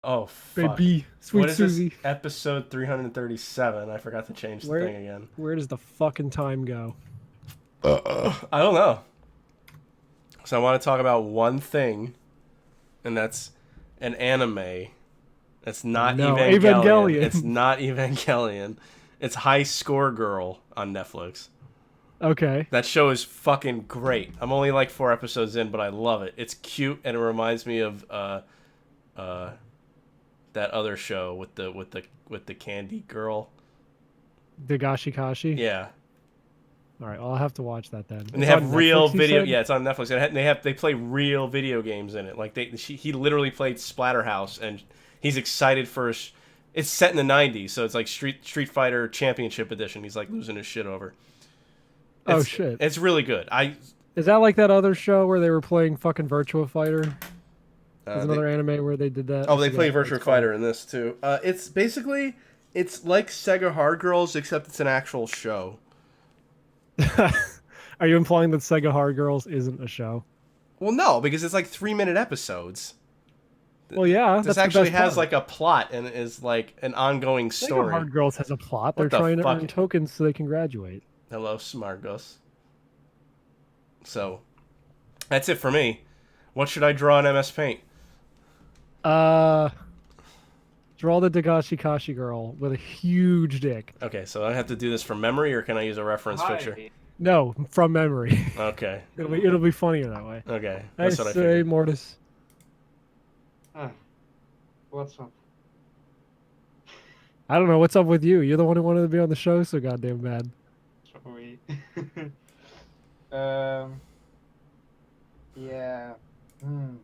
Oh fuck! Baby, What sweet is this? Susie. Episode 337. I forgot to change the Where thing again. where does the fucking time go? I don't know. So I want to talk about one thing, and that's an anime. It's Oh not no, Evangelion. It's Evangelion. not Evangelion. It's High Score Girl on Netflix. Okay. That show is fucking great. I'm only like 4 episodes in, but I love it. It's cute and it reminds me of uh that other show with the candy girl. Dagashi Kashi. Yeah, All right, I'll have to watch that then. and they It's on have real Netflix, you video. said? Yeah, it's on Netflix. And they play real video games in it. Like he literally played Splatterhouse, and he's excited for. It's set in the '90s, so it's like Street Fighter Championship Edition. He's like losing his shit over. Oh It's shit. it's really good. Is that like that other show where they were playing fucking Virtua Fighter? There's They another anime where they did that. I oh they play forget what it's Virtua called. Fighter in this too. It's basically it's like Sega Hard Girls except it's an actual show. Are you implying that Sega Hard Girls isn't a show? Well, no, because it's like 3 minute episodes. Well, yeah, This that's the actually best has part. like a plot and is like an ongoing Sega story. Hard Girls has a plot. They're What the trying to fuck? earn tokens so they can graduate. Hello, Smargos. So, that's it for me. What should I draw in MS Paint? Uh, Draw the Dagashi Kashi girl with a huge dick. Okay, so I have to do this from memory, or can I use a reference picture? Hi. No, from memory. Okay, It'll be funnier that way. okay, I that's what I say, figured. Mortis. Ah, what's up? I don't know what's up with you. You're the one who wanted to be on the show so goddamn bad. Sorry. um. Yeah. Hmm.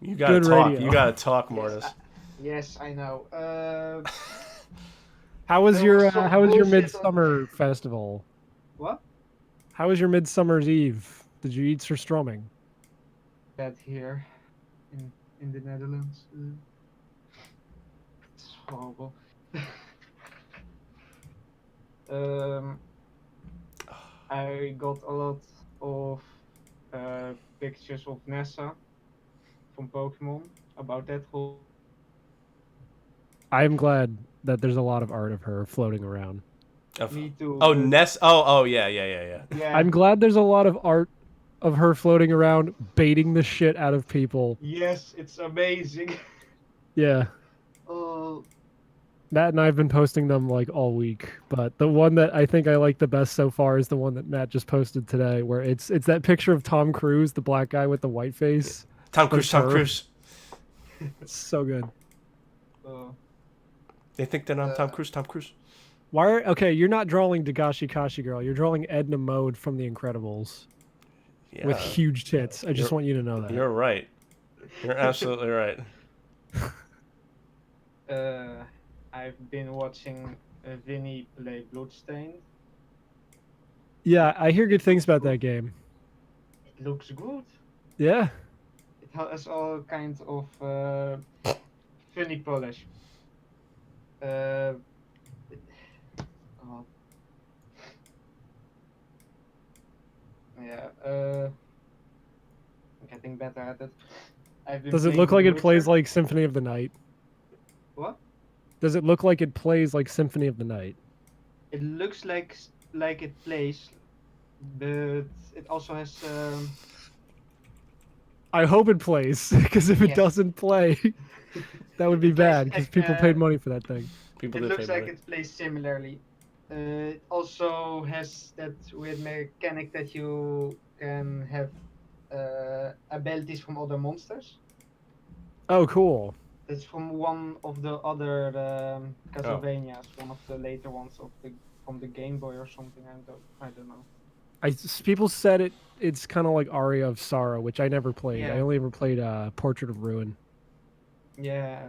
You gotta Good talk. radio. You gotta talk, Mortis. Yes, I know. How was There your was some How was your bullshit on- midsummer festival? What? How was your midsummer's eve? Did you eat surströmming? Bad here, in the Netherlands. It's horrible. um. I got a lot of pictures of Nessa from Pokemon about that whole. I am glad that there's a lot of art of her floating around. Me too. Oh, but- Ness. Oh, yeah. Yeah. I'm glad there's a lot of art of her floating around, baiting the shit out of people. Yes, it's amazing. Yeah. Oh, Matt and I have been posting them like all week, but the one that I think I like the best so far is the one that Matt just posted today, where it's that picture of Tom Cruise, the black guy with the white face. Tom Cruise. Tom her. Cruise. It's so good. oh. They think they're not Tom Cruise. Tom Cruise. Okay, you're not drawing Dagashi Kashi girl. You're drawing Edna Mode from The Incredibles Yeah, with huge tits. I just You're- want you to know that. you're right. You're absolutely right. I've been watching Vinny play Bloodstained. Yeah, I hear good things about that game. It looks good. Yeah. It has all kinds of funny polish. Oh. Yeah. I'm getting better at it. I've been Does it playing look like The it plays Witcher. like Symphony of the Night? What? Does it look like it plays like Symphony of the Night? It looks like it plays, but it also has. I hope it plays, because if it Yes. doesn't play, that would be It plays bad, because like, people paid money for that thing. People It did looks pay like money. it plays similarly. It also has that weird mechanic that you can have abilities from other monsters. Oh, cool. It's from one of the other Castlevanias, one of the later ones from the Game Boy or something. I don't know. People said it's kind of like Aria of Sorrow, which I never played. I Yeah. only ever played Portrait of Ruin. Yeah,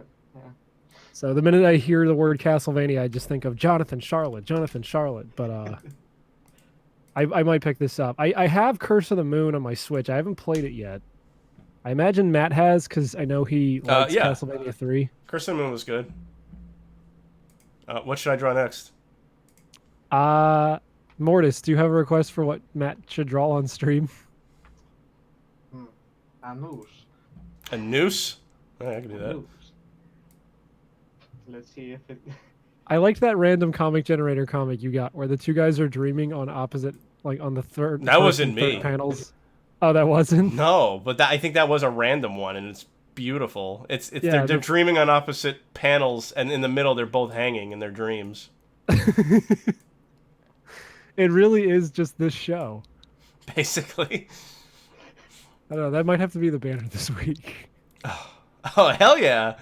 So the minute I hear the word Castlevania, I just think of Jonathan Charlotte. But I might pick this up. I have Curse of the Moon on my Switch. I haven't played it yet. I imagine Matt has, because I know he likes yeah. Castlevania 3. Curse of the Moon was good. What should I draw next? Mortis, do you have a request for what Matt should draw on stream? A noose. A noose? Oh, I can do A that. noose. Let's see if it. I liked that random comic generator comic you got where the two guys are dreaming on opposite, like on the third. That first wasn't and third me. panels. Oh, that wasn't. No, but I think that was a random one, and it's beautiful. It's Yeah, they're the- dreaming on opposite panels, and in the middle they're both hanging in their dreams. It really is just this show. Basically. I don't know. That might have to be the banner this week. Oh hell yeah!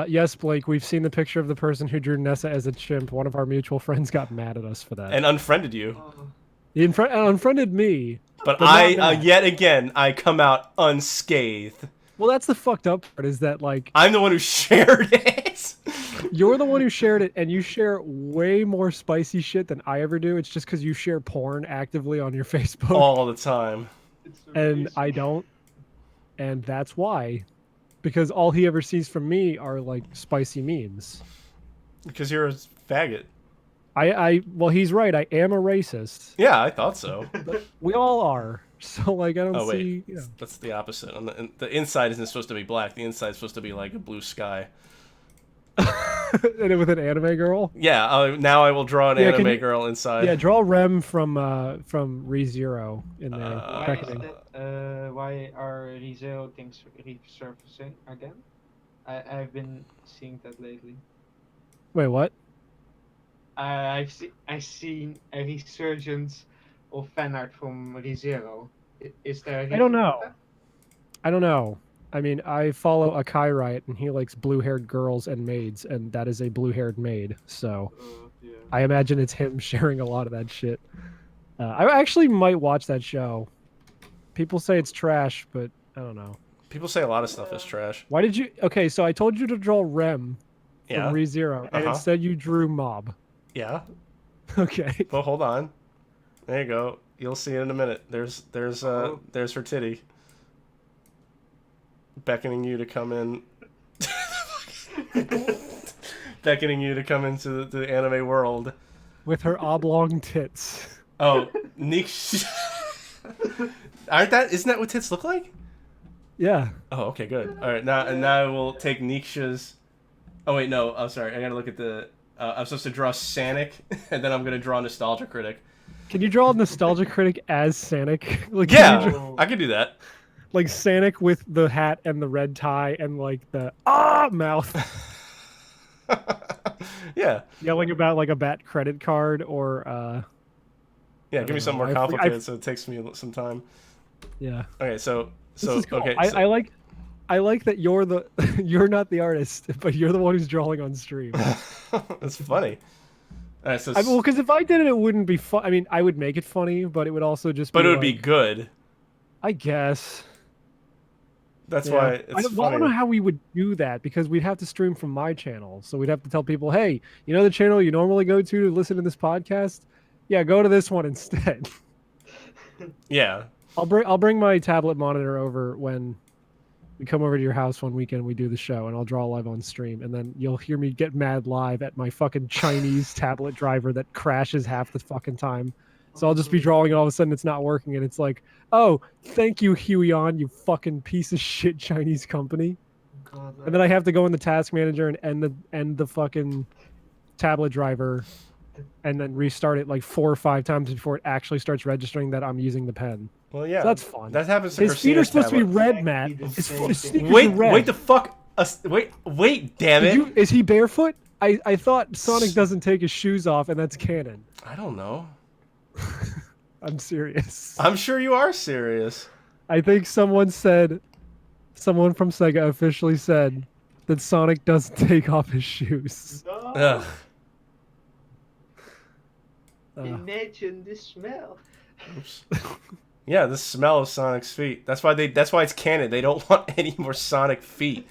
Yes, Blake, we've seen the picture of the person who drew Nessa as a chimp. One of our mutual friends got mad at us for that. And unfriended you. Oh, He unfriended me. But But I, not Matt. yet again, I come out unscathed. Well, that's the fucked up part is that, like, I'm the one who shared it. you're the one who shared it, and you share way more spicy shit than I ever do. It's just because you share porn actively on your Facebook, All the time. it's and amazing. I don't. And that's why. Because all he ever sees from me are, like, spicy memes. Because you're a faggot. Well, he's right. I am a racist. Yeah, I thought so. We all are. So, like, I don't Oh, wait. see. You know. That's the opposite. On the inside isn't supposed to be black. The inside's supposed to be like a blue sky. And it with an anime girl. Yeah, now I will draw an Yeah, can anime you- girl inside. Yeah, draw Rem from ReZero in there. Why beckoning. is that? Why are ReZero things resurfacing again? I've been seeing that lately. Wait, what? I've seen a resurgence of fan art from ReZero. Is there? A I don't reason for know. that? I don't know. I mean, I follow Akai Riot, and he likes blue-haired girls and maids, and that is a blue-haired maid. So Yeah. I imagine it's him sharing a lot of that shit. I actually might watch that show. People say it's trash, but I don't know. People say a lot of stuff is trash. Why did you? Okay, so I told you to draw Rem from Yeah. ReZero, and Uh-huh. instead you drew Mob. Yeah. Okay. Well, hold on. There you go. You'll see it in a minute. There's Oh. there's her titty. Beckoning you to come in. Beckoning you to come into the anime world. With her oblong tits. Oh, Nick. Isn't that what tits look like? Yeah. Oh, okay, good. All right, now we'll take Nietzsche's. Oh wait, no. I'm sorry. I gotta look at the. I'm supposed to draw Sanic, and then I'm gonna draw Nostalgia Critic. Can you draw a Nostalgia Critic as Sanic? Like, can you Yeah, draw- I can do that. like Sanic with the hat and the red tie and like the mouth Yeah, yelling about like a bat credit card or yeah. Give me don't something know. more complicated, so it takes me some time. yeah. Okay, so This is cool. okay, I like that you're the you're not the artist, but you're the one who's drawing on stream. that's funny. All right, so Well, because if I did it, it wouldn't be fun. I mean, I would make it funny, but it would also just. but be it would be like- good. I guess. That's Yeah. why I it's don't, well, I funny. don't know how we would do that because we'd have to stream from my channel. So we'd have to tell people, hey, you know the channel you normally go to listen to this podcast? Yeah, go to this one instead. Yeah, I'll bring my tablet monitor over when we come over to your house one weekend and we do the show, and I'll draw live on stream, and then you'll hear me get mad live at my fucking Chinese tablet driver that crashes half the fucking time. So I'll just be drawing, and all of a sudden it's not working, and it's like, oh, thank you, Huion, you fucking piece of shit Chinese company. God, And then I have to go in the task manager and end the fucking tablet driver, and then restart it like 4 or 5 times before it actually starts registering that I'm using the pen. well, yeah. So that's fun. That happens to His feet are Christina's supposed to be tablet. red, Matt. Exactly the His, same his thing. sneakers Wait, are red. wait the fuck. Wait, damn it. Is he barefoot? I thought Sonic doesn't take his shoes off, and that's canon. I don't know. I'm serious. I'm sure you are serious. I think someone from Sega officially said that Sonic doesn't take off his shoes. No, Ugh. imagine the smell. Oops. Yeah, the smell of Sonic's feet. That's why it's canon. They don't want any more Sonic feet.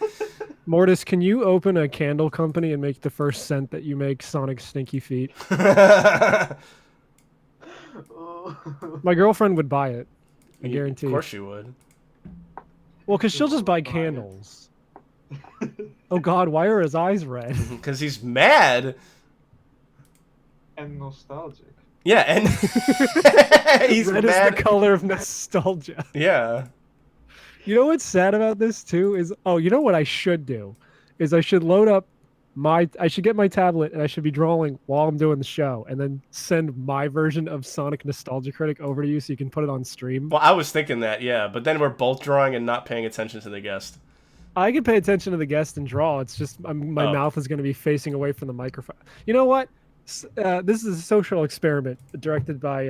Mortis, can you open a candle company and make the first scent that you make Sonic's stinky feet? Oh. My girlfriend would buy it. I guarantee. Of course you would. Well, because she'll just buy Buy it. candles. Oh God, why are his eyes red? Because he's mad. And nostalgic. Yeah, and he's Red is mad. the color of nostalgia. Yeah. You know what's sad about this too is you know what I should do is I should load up I should get my tablet and I should be drawing while I'm doing the show and then send my version of Sonic Nostalgia Critic over to you so you can put it on stream. Well, I was thinking that, yeah, but then we're both drawing and not paying attention to the guest. I can pay attention to the guest and draw. It's just my Oh. mouth is going to be facing away from the microphone. You know what? This is a social experiment directed by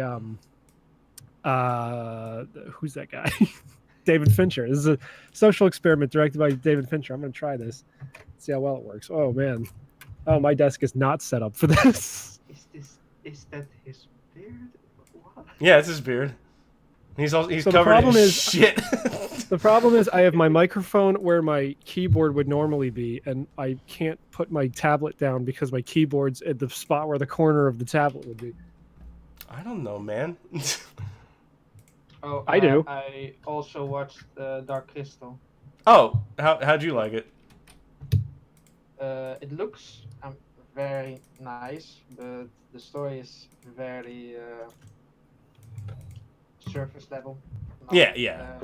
who's that guy? David Fincher. This is a social experiment directed by David Fincher. I'm going to try this. See how well it works. Oh man. Oh, my desk is not set up for this. Is that his beard? What? Yeah, it's his beard. He's So the covered problem in is- shit. The problem is I have my microphone where my keyboard would normally be, and I can't put my tablet down because my keyboard's at the spot where the corner of the tablet would be. I don't know, man. Oh, I do. I also watched Dark Crystal. Oh, how'd you like it? It looks very nice, but the story is very surface level. Yeah. Yeah.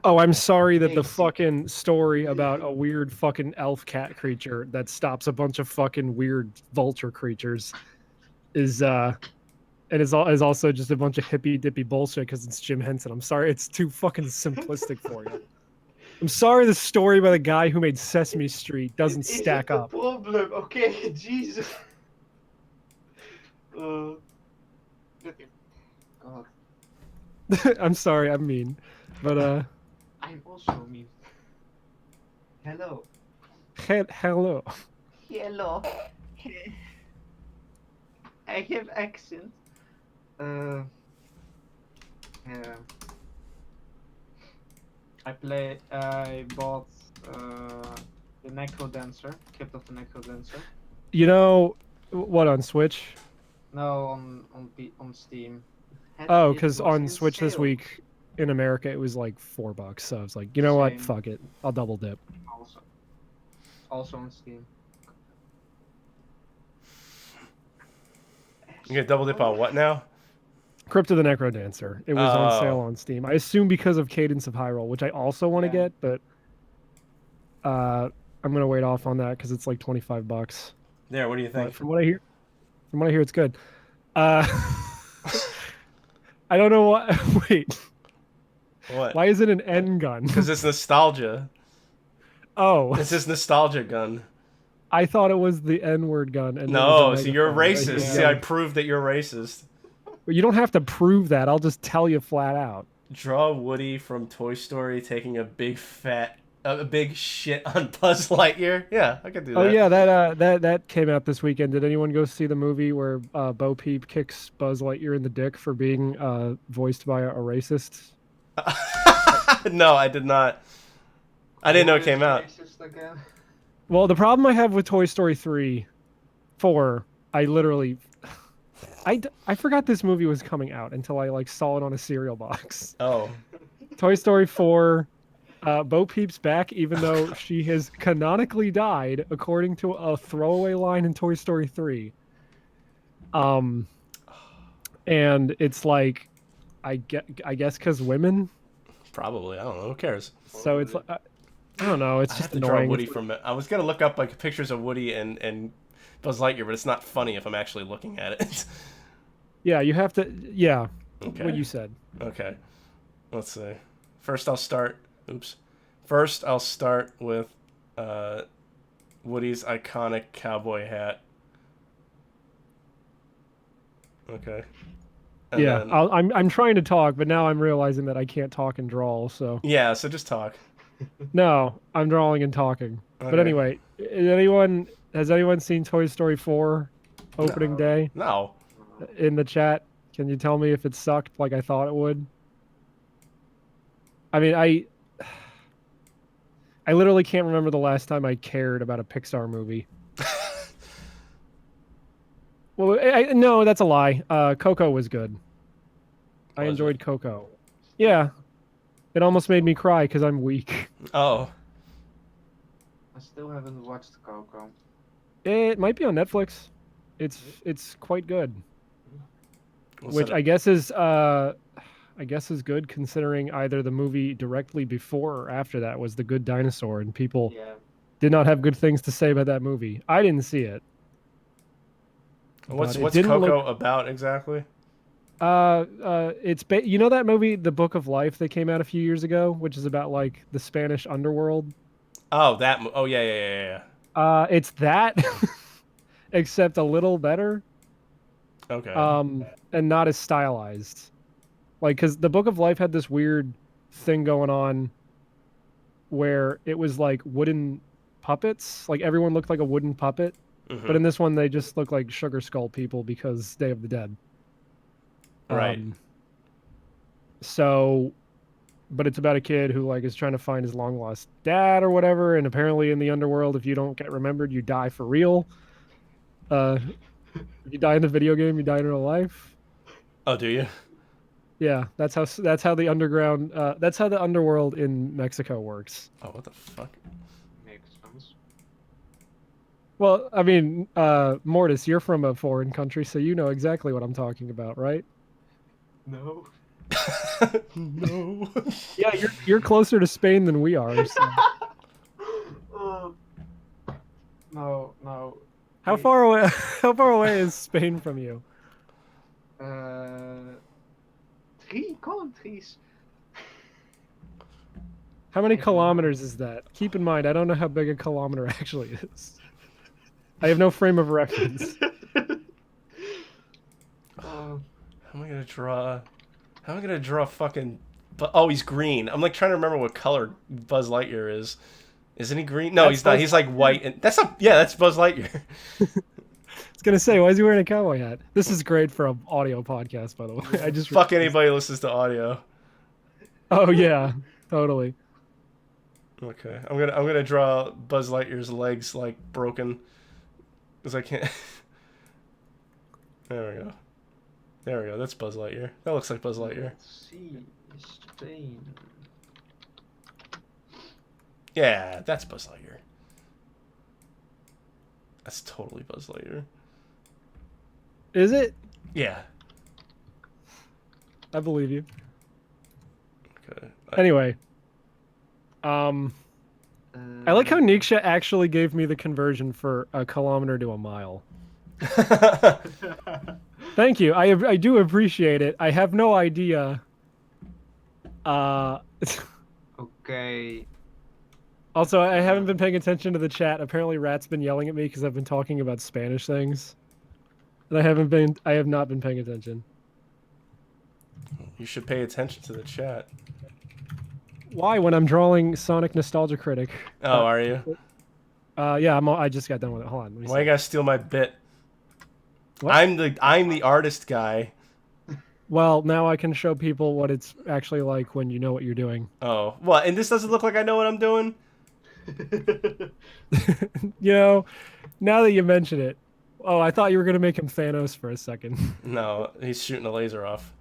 Oh, I'm sorry that the Thanks. fucking story about a weird fucking elf cat creature that stops a bunch of fucking weird vulture creatures is is also just a bunch of hippy dippy bullshit because it's Jim Henson. I'm sorry, it's too fucking simplistic for you. I'm sorry the story by the guy who made Sesame Street doesn't It stack isn't a up. problem, okay? Jesus. God. I'm sorry, I'm mean. But I'm also mean. Hello. hello. Hello. I have accent. Yeah. I bought the Necro Dancer, Crypt of the Necro Dancer. You know what on Switch? No, on Steam. Oh, It because was on in Switch this sale. week in America it was like $4. So I was like, you know what? Same. Fuck it. I'll double dip. Also on Steam. You get double dip on what now? Crypt of the Necro Dancer. It was on sale Oh. on Steam. I assume because of Cadence of Hyrule, which I also want to Yeah. get, but I'm gonna wait off on that because it's like $25. There, what do you But think? from what I hear, it's good. I don't know what. Wait, What? why is it an N gun? Because it's nostalgia. Oh, It's his nostalgia gun. I thought it was the N-word gun. And No, it was a see, you're megaphone. racist. Yeah. See, I proved that you're racist. But you don't have to prove that. I'll just tell you flat out. Draw Woody from Toy Story taking a big shit on Buzz Lightyear. Yeah, I could do that. Oh yeah, that came out this weekend. Did anyone go see the movie where Bo Peep kicks Buzz Lightyear in the dick for being voiced by a racist? No, I did not. I didn't know it came out. Racist again. Well, the problem I have with Toy Story 4, I literally, I forgot this movie was coming out until I like saw it on a cereal box. Oh. Toy Story 4, Bo Peep's back, even though she has canonically died, according to a throwaway line in Toy Story 3. And it's like, I guess because women. Probably. I don't know. Who cares? So it's like, I don't know. It's I just have to draw annoying. Woody from it. I was gonna look up like pictures of Woody and Buzz Lightyear, but it's not funny if I'm actually looking at it. Yeah, you have to. Yeah, Okay. what you said. Okay. Let's see. First, I'll start. Oops. First, I'll start with Woody's iconic cowboy hat. Okay. And Yeah, then- I'm trying to talk, but now I'm realizing that I can't talk and draw. So yeah. So just talk. no, I'm drawing and talking. But Okay. anyway, has anyone seen Toy Story 4 opening No. day No. in the chat? Can you tell me if it sucked like I thought it would? I mean, I literally can't remember the last time I cared about a Pixar movie. Well, no, that's a lie. Coco was good. I Was it? enjoyed Coco. Yeah. It almost made me cry because I'm weak. Oh. I still haven't watched Coco. It might be on Netflix. It's quite good. What's Which that? I guess is I guess is good considering either the movie directly before or after that was The Good Dinosaur, and people Yeah. did not have good things to say about that movie. I didn't see it. What's but it didn't Coco look- about exactly? You know that movie, The Book of Life, that came out a few years ago, which is about like the Spanish underworld. Oh, oh yeah. It's that, except a little better. Okay. And not as stylized. Like, because the Book of Life had this weird thing going on where it was like wooden puppets. Like everyone looked like a wooden puppet, Mhm. but in this one they just look like Sugar Skull people because Day of the Dead. Right. So, but it's about a kid who like is trying to find his long lost dad or whatever, and apparently in the underworld, if you don't get remembered, you die for real. If you die in the video game, you die in real life. Oh, do you? Yeah, that's how the underground that's how the underworld in Mexico works. Oh, what the fuck? Makes sense. Well, I mean, Mortis, you're from a foreign country, so you know exactly what I'm talking about, right? No. No. Yeah, you're closer to Spain than we are. So. No. How far away? How far away is Spain from you? 3 countries. How many kilometers is that? Keep in mind, I don't know how big a kilometer actually is. I have no frame of reference. How am I gonna draw? How am I gonna draw fucking? Oh, he's green. I'm like trying to remember what color Buzz Lightyear is. Isn't he green? No, That's he's not. Buzz He's like white, and that's not. Yeah, that's Buzz Lightyear. I was gonna say, why is he wearing a cowboy hat? This is great for an audio podcast, by the way. I just Fuck anybody who listens to audio. Oh yeah, totally. Okay, I'm gonna draw Buzz Lightyear's legs like broken, because I can't. There we go. There we go. That's Buzz Lightyear. That looks like Buzz Lightyear. Let's see. Spain. Yeah, that's Buzz Lightyear. That's totally Buzz Lightyear. Is it? Yeah. I believe you. Okay. Anyway, I like how Nietzsche actually gave me the conversion for a kilometer to a mile. Thank you. I do appreciate it. I have no idea. Okay. Also, I haven't been paying attention to the chat. Apparently, Rat's been yelling at me because I've been talking about Spanish things, and I have not been paying attention. You should pay attention to the chat. Why? When I'm drawing Sonic Nostalgia Critic. Oh, are you? Yeah, I just got done with it. Hold on. Let me Why you see. gotta steal my bit? What? I'm the artist guy. Well, now I can show people what it's actually like when you know what you're doing. Oh, what? And this doesn't look like I know what I'm doing? You know, now that you mention it. Oh, I thought you were gonna make him Thanos for a second. No, he's shooting a laser off.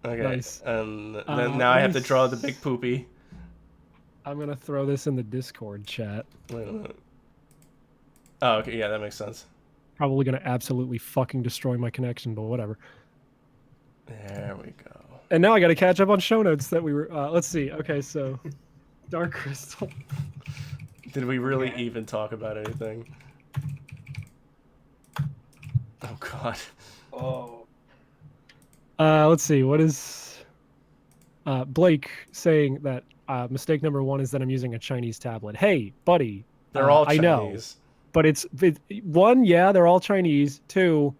Okay. Nice. And then now let I have me to draw the big poopy. I'm gonna throw this in the Discord chat. Wait a minute. Oh, okay. Yeah, that makes sense. Probably gonna absolutely fucking destroy my connection, but whatever. There we go. And now I gotta catch up on show notes that we were. Let's see. Okay, so Dark Crystal. Did we really even talk about anything? Oh, God. Oh. Let's see. What is Blake saying that mistake number 1 is that I'm using a Chinese tablet. Hey, buddy. They're all I know, Chinese. but one, yeah, they're all Chinese. 2,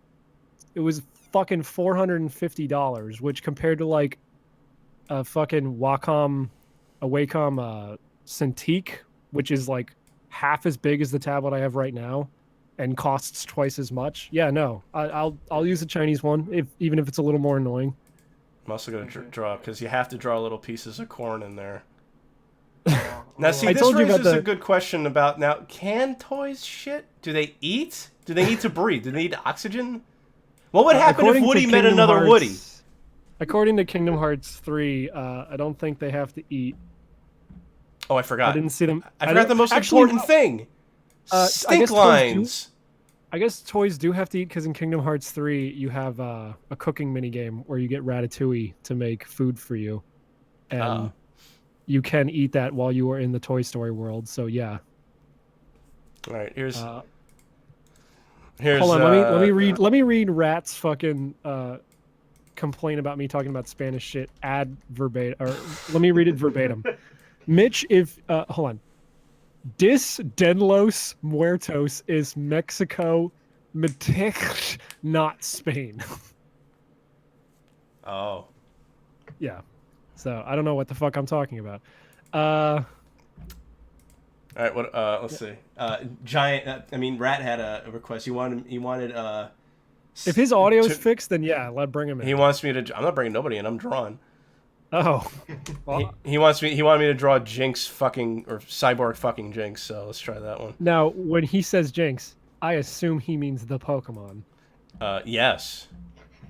it was fucking $450, which compared to like a fucking Wacom Cintiq, which is like half as big as the tablet I have right now, and costs twice as much. Yeah, no, I'll use a Chinese one, even if it's a little more annoying. I'm also going to draw, because you have to draw little pieces of corn in there. Now, see, I this told you about raises a the- good question about, now, can toys shit? Do they eat? Do they need to breathe? Do they need oxygen? What would happen if According to Woody met Kingdom another Hearts- Woody? According to Kingdom Hearts 3, I don't think they have to eat. Oh, I forgot. I didn't see them. I forgot the most actually, important thing. I Stink guess toys do. lines. I guess toys do have to eat because in Kingdom Hearts 3 you have a cooking mini game where you get Ratatouille to make food for you, and Oh. you can eat that while you are in the Toy Story world. So yeah. All right, here's Uh, here's. hold on, let me read Rat's fucking complain about me talking about Spanish shit ad verbatim, or let me read it verbatim. Mitch, if hold on. Dis Denlos Muertos is Mexico, Metex, not Spain. Oh. Yeah. So I don't know what the fuck I'm talking about. All right. What? Let's see. Giant. I mean, Rat had a request. He wanted. If his audio is to- fixed, then yeah, let bring him in. He wants me to. I'm not bringing nobody in. I'm drawing. Oh. Well, He wants me. He wanted me to draw Jinx fucking or Cyborg fucking Jinx. So let's try that one. now, when he says Jinx, I assume he means the Pokemon. Yes,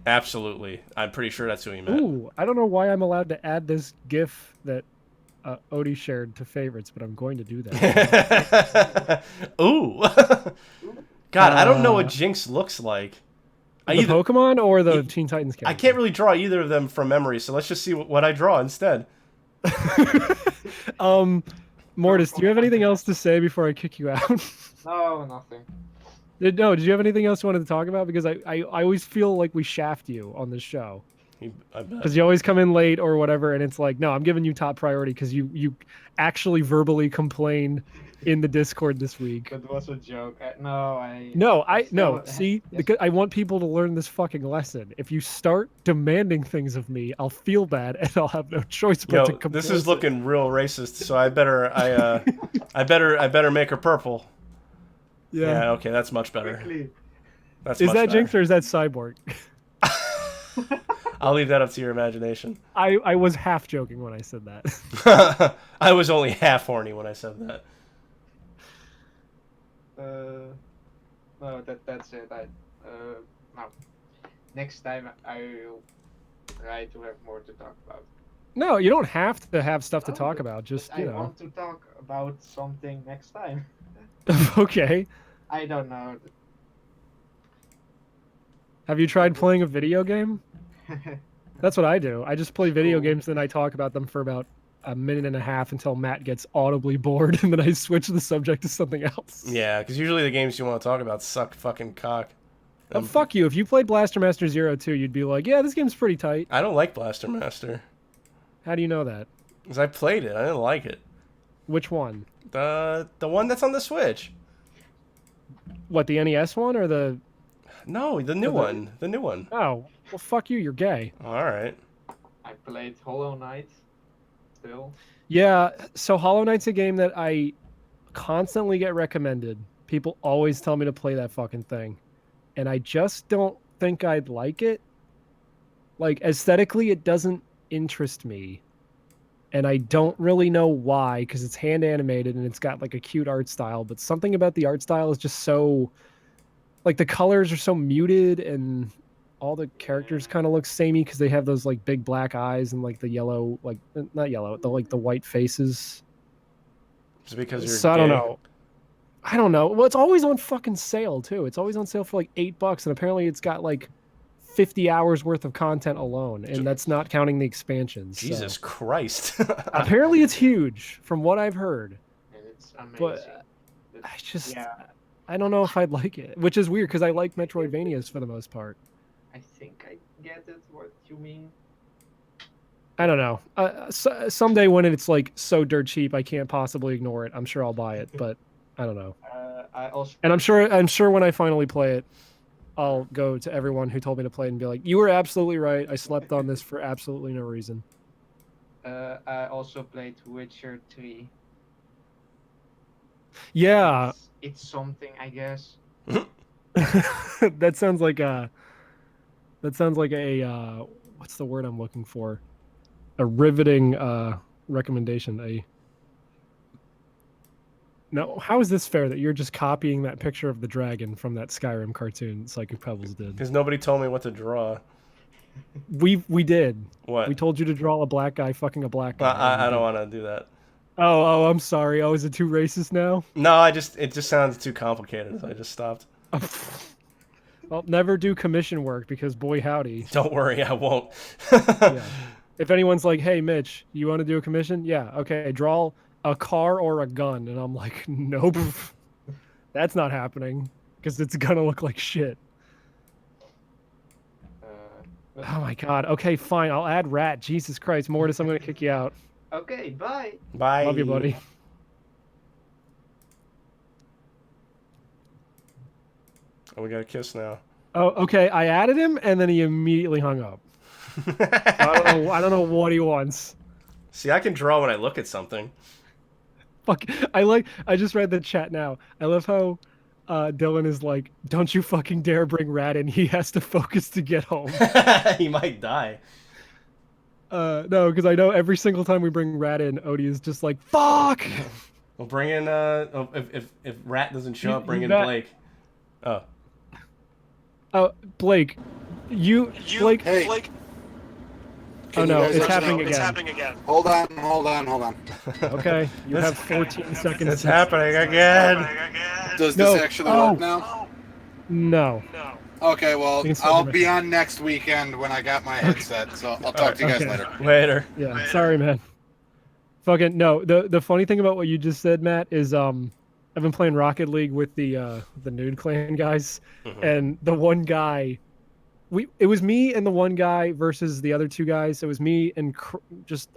absolutely. I'm pretty sure that's who he meant. Ooh, I don't know why I'm allowed to add this GIF that Odie shared to favorites, but I'm going to do that. Ooh. God, I don't know what Jinx looks like. The Pokemon or the Teen Titans character? I can't really draw either of them from memory, so let's just see what I draw instead. Mortis, do you have anything else to say before I kick you out? No, nothing. Did you have anything else you wanted to talk about? Because I always feel like we shaft you on this show. I bet. Because you always come in late or whatever, and it's like, no, I'm giving you top priority because you actually verbally complained in the Discord this week. That was a joke. No. No. Still- See, yes. because I want people to learn this fucking lesson. If you start demanding things of me, I'll feel bad and I'll have no choice but to Yo, comply. this is looking real racist, so I better make her purple. Yeah, okay, that's much better. Quickly. That's Is much that better. Jinx or is that Cyborg? I'll leave that up to your imagination. I was half joking when I said that. I was only half horny when I said that. No, that's it. No. Next time I'll try to have more to talk about. No, you don't have to have stuff to No, talk but- about. Just, but you I know. want to talk about something next time. Okay. I don't know. Have you tried playing a video game? That's what I do. I just play video games, then I talk about them for about a minute and a half until Matt gets audibly bored, and then I switch the subject to something else. Yeah, because usually the games you want to talk about suck fucking cock. Oh, fuck you. If you played Blaster Master Zero 2, you'd be like, yeah, this game's pretty tight. I don't like Blaster Master. How do you know that? Because I played it. I didn't like it. Which one? The one that's on the Switch. What, the NES one or the... No, the new one. The new one. Oh, well, fuck you. You're gay. All right. I played Hollow Knight. Still. Yeah, so Hollow Knight's a game that I constantly get recommended. People always tell me to play that fucking thing. And I just don't think I'd like it. Like, aesthetically, it doesn't interest me. And I don't really know why, because it's hand animated and it's got like a cute art style, but something about the art style is just so... Like, the colors are so muted and all the characters kind of look samey because they have those like big black eyes and like the yellow, like not yellow, the like the white faces. Just because you're So I don't gay. know. I don't know. Well, it's always on fucking sale too. It's always on sale for like $8, and apparently it's got like 50 hours worth of content alone, and that's not counting the expansions. so. Jesus Christ. Apparently it's huge from what I've heard. And it's amazing. But I just yeah, I don't know if I'd like it, which is weird because I like Metroidvanias for the most part. I think I get it. What you mean? I don't know. Someday when it's like so dirt cheap, I can't possibly ignore it. I'm sure I'll buy it, but I don't know. I also. And I'm sure when I finally play it, I'll go to everyone who told me to play it and be like, "You were absolutely right. I slept on this for absolutely no reason." I also played Witcher 3. Yeah, It's something, I guess. that sounds like a. That sounds like a. What's the word I'm looking for? A riveting recommendation. No, how is this fair that you're just copying that picture of the dragon from that Skyrim cartoon Psychic Pebbles did? Because nobody told me what to draw. We did. What? We told you to draw a black guy fucking a black guy. I don't want to do that. Oh, I'm sorry. Oh, is it too racist now? No, it just sounds too complicated, so I just stopped. Well, never do commission work because boy howdy. Don't worry, I won't. Yeah. If anyone's like, "Hey, Mitch, you want to do a commission?" Yeah, okay. Draw a car or a gun, and I'm like, "Nope, that's not happening because it's gonna look like shit." Oh my god. Okay, fine. I'll add rat. Jesus Christ, Mortis, I'm gonna kick you out. Okay, bye. Bye. Love you, buddy. Oh, we got a kiss now. Oh, okay. I added him, and then he immediately hung up. I don't know what he wants. See, I can draw when I look at something. Fuck. I just read the chat now. I love how Dylan is like, "Don't you fucking dare bring rat in. He has to focus to get home." He might die. No, because I know every single time we bring rat in, Odie is just like, "Fuck." We'll bring in if Rat doesn't show up, bring in That- Blake. Oh. Oh, Blake. Blake. Hey. Oh Can you no, guys it's let me happening know? again. It's happening again. Hold on. Okay, you have 14 seconds. It's happening again. Does No. this actually Oh. work now? No. No. Okay, well, You can still I'll do it. be on next weekend when I got my headset, so I'll talk to you guys Okay. later. Later. Yeah, sorry, man. Fucking no. The funny thing about what you just said, Matt, is I've been playing Rocket League with the Nude Clan guys, and the one guy, it was me and the one guy versus the other two guys. It was me and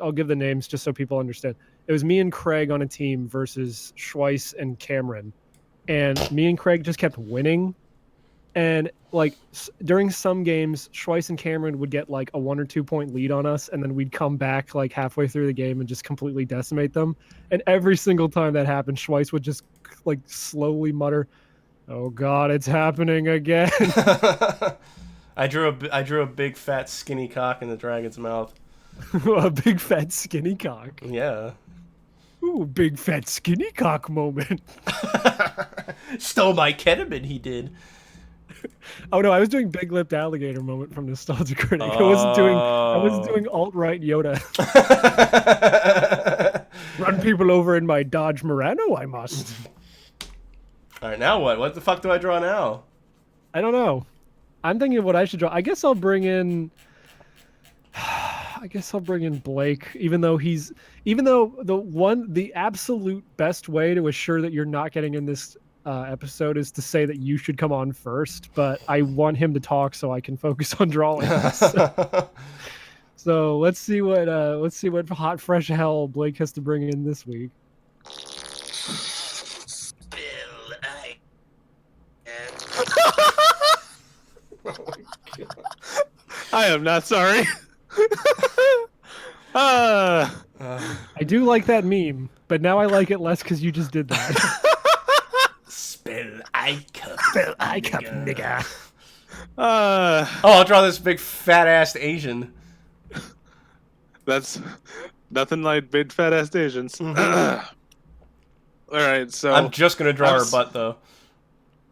I'll give the names just so people understand. It was me and Craig on a team versus Schweiss and Cameron, and me and Craig just kept winning. And like during some games, Schweiss and Cameron would get like a 1 or 2 point lead on us, and then we'd come back like halfway through the game and just completely decimate them. And every single time that happened, Schweiss would just like slowly mutter, "Oh God, it's happening again." I drew a big fat skinny cock in the dragon's mouth. A big fat skinny cock. Yeah. Ooh, big fat skinny cock moment. Stole my ketamine, he did. Oh no, I was doing big lipped alligator moment from Nostalgia Critic. I wasn't doing alt right Yoda. Run people over in my Dodge Murano, I must. Alright, now what? What the fuck do I draw now? I don't know. I'm thinking of what I should draw. I guess I'll bring in Blake, even though the absolute best way to assure that you're not getting in this episode is to say that you should come on first, but I want him to talk so I can focus on drawing. So let's see what hot fresh hell Blake has to bring in this week. I am not sorry. I do like that meme, but now I like it less because you just did that. Spill I cup. Spill I cup, nigga. Oh, I'll draw this big fat ass Asian. That's nothing like big fat ass Asians. All right, so I'm just gonna draw her I'm butt though.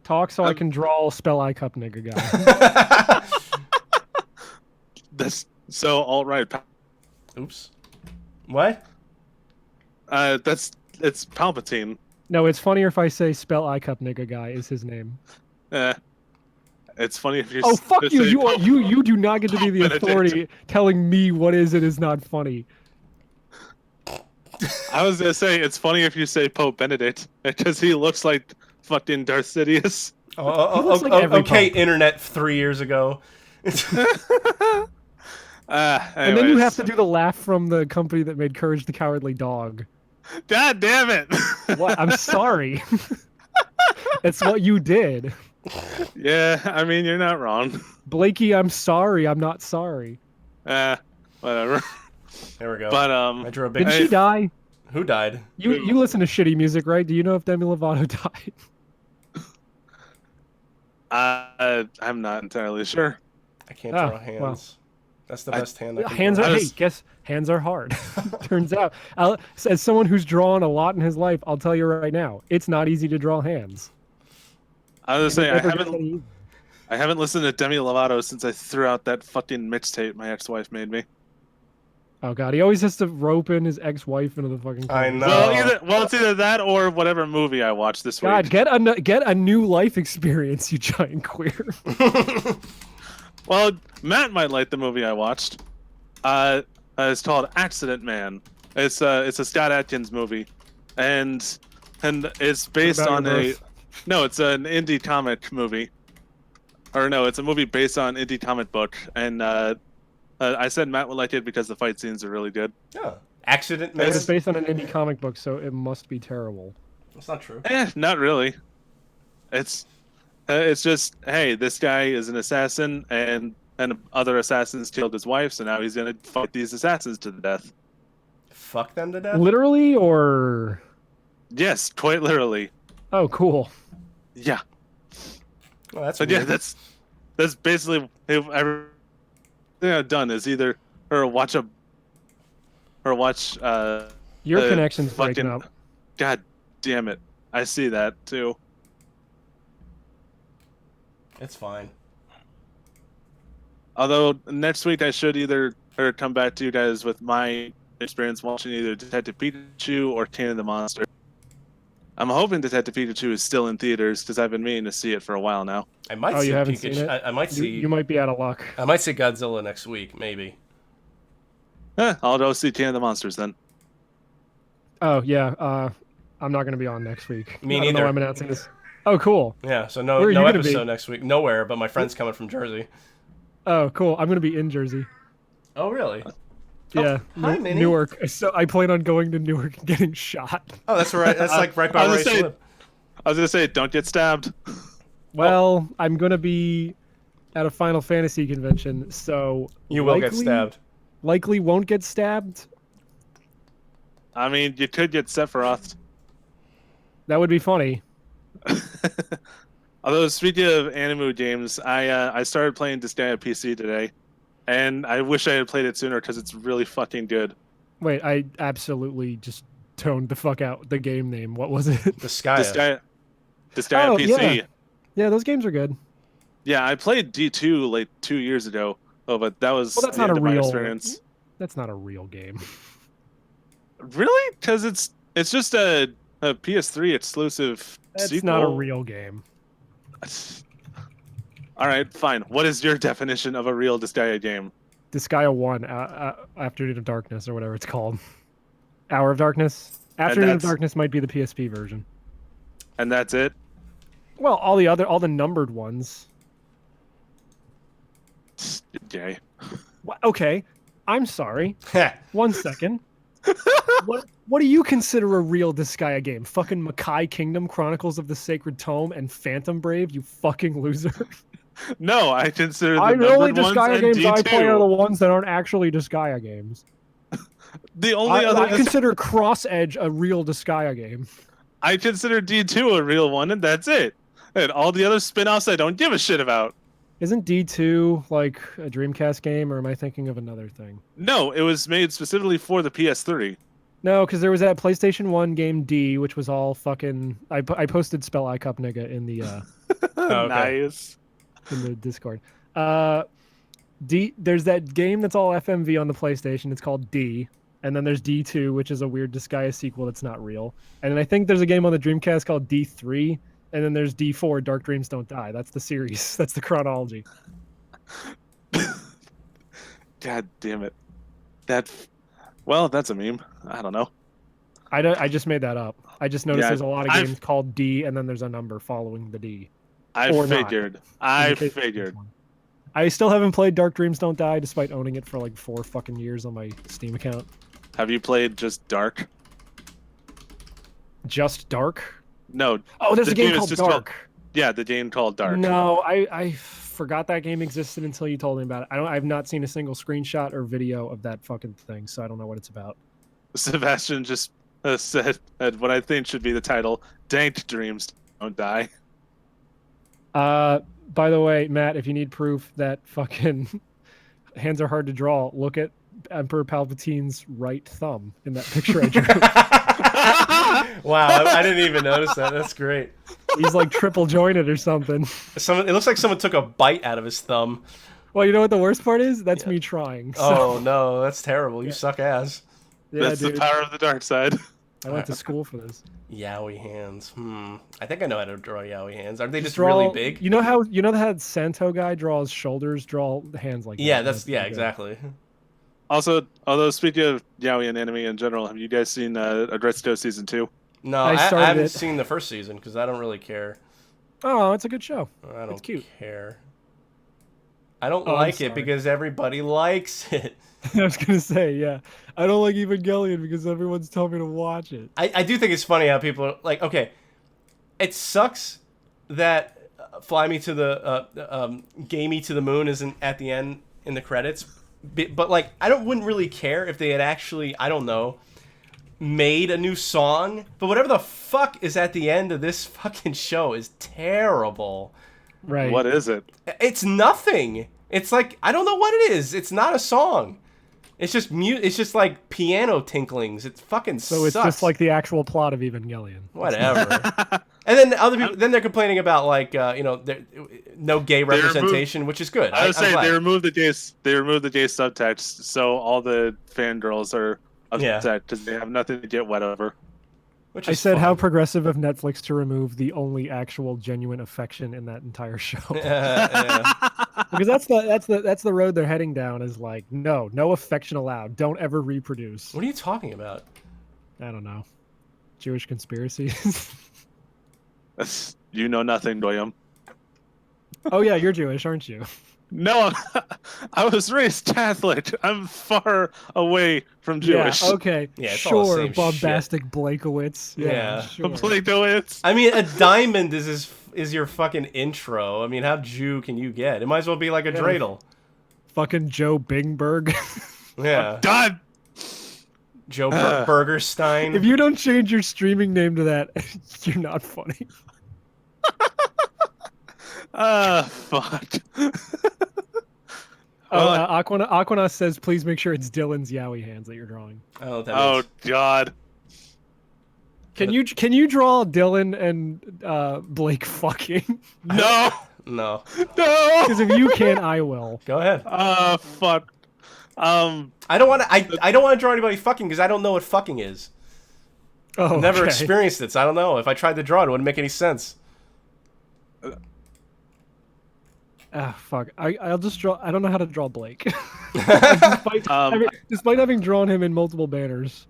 Talk so I can draw spell I cup nigga guy. that's so alt right. Oops. What? It's Palpatine. No, it's funnier if I say spell I cup nigga guy is his name. It's funny if you. Oh fuck just you! say You do not get to be the Benedict. authority telling me what is and is not funny. I was gonna say it's funny if you say Pope Benedict because he looks like fucking Darth Sidious. looks like every Okay, Pope. internet 3 years ago. And then you have to do the laugh from the company that made Courage the Cowardly Dog. God damn it! What? I'm sorry. It's what you did. Yeah, I mean you're not wrong. Blakey, I'm sorry. I'm not sorry. Whatever. There we go. But I drew a big. Did she die? Who died? You listen to shitty music, right? Do you know if Demi Lovato died? I'm not entirely sure. I can't Oh, draw hands. well. That's the best hand I can Hands draw. are I hey, was- guess hands are hard. Turns out, as someone who's drawn a lot in his life, I'll tell you right now, it's not easy to draw hands. I was saying It never gets any easier. I haven't listened to Demi Lovato since I threw out that fucking mixtape my ex-wife made me. Oh god, he always has to rope in his ex-wife into the fucking. I conversation. know. Well, it's either that or whatever movie I watched this God, week. get a new life experience, you giant queer. Well, Matt might like the movie I watched. It's called Accident Man. It's a Scott Adkins movie, and it's based about on your a birth? no, it's an indie comic movie, or no, it's a movie based on indie comic book, and I said Matt would like it because the fight scenes are really good. Yeah. Accident Man. It's based on an indie comic book, so it must be terrible. That's not true. Not really. It's just, hey, this guy is an assassin, and other assassins killed his wife, so now he's gonna fight these assassins to the death. Fuck them to death. Literally, or Yes, quite literally. oh, cool. Yeah. Well, that's But yeah, weird. that's basically everything I've done is either watch. Your the connection's breaking fucking- up. God damn it! I see that too. It's fine. Although next week I should either come back to you guys with my experience watching either Detective Pikachu or King of the Monster. I'm hoping Detective Pikachu is still in theaters because I've been meaning to see it for a while now. I might Oh, see you haven't Pikachu. seen it? I might see. You might be out of luck. I might see Godzilla next week, maybe. I'll go see King of the Monsters then. Oh yeah, I'm not gonna be on next week. Me I don't know neither. why I'm announcing this. Oh, cool. Yeah. So no Where are you no gonna be? episode next week. Nowhere. But my friend's coming from Jersey. Oh, cool. I'm gonna be in Jersey. Oh really? Yeah, hi, Minnie. Newark. So I plan on going to Newark and getting shot. Oh, that's right. That's like right by I where I was gonna say- live. I was gonna say, don't get stabbed. Well, I'm gonna be at a Final Fantasy convention, so You will get stabbed. Likely won't get stabbed. I mean, you could get Sephiroth. That would be funny. Although speaking of anime games, I started playing Disgaea PC today, and I wish I had played it sooner because it's really fucking good. Wait, I absolutely just toned the fuck out the game name. What was it? The Sky. Disgaea Oh, PC. yeah. Yeah, those games are good. Yeah, I played D2 like 2 years ago. Oh, but that was Well, that's the not end a of my real. experience. That's not a real game. Really? Because it's just a PS3 exclusive That's sequel. not a real game. All right, fine. What is your definition of a real Disgaea game? Disgaea 1, Afternoon of Darkness, or whatever it's called. Hour of Darkness. Afternoon of that's- Darkness might be the PSP version. And that's it? Well, all the numbered ones. Gay. Okay, I'm sorry. Heh. 1 second. What do you consider a real Disgaea game? Fucking Makai Kingdom, Chronicles of the Sacred Tome, and Phantom Brave, you fucking loser. No, I consider the The only numbered ones Disgaea and games I play are the D2. ones that aren't actually Disgaea games. The only I other consider Cross Edge a real Disgaea game. I consider D2 a real one, and that's it. And all the other spin-offs I don't give a shit about. Isn't D2 like a Dreamcast game, or am I thinking of another thing? No, it was made specifically for the PS3. No, because there was that PlayStation 1 game D, which was all fucking. I posted Spell I Cup Nigga in the okay. Nice. in the Discord. D. There's that game that's all FMV on the PlayStation. It's called D, and then there's D2, which is a weird Disgaea sequel that's not real. And then I think there's a game on the Dreamcast called D3, and then there's D4, Dark Dreams Don't Die. That's the series. That's the chronology. God damn it. That's a meme. I don't know. I just made that up. I just noticed Yeah, there's a lot of I've- games called D, and then there's a number following the D. I Or not. figured. In I the case of figured. this one. I still haven't played Dark Dreams Don't Die, despite owning it for like 4 fucking years on my Steam account. Have you played just Dark? Just Dark? No. Oh, there's The a game game is called just called Dark. Yeah, the game called Dark. No, I forgot that game existed until you told me about it. I've not seen a single screenshot or video of that fucking thing, so I don't know what it's about. Sebastian just said what I think should be the title: "Dank Dreams Don't Die." By the way, Matt, if you need proof that fucking hands are hard to draw, look at Emperor Palpatine's right thumb in that picture I drew. Wow, I didn't even notice that. That's great. He's like triple jointed or something. It looks like someone took a bite out of his thumb. Well, you know what the worst part is? That's Yeah. me trying. So, Oh no, that's terrible. You suck ass. yeah, That's dude. the power of the dark side. I went to school for this. Yowie hands. I think I know how to draw yowie hands. Aren't they just Draw- really big? You know how Santo guy draws shoulders, draw hands like Yeah, that. that's yeah, pretty good. exactly. Also, although speaking of yaoi and anime in general, have you guys seen Agretsuko season 2? No, I I started haven't it. seen the first season because I don't really care. Oh, it's a good show. I don't cute. care. I don't Oh, I'm like sorry. it because everybody likes it. I was gonna say, yeah, I don't like Evangelion because everyone's telling me to watch it. I do think it's funny how people are like, okay, it sucks that Fly Me to the Gay Me to the Moon isn't at the end in the credits, but like I wouldn't really care if they had actually, I don't know, made a new song. But whatever the fuck is at the end of this fucking show is terrible. Right. What is it? It's nothing. It's like I don't know what it is. It's not a song. It's just It's just like piano tinklings. It fucking So it's sucks. just like the actual plot of Evangelion. Whatever. And then other people, then they're complaining about like no gay representation, which is good. I would I'm say glad. they removed the gay subtext, so all the fangirls are upset because they have nothing to get wet over. Which I is said how fun. progressive of Netflix to remove the only actual genuine affection in that entire show. Yeah. Because that's the road they're heading down is like no affection allowed. Don't ever reproduce. What are you talking about? I don't know. Jewish conspiracies. You know nothing, Doyum. Oh yeah, you're Jewish, aren't you? No, I was raised Catholic. I'm far away from Jewish. Yeah, okay. Yeah, it's all the sure, same bombastic Blakowitz. Yeah, Yeah. sure. Platoids. I mean, a diamond is your fucking intro. I mean, how Jew can you get? It might as well be like a Yeah. dreidel. Fucking Joe Bingberg. Yeah. Done. Joe Burgerstein. If you don't change your streaming name to that, you're not funny. Fuck. Aquanas says, please make sure it's Dylan's Yowie hands that you're drawing. I don't know what that Oh means. God. Can you draw Dylan and Blake fucking? No. No. No. Because if you can, I will. Go ahead. Fuck. I don't want to. I don't want to draw anybody fucking because I don't know what fucking is. Oh, I've never okay. experienced it, so I don't know. If I tried to draw it, it wouldn't make any sense. Ah, fuck. I'll just draw. I don't know how to draw Blake. Despite having drawn him in multiple banners.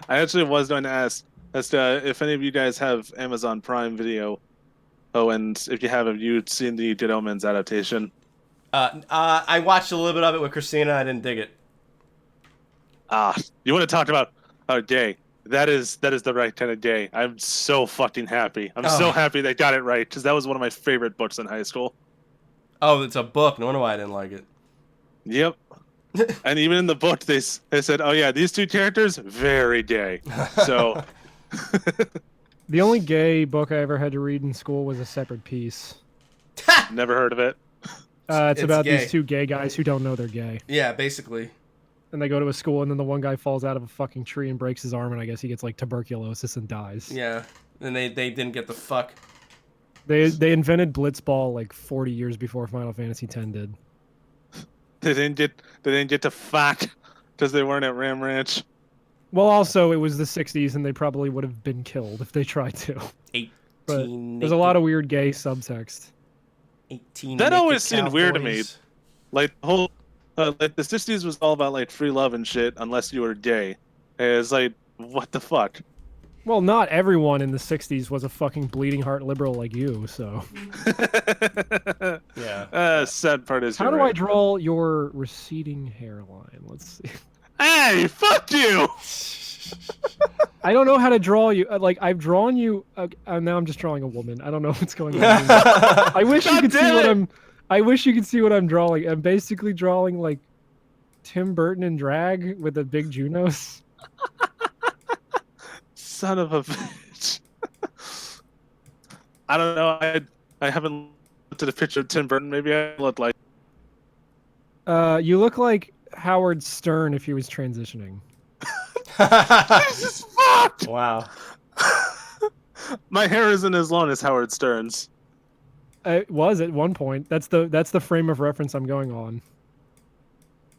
I actually was going to ask as to if any of you guys have Amazon Prime Video. Oh, and if you have, you seen the Good Omens adaptation? I watched a little bit of it with Christina. I didn't dig it. You want to talk about gay? That is the right kind of gay. I'm so fucking happy. I'm so happy they got it right because that was one of my favorite books in high school. Oh, it's a book. No wonder why I didn't like it. Yep. And even in the book, they said, "Oh yeah, these two characters very gay." So The only gay book I ever had to read in school was A Separate Piece. never heard of it. It's about gay. these two gay guys who don't know they're gay. Yeah, basically. And they go to a school, and then the one guy falls out of a fucking tree and breaks his arm, and I guess he gets like tuberculosis and dies. Yeah. And they didn't get the fuck. They invented Blitzball like 40 years before Final Fantasy X did. They didn't get to fuck because they weren't at Ram Ranch. Well, also it was the 60s, and they probably would have been killed if they tried to. 18 But there's a lot of weird gay subtext. 18 That naked always seemed weird to me. cowboys. Like the whole, like the '60s was all about like free love and shit, unless you were gay. And it's like, what the fuck? Well, not everyone in the 60s was a fucking bleeding heart liberal like you, so. Yeah. Sad part is. How you're do I right. draw your receding hairline? Let's see. Hey, fuck you! I don't know how to draw you. Like, I've drawn you. Now I'm just drawing a woman. I don't know what's going on. I wish you God could see damn what it! I wish you could see what I'm drawing. I'm basically drawing like Tim Burton in drag with a big Junos. Son of a bitch. I don't know. I haven't looked at a picture of Tim Burton. Maybe I look like. You look like Howard Stern if he was transitioning. Jesus fuck! Wow. My hair isn't as long as Howard Stern's. It was at one point. That's the frame of reference I'm going on.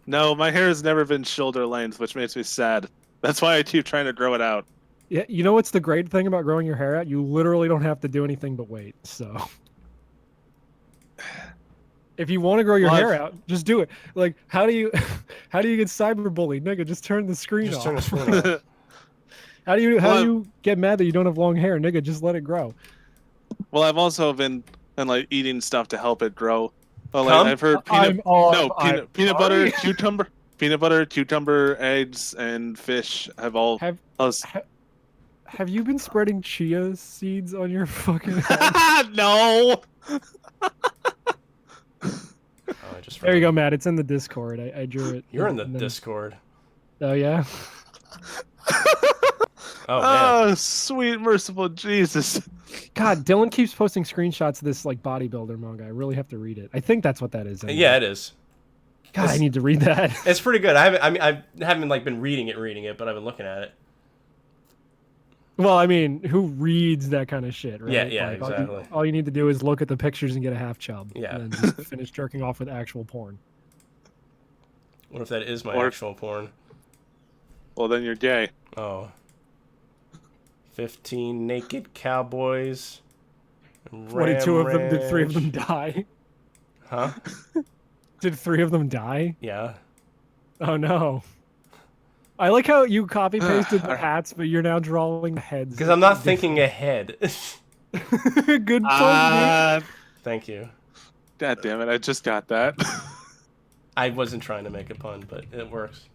No, my hair has never been shoulder length, which makes me sad. That's why I keep trying to grow it out. Yeah, you know what's the great thing about growing your hair out? You literally don't have to do anything but wait. So, if you want to grow your Well, hair out, just do it. Like, how do you get cyberbullied, nigga? Just turn the screen Just off. turn the screen off. How do Well, you get mad that you don't have long hair, nigga? Just let it grow. Well, I've also been like eating stuff to help it grow. Well, Cum? like, I've heard I'm peanut butter, sorry. cucumber, eggs, and fish have all. Have us- have you been spreading chia seeds on your fucking head? No. Oh, I just There you forgot. go, Matt. It's in the Discord. I drew it. You're in the and then- Discord. Oh yeah. Oh man. Oh, sweet merciful Jesus. God, Dylan keeps posting screenshots of this like bodybuilder manga. I really have to read it. I think that's what that is. anyway. Yeah, it is. God, I need to read that. It's pretty good. I haven't like been reading it, but I've been looking at it. Well, I mean, who reads that kind of shit, right? Yeah, Like, exactly. All you need to do is look at the pictures and get a half chub. Yeah. And then just finish jerking off with actual porn. What if that is my Or- actual porn? Well, then you're gay. Oh. 15 naked cowboys. 22 of them. Did 3 of them die? Huh? Did 3 of them die? Yeah. Oh no. I like how you copy pasted the Alright. hats, but you're now drawing the heads. Because I'm not thinking ahead. Good point. Thank you. God damn it! I just got that. I wasn't trying to make a pun, but it works.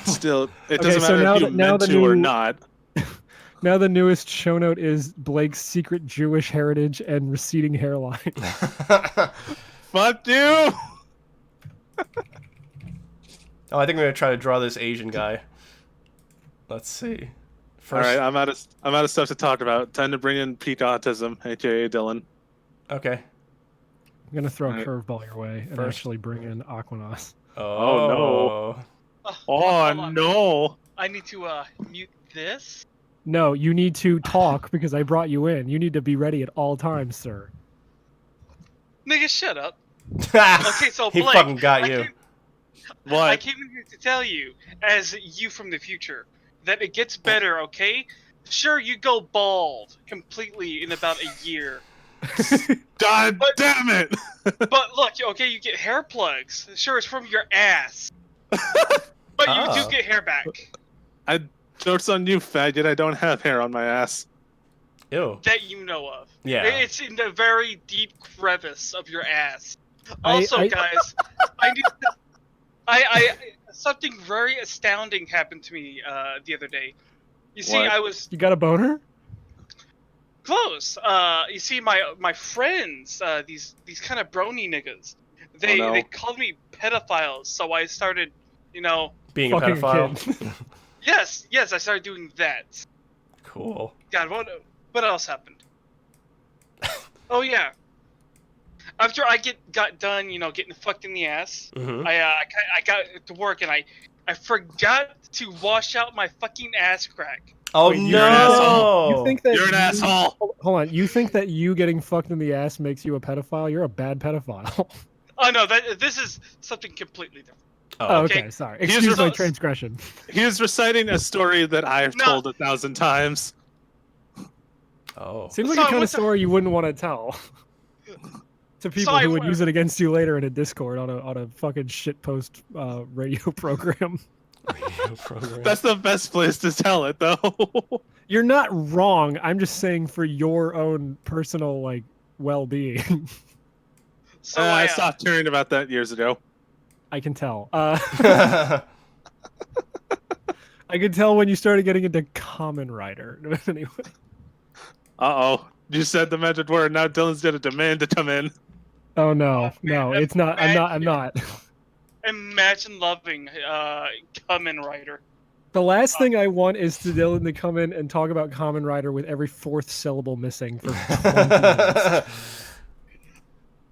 Still, it Okay, doesn't so matter now if you the- now meant the to or new- not. Now the newest show note is Blake's secret Jewish heritage and receding hairline. Fuck you! Oh, I think I'm gonna try to draw this Asian guy. Let's see. All right, I'm out of stuff to talk about. Time to bring in peak autism, aka Dylan. Okay. I'm gonna throw a Alright. curveball your way and First. actually bring in Aquanos. Oh, no. Oh, Oh hold on. no! I need to mute this. No, you need to talk because I brought you in. You need to be ready at all times, sir. Nigga, shut up. Okay, Okay, so he Blake, fucking got I you. came- I What? came in here to tell you, as you from the future, that it gets better, okay? Sure, you go bald completely in about a year. God But- damn it! But look, okay, you get hair plugs. Sure, it's from your ass. But you Oh. do get hair back. Joke's on you, faggot. I don't have hair on my ass. Ew. That you know of. Yeah. It's in the very deep crevice of your ass. I- Also, I- guys, I need to, I something very astounding happened to me the other day. You see, What? I was You got a boner? close. You see, my friends, these kind of brony niggas, they no. they called me pedophiles. So I started, Being a Fucking pedophile. yes, I started doing that. Cool. God, what else happened? Oh yeah. After I got done, getting fucked in the ass, Mm-hmm. I got to work and I forgot to wash out my fucking ass crack. Oh Wait, no! you're an asshole. You think that You're an asshole. Hold on. You think that you getting fucked in the ass makes you a pedophile? You're a bad pedophile. Oh no, this is something completely different. Oh, Oh, okay. okay. Sorry. Here's Excuse my results. transgression. He was reciting a story that I've No. told 1,000 times. oh. Seems like So the I kind of went to- story you wouldn't want to tell to people I who would went- use it against you later in a Discord on a fucking shitpost radio program. Radio program. That's the best place to tell it, though. You're not wrong. I'm just saying for your own personal like well-being. So I stopped hearing about that years ago. I can tell. I can tell when you started getting into Common Rider. Anyway. Uh-oh. You said the magic word. Now Dylan's gonna demand to come in. Oh no, Oh, no, man, it's not. I'm not. imagine loving Kamen Rider. The last thing I want is to Dylan to come in and talk about Common Rider with every 4th syllable missing for 20 minutes.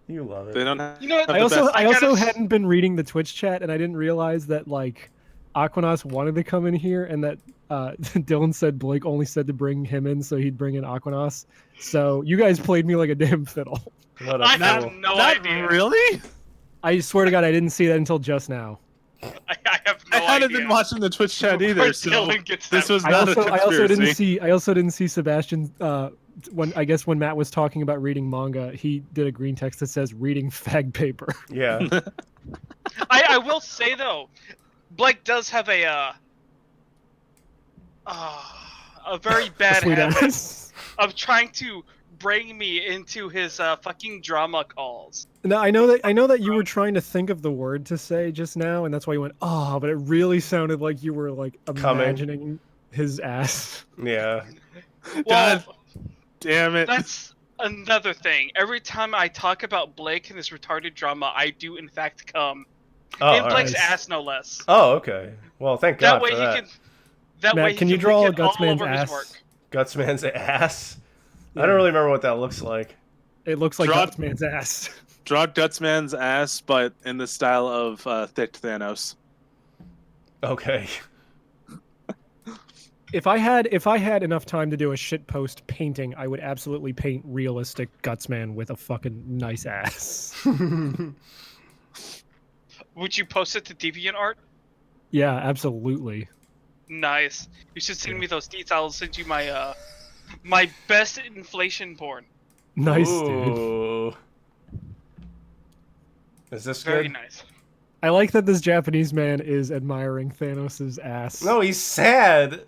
You love They it. don't have You know what? the I also best- I I also gotta- hadn't been reading the Twitch chat and I didn't realize that like Aquanos wanted to come in here and that Dylan said Blake only said to bring him in so he'd bring in Aquanos. So you guys played me like a damn fiddle. What a I fool. have no Not idea. really. I swear to God, I didn't see that until just now. I have no I hadn't idea. been watching the Twitch chat Where either, so Dylan gets this that was from. not a I also didn't conspiracy. see. I also didn't see Sebastian. When Matt was talking about reading manga, he did a green text that says "reading fag paper." Yeah. I will say though, Blake does have a very bad Sweet habit ass. of trying to bring me into his fucking drama calls. No, I know that you were trying to think of the word to say just now, and that's why you went "oh," but it really sounded like you were like Coming. imagining his ass. Yeah. Well, God damn it. that's another thing. Every time I talk about Blake and his retarded drama, I do in fact come. Oh, in all Blake's right. ass, no less. Oh, okay. Well, thank God That way for he that. can. That Matt, way he can you draw link a it all Gutsman's over his ass? work. Gutsman's ass. I Yeah. don't really remember what that looks like. It looks like Draw- Gutsman's ass. Draw Gutsman's ass, but in the style of thick Thanos. Okay. If I had enough time to do a shitpost painting, I would absolutely paint realistic Gutsman with a fucking nice ass. Would you post it to DeviantArt? Yeah, absolutely. Nice. You should send me those deets. I'll send you my my best inflation porn. Nice, dude. Ooh. Is this Very good? nice. I like that this Japanese man is admiring Thanos' ass. No, he's sad.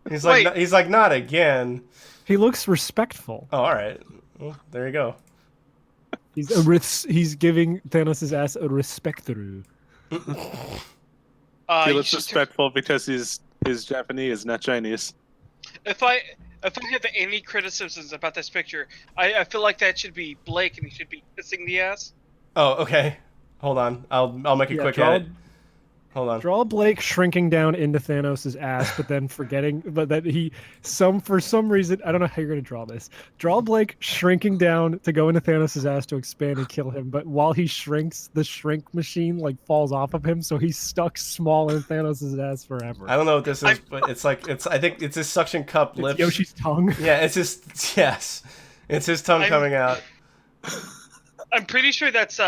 he's Wait. like not again. He looks respectful. Oh, all right. Well, there you go. He's giving Thanos' ass a respectru. He You looks should- respectful because he's Japanese, not Chinese. If I have any criticisms about this picture, I feel like that should be Blake, and he should be kissing the ass. Oh, okay. Hold on. I'll make a Yeah, quick draw- edit. Hold on. Draw Blake shrinking down into Thanos' ass, but then forgetting, but that for some reason, I don't know how you're gonna draw this. Draw Blake shrinking down to go into Thanos' ass to expand and kill him, but while he shrinks, the shrink machine like falls off of him, so he's stuck small in Thanos' ass forever. I don't know what this is, but I think it's his suction cup It's lips. Yoshi's tongue. Yeah, it's yes. It's his tongue coming out. I'm pretty sure that's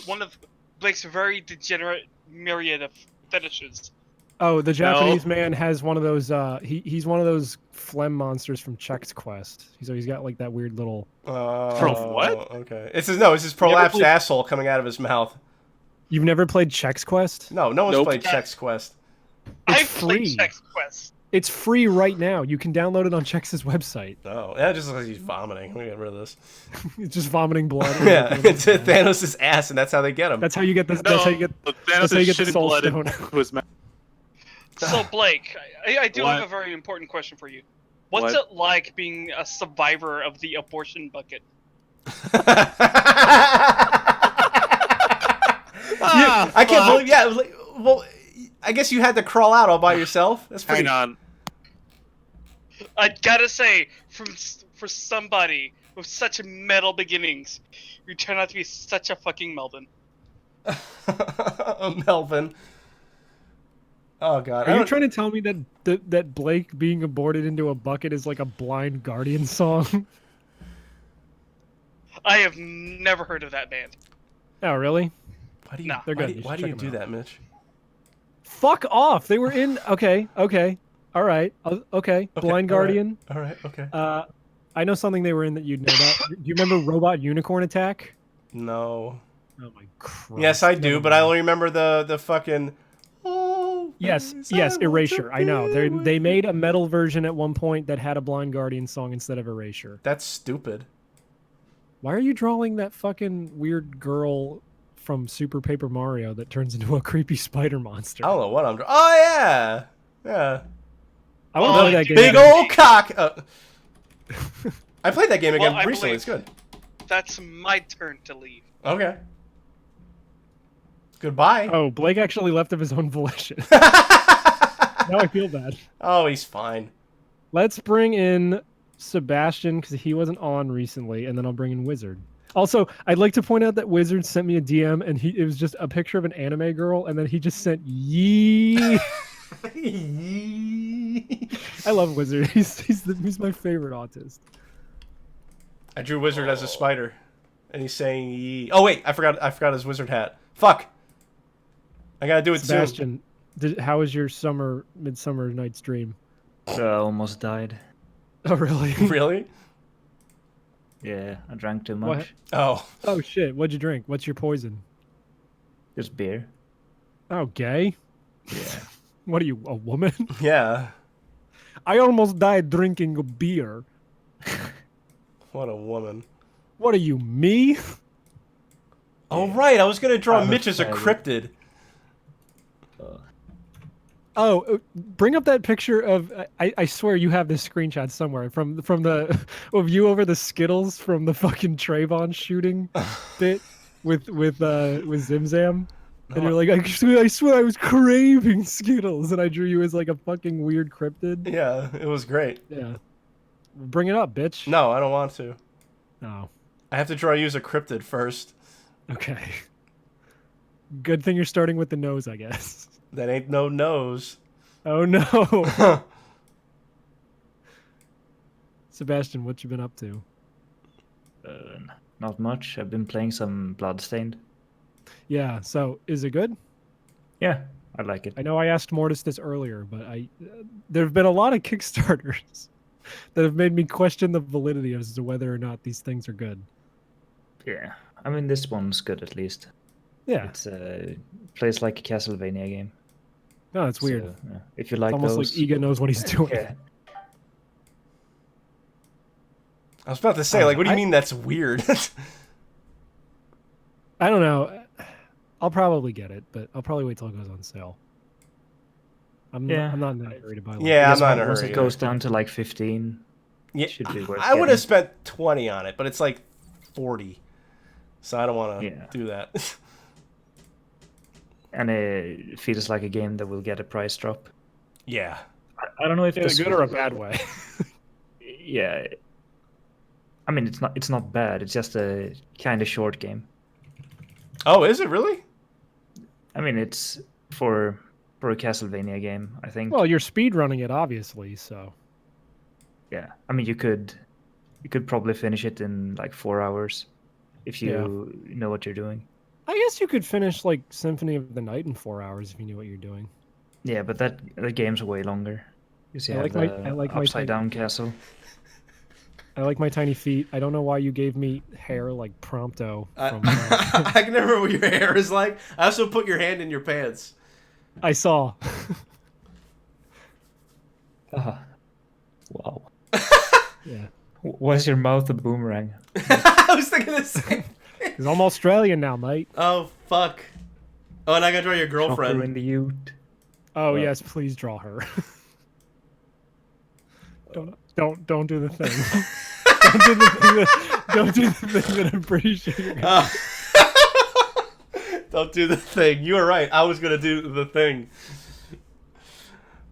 one of Blake's very degenerate myriad of fetishes. Oh, the Japanese man has one of those. He's one of those phlegm monsters from Chex Quest. He's got like that weird little. From what? Okay. It's his prolapsed played- asshole coming out of his mouth. You've never played Chex Quest? No one's Nope. played Chex Quest. It's I've played free. Chex Quest. It's free right now. You can download it on Chex's website. Oh, that just looks like he's vomiting. Let me get rid of this. It's just vomiting blood. Yeah, it's Thanos' ass, and that's how they get him. That's how you get this. That's how you get. Thanos that's how you get the shitting Soul blood Stone. into his mouth. So Blake, I do What? have a very important question for you. What's What? it like being a survivor of the abortion bucket? Yeah, I can't believe. Yeah, it was like, well, I guess you had to crawl out all by yourself. That's pretty. Hang on. I gotta say, for somebody with such metal beginnings, you turn out to be such a fucking Melvin. Melvin. Oh God. Are you trying to tell me that Blake being aborted into a bucket is like a Blind Guardian song? I have never heard of that band. Oh, really? Why do you, Nah. They're good. why do, You why should do you check do them that, Mitch? Fuck off! They were in. Okay. All right. Okay. Okay, Blind all right. Guardian. All right. Okay. I know something they were in that you'd know about. Do you remember Robot Unicorn Attack? No. Oh my Christ. Yes, I do, Never but I mind. only remember the fucking. Oh, Yes, please, yes, I want Erasure. to I know. be They with made you. a metal version at one point that had a Blind Guardian song instead of Erasure. That's stupid. Why are you drawing that fucking weird girl from Super Paper Mario that turns into a creepy spider monster? I don't know what I'm. Oh yeah. Yeah. I want to Oh, play that game. Big again. old cock. I played that game again Well, I recently. believe- It's good. That's my turn to leave. Okay. Goodbye. Oh, Blake actually left of his own volition. Now I feel bad. Oh, he's fine. Let's bring in Sebastian because he wasn't on recently, and then I'll bring in Wizard. Also, I'd like to point out that Wizard sent me a DM, and it was just a picture of an anime girl, and then he just sent yee. I love Wizard. He's my favorite autist. I drew Wizard as a spider, and he's saying yee. Oh wait, I forgot his wizard hat. Fuck. I gotta do it soon. Sebastian, how was your Midsummer Night's Dream? Almost died. Oh really? Really? Yeah, I drank too What? much. Oh. Oh shit! What'd you drink? What's your poison? Just beer. Oh, gay. Yeah. What are you, a woman? Yeah. I almost died drinking a beer. What a woman. What are you, me? Oh right, I was gonna draw I'm Mitch as a excited. cryptid. Oh, bring up that picture of. I swear you have this screenshot somewhere from the of you over the Skittles from the fucking Trayvon shooting bit with Zimzam. And you're like, I swear I was craving Skittles, and I drew you as like a fucking weird cryptid. Yeah, it was great. Yeah. Bring it up, bitch. No, I don't want to. Oh, I have to draw you as a cryptid first. okay. Good thing you're starting with the nose, I guess. That ain't no nose. Oh no. Huh. Sebastian, what you been up to? Not much. I've been playing some Bloodstained. Yeah, so is it good? Yeah, I like it. I know I asked Mortis this earlier, but there have been a lot of Kickstarters that have made me question the validity as to whether or not these things are good. Yeah, I mean this one's good at least. Yeah, It's plays like a Castlevania game. no, it's weird. So, yeah, if you like It's almost those, like Iga knows what he's doing. yeah. I was about to say, like, what do you I- mean that's weird? I don't know. I'll probably get it, but I'll probably wait till it goes on sale. I'm not in that hurry to buy one. Yeah, I I'm guess not in a once hurry. it goes down to like 15, Yeah, it should be worth I would getting. have spent 20 on it, but it's like 40. So I don't want to Yeah. do that. And it feels like a game that will get a price drop. Yeah. I don't know if In a this good or a bad way. Yeah, I mean it's not bad. It's just a kind of short game. Oh, is it really? I mean it's for a Castlevania game. I think. Well, you're speed running it, obviously. So Yeah, I mean you could probably finish it in like 4 hours if you know what you're doing. I guess you could finish like Symphony of the Night in 4 hours if you knew what you're doing. Yeah, but the game's way longer. You see, I like my upside down castle. I like my tiny feet. I don't know why you gave me hair like Prompto. From, I can never remember what your hair is like. I also put your hand in your pants. I saw. Wow. Yeah. Was your mouth a boomerang? I was thinking the same. Because I'm Australian now, mate. Oh, fuck. Oh, and I gotta draw your Shocker girlfriend. in the ute. Oh Well. yes, please draw her. Don't do the thing. don't do the thing that I'm pretty sure you're gonna Don't do the thing. You were right. I was gonna do the thing.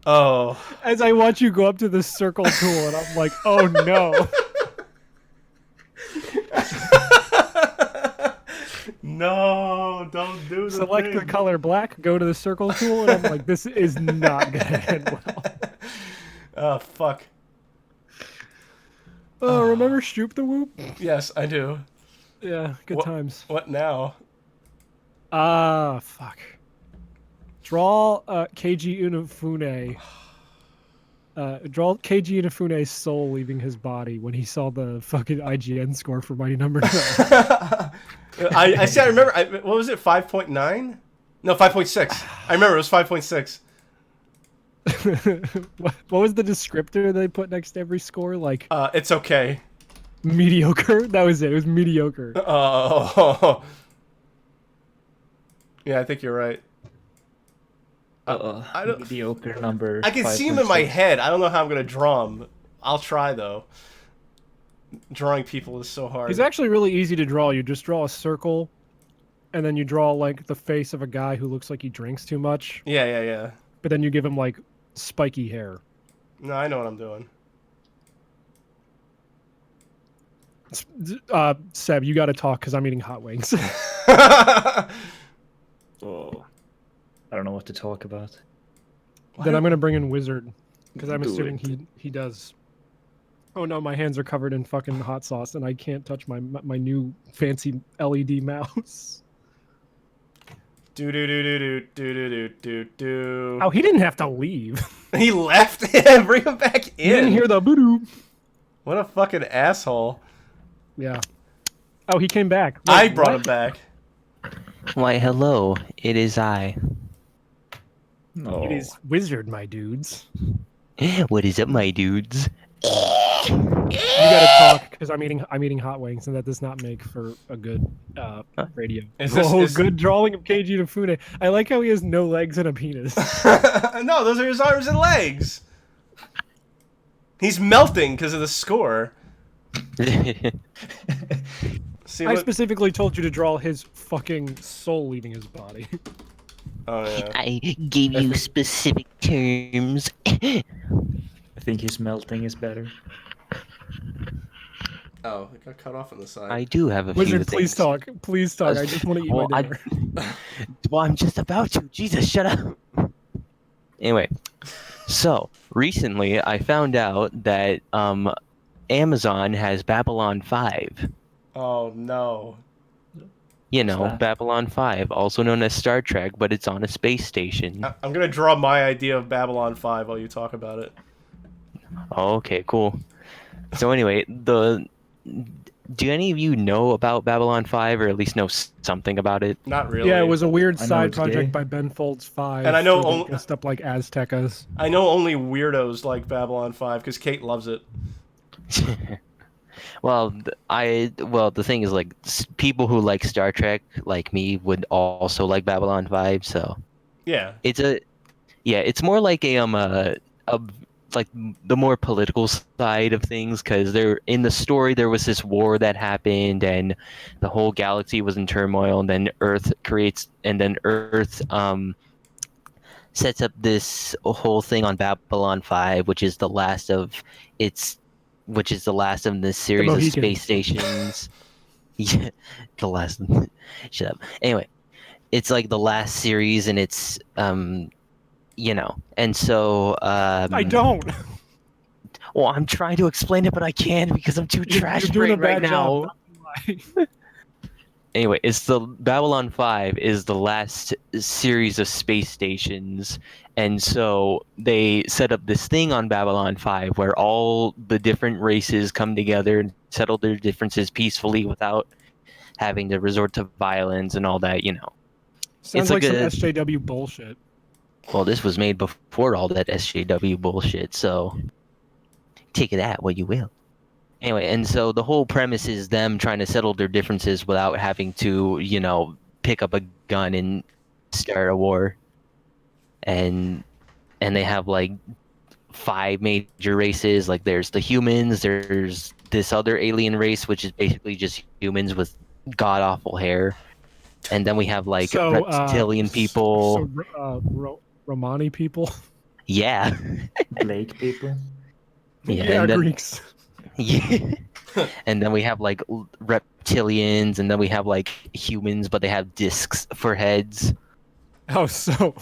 Oh. As I watch you go up to the circle tool, and I'm like, oh no. No, don't do the Select thing. the color black, go to the circle tool, and I'm like, this is not gonna end well. Oh, fuck. Oh, remember Shoop the Whoop? Yes, I do. Yeah, good What- times. What now? Ah, fuck. Draw KG Inafune. Draw KG Inafune's soul leaving his body when he saw the fucking IGN score for Mighty Number 9. I see. I remember. What was it? 5.9? No, 5.6. I remember it was 5.6. What was the descriptor they put next to every score? Like It's okay. mediocre. That was it. It was mediocre. Oh. Yeah, I think you're right. I don't- Mediocre number. I can see him in my 5.6. head. I don't know how I'm gonna draw him. I'll try though. Drawing people is so hard. He's actually really easy to draw. You just draw a circle, and then you draw like the face of a guy who looks like he drinks too much. Yeah. But then you give him like spiky hair. No, I know what I'm doing. Seb, you got to talk because I'm eating hot wings. Oh, I don't know what to talk about. Then I'm gonna bring in Wizard because I'm Do assuming it. he does. Oh no, my hands are covered in fucking hot sauce, and I can't touch my new fancy LED mouse. Do do do do do do do do do. Oh, he didn't have to leave. He left. Yeah, bring him back in. He didn't hear the boo. What a fucking asshole. Yeah. Oh, he came back. I Wait, brought what? him back. Why, hello. It is I. No. It is Wizard, my dudes. What is up, my dudes? You gotta talk because I'm eating hot wings, and that does not make for a good radio. Is this- Oh, is- good drawing of Keiji Inafune. I like how he has no legs and a penis. No, those are his arms and legs. He's melting because of the score. See I what? specifically told you to draw his fucking soul leaving his body. Oh yeah. I gave you specific terms. I think his melting is better. Oh, it got cut off on the side. I do have a few Wizard, things. please talk. Please talk. I just want to eat Well, my dinner. Well, I'm just about to. Jesus, shut up. Anyway, so recently I found out that Amazon has Babylon 5. Oh no. You know, What's that? Babylon 5, also known as Star Trek, but it's on a space station. I'm gonna draw my idea of Babylon 5 while you talk about it. Oh, okay, cool. So anyway, do any of you know about Babylon 5, or at least know something about it? Not really. Yeah, it was a weird I know side it's project gay. by Ben Folds 5. And I know where they only- dressed up like Aztecas. I know only weirdos like Babylon 5 because Kate loves it. Well, the thing is, like, people who like Star Trek, like me, would also like Babylon 5. So Yeah. it's more like like the more political side of things, because in the story there was this war that happened, and the whole galaxy was in turmoil, and then Earth sets up this whole thing on Babylon 5, which is the last of this series of Mohicans. space stations. Yeah, the last. Shut up. Anyway, it's like the last series, and it's and so I don't. Well, I'm trying to explain it, but I can't because I'm too trash You're doing a brain right bad now. job. Anyway, it's the Babylon 5 is the last series of space stations, and so they set up this thing on Babylon 5 where all the different races come together and settle their differences peacefully without having to resort to violence and all that, Sounds like like some a- SJW bullshit. Well, this was made before all that SJW bullshit, so take it at what you will. Anyway, and so the whole premise is them trying to settle their differences without having to, pick up a gun and start a war. And they have like 5 major races. Like there's the humans, there's this other alien race which is basically just humans with god awful hair. And then we have like reptilian people. So, Romani people. Yeah. Blake people. Yeah, and then- Greeks. Yeah. And then we have like reptilians, and then we have like humans, but they have discs for heads. Oh, so.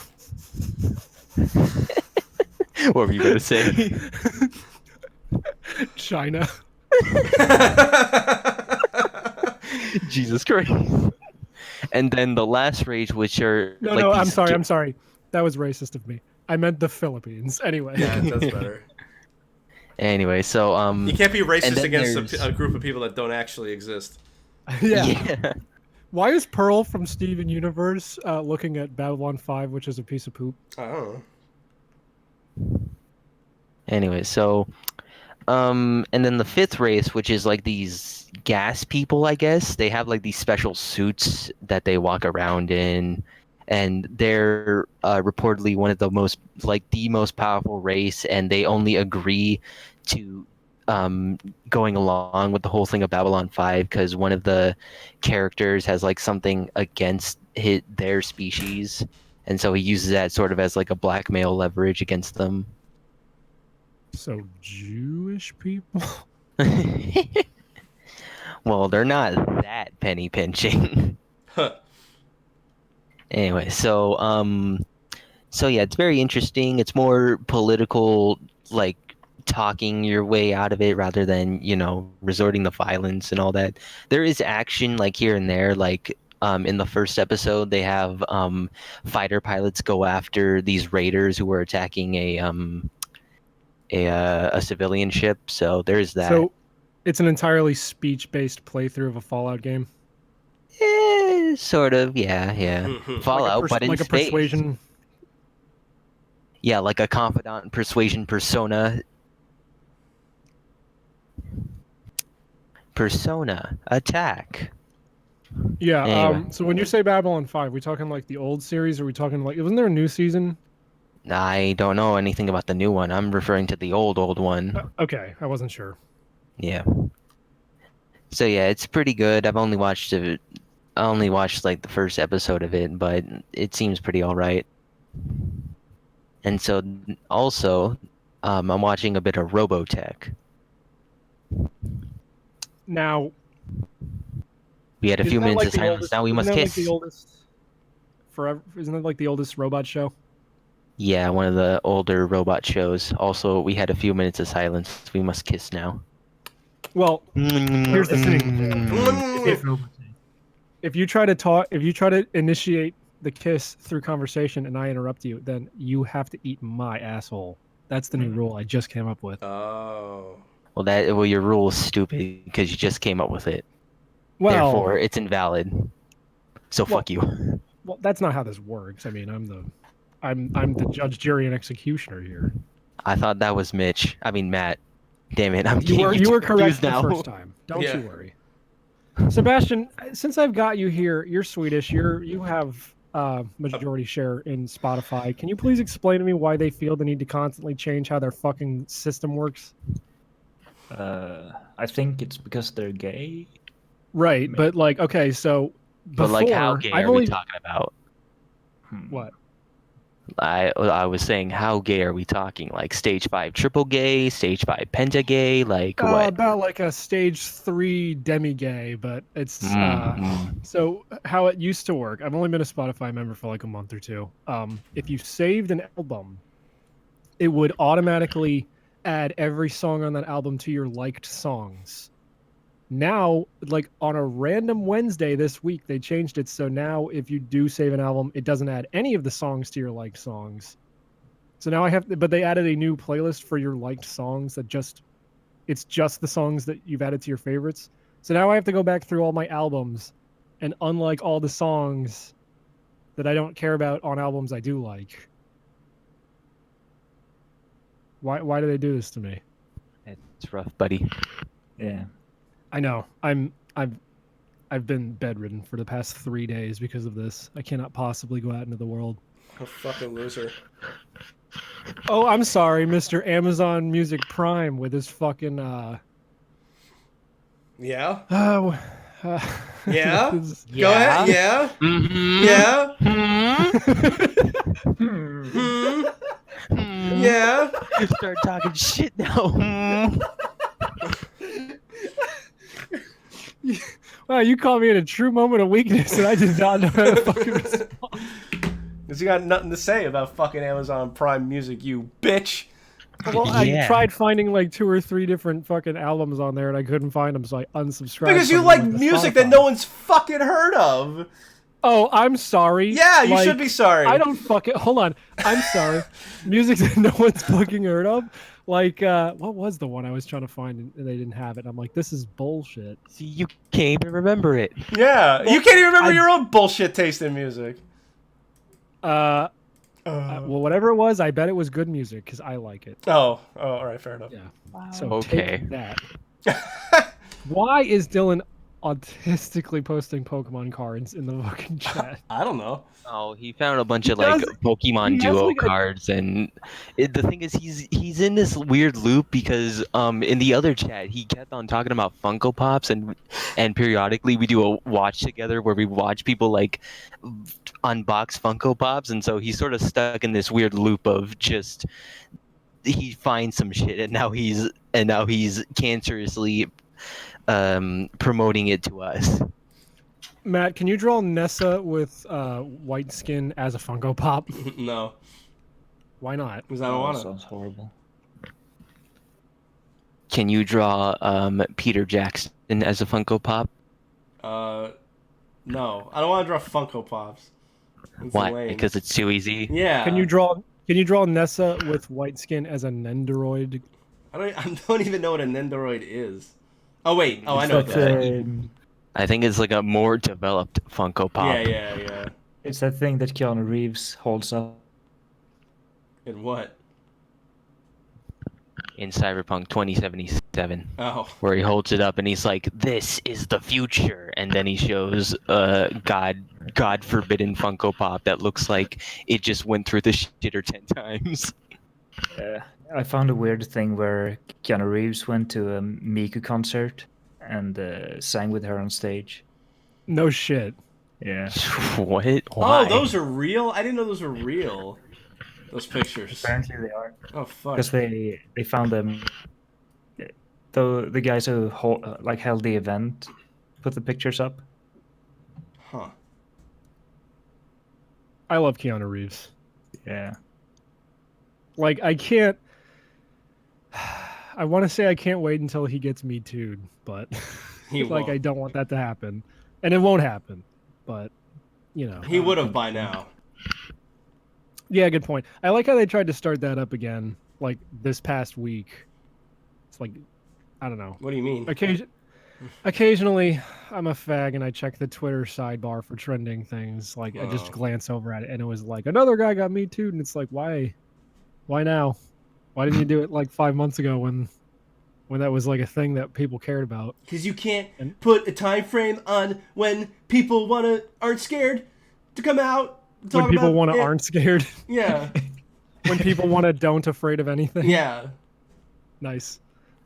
What were you gonna say? China. Jesus Christ. And then the last race, which are No, like no, I'm these sorry. I'm sorry. That was racist of me. I meant the Philippines. Anyway. Yeah, that's better. Anyway, so You can't be And racist then against there's- a group of people that don't actually exist. Yeah. Why is Pearl from Steven Universe looking at Babylon 5, which is a piece of poop? I don't know. Anyway, so and then the 5th race, which is like these gas people, I guess, they have like these special suits that they walk around in, and they're reportedly one of the most powerful race, and they only agree to going along with the whole thing of Babylon 5 because one of the characters has like something against their species, and so he uses that sort of as like a blackmail leverage against them. So, Jewish people? Well, they're not that penny pinching. Huh. Anyway, so So yeah, it's very interesting. It's more political, like talking your way out of it rather than, resorting to violence and all that. There is action like here and there, like in the first episode they have fighter pilots go after these raiders who were attacking a civilian ship. So there's that. So it's an entirely speech-based playthrough of a Fallout game. Sort of, yeah. Mhm. Fallout, but in like a space. persuasion. Yeah, like a confidant persuasion persona. Persona attack. Yeah. Anyway. So when you say Babylon 5, we talking like the old series, or we talking like wasn't there a new season? I don't know anything about the new one. I'm referring to the old one. Okay, I wasn't sure. Yeah. So yeah, it's pretty good. I've only watched it. I only watched like the first episode of it, but it seems pretty all right. And so also, I'm watching a bit of Robotech. Now, We had a isn't few that minutes like of the silence. oldest- Now we isn't must that like kiss. the oldest forever? Isn't that like the oldest robot show? Yeah, one of the older robot shows. Also, we had a few minutes of silence. We must kiss now. Well, here's the thing. Mm. If you try to initiate the kiss through conversation and I interrupt you, then you have to eat my asshole. That's the new rule I just came up with. Oh. Well, your rule is stupid because you just came up with it. Well, Therefore, it's invalid. So Well- fuck you. well, that's not how this works. I mean, I'm the judge, jury, and executioner here. I thought that was Mitch. I mean Matt. Damn it, I'm You were getting correct confused the now. first time. Don't Yeah. you worry. Sebastian, since I've got you here, you're Swedish. You have majority share in Spotify. Can you please explain to me why they feel the need to constantly change how their fucking system works? I think it's because they're gay. Right, but like, okay, so before, But like, how gay I've are only we talking about? what? I was saying, how gay are we talking? Like stage 5 triple gay, stage 5 penta gay, like what? About like a stage 3 demi gay, but it's Mm. so how it used to work. I've only been a Spotify member for like a month or two. If you saved an album, it would automatically add every song on that album to your liked songs. Now, like on a random Wednesday this week, they changed it so now if you do save an album, it doesn't add any of the songs to your liked songs. So now but they added a new playlist for your liked songs it's just the songs that you've added to your favorites. So now I have to go back through all my albums and unlike all the songs that I don't care about on albums I do like. Why do they do this to me? It's rough, buddy. Yeah. I know. I've been bedridden for the past 3 days because of this. I cannot possibly go out into the world. A fucking loser. Oh, I'm sorry, Mr. Amazon Music Prime with his fucking Yeah? yeah. Yeah? Go ahead. Yeah? Mm-hmm. Yeah? Hmm? Yeah? You start talking shit now. Wow, you caught me in a true moment of weakness, and I did not know how to fucking respond. Because you got nothing to say about fucking Amazon Prime Music, you bitch. Well, I Yeah. tried finding like 2 or 3 different fucking albums on there, and I couldn't find them, so I unsubscribed. Because you from like them to music that Spotify. no one's fucking heard of. Oh, I'm sorry. Yeah, you Like, should be sorry. I don't fucking. Hold on. I'm sorry. Music that no one's fucking heard of. Like, what was the one I was trying to find and they didn't have it? I'm like, this is bullshit. See, you can't even remember it. Yeah, you can't even remember I- your own bullshit taste in music. Well, whatever it was, I bet it was good music because I like it. Oh, all right, fair enough. Yeah. So Okay. take that. Why is Dylan autistically posting Pokemon cards in the fucking chat? I don't know. Oh, he found a bunch He of like does- Pokemon he has, Duo like, a- cards, and the thing is, he's in this weird loop because in the other chat he kept on talking about Funko Pops, and periodically we do a watch together where we watch people like unbox Funko Pops, and so he's sort of stuck in this weird loop of just he finds some shit and now he's cancerously promoting it to us. Matt, can you draw Nessa with white skin as a Funko Pop? No. Why not? Because I don't want to. Sounds horrible. Can you draw Peter Jackson as a Funko Pop? No, I don't want to draw Funko Pops. It's Why? lame. Because it's too easy. Yeah. Can you draw Nessa with white skin as a Nendoroid? I don't even know what a Nendoroid is. Oh wait. Oh, I know. It's What that, that is. I think it's like a more developed Funko Pop. Yeah. it's that thing that Keanu Reeves holds up. And what? In Cyberpunk 2077, Oh. where he holds it up and he's like, "This is the future," and then he shows God forbidden Funko Pop that looks like it just went through the shitter 10 times. I found a weird thing where Keanu Reeves went to a Miku concert and sang with her on stage. No shit. Yeah. What? Oh, Why? those are real? I didn't know those were real. Those pictures. Apparently they are. Oh fuck. Because they found them. The guys who held the event put the pictures up. Huh. I love Keanu Reeves. Yeah. Like, I can't. I want to say I can't wait until he gets Me Too'd, but He like, won't. I don't want that to happen. And it won't happen. But, you know. He would have by now. Yeah, good point. I like how they tried to start that up again, like, this past week. It's like, I don't know. What do you mean? Occasionally, I'm a fag and I check the Twitter sidebar for trending things. Like, I just Oh. glance over at it and it was like, another guy got Me Too'd, and it's like, why now? Why didn't you do it like 5 months ago when that was like a thing that people cared about? Because you can't And- put a time frame on when people aren't scared to come out. and When talk people about want to it. aren't scared. Yeah. When people want to don't afraid of anything. Yeah. Nice.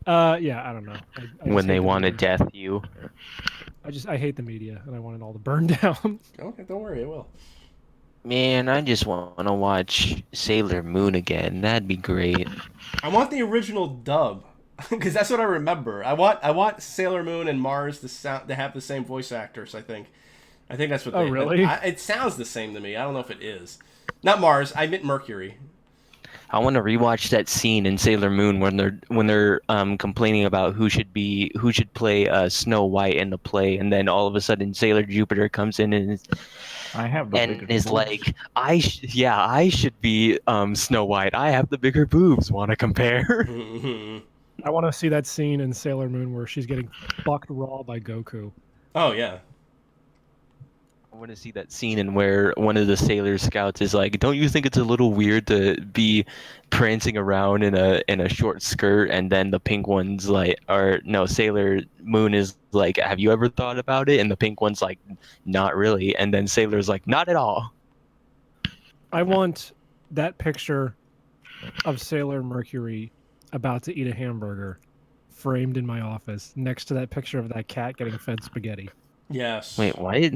Yeah, I don't know. I just When they hate the want to media. death you. I hate the media and I want it all to burn down. Okay, don't worry, it will. Man, I just want to watch Sailor Moon again. That'd be great. I want the original dub because that's what I remember. I want Sailor Moon and Mars to have the same voice actors. I think that's what. Oh, really? It sounds the same to me. I don't know if it is. Not Mars. I meant Mercury. I want to rewatch that scene in Sailor Moon when they're complaining about who should play Snow White in the play, and then all of a sudden Sailor Jupiter comes in and I have the bigger is boobs. like, I should be Snow White. I have the bigger boobs. Want to compare? I want to see that scene in Sailor Moon where she's getting fucked raw by Goku. Oh yeah. I want to see that scene in where one of the Sailor Scouts is like, "Don't you think it's a little weird to be prancing around in a short skirt?" And then the pink one's like, or no, Sailor Moon is like, "Have you ever thought about it?" And the pink one's like, "Not really." And then Sailor's like, "Not at all." I want that picture of Sailor Mercury about to eat a hamburger framed in my office next to that picture of that cat getting fed spaghetti. Yes. Wait, what?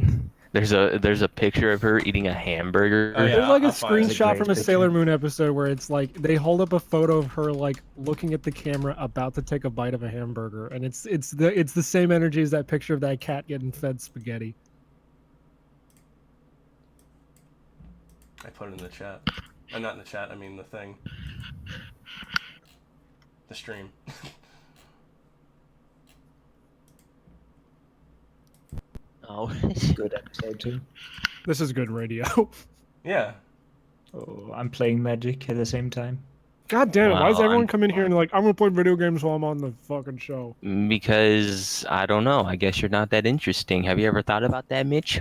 There's a picture of her eating a hamburger. Oh, yeah. There's like a I'll find it. It's a screenshot great from a picture. Sailor Moon episode where it's like they hold up a photo of her like looking at the camera about to take a bite of a hamburger, and it's the same energy as that picture of that cat getting fed spaghetti. I put it in the chat. Not in the chat. I mean the thing. The stream. Oh. Good episode too. This is good radio. Yeah. Oh, I'm playing Magic at the same time. God damn it! Why does Wow, everyone I'm- come in here and like I'm gonna play video games while I'm on the fucking show? Because I don't know. I guess you're not that interesting. Have you ever thought about that, Mitch?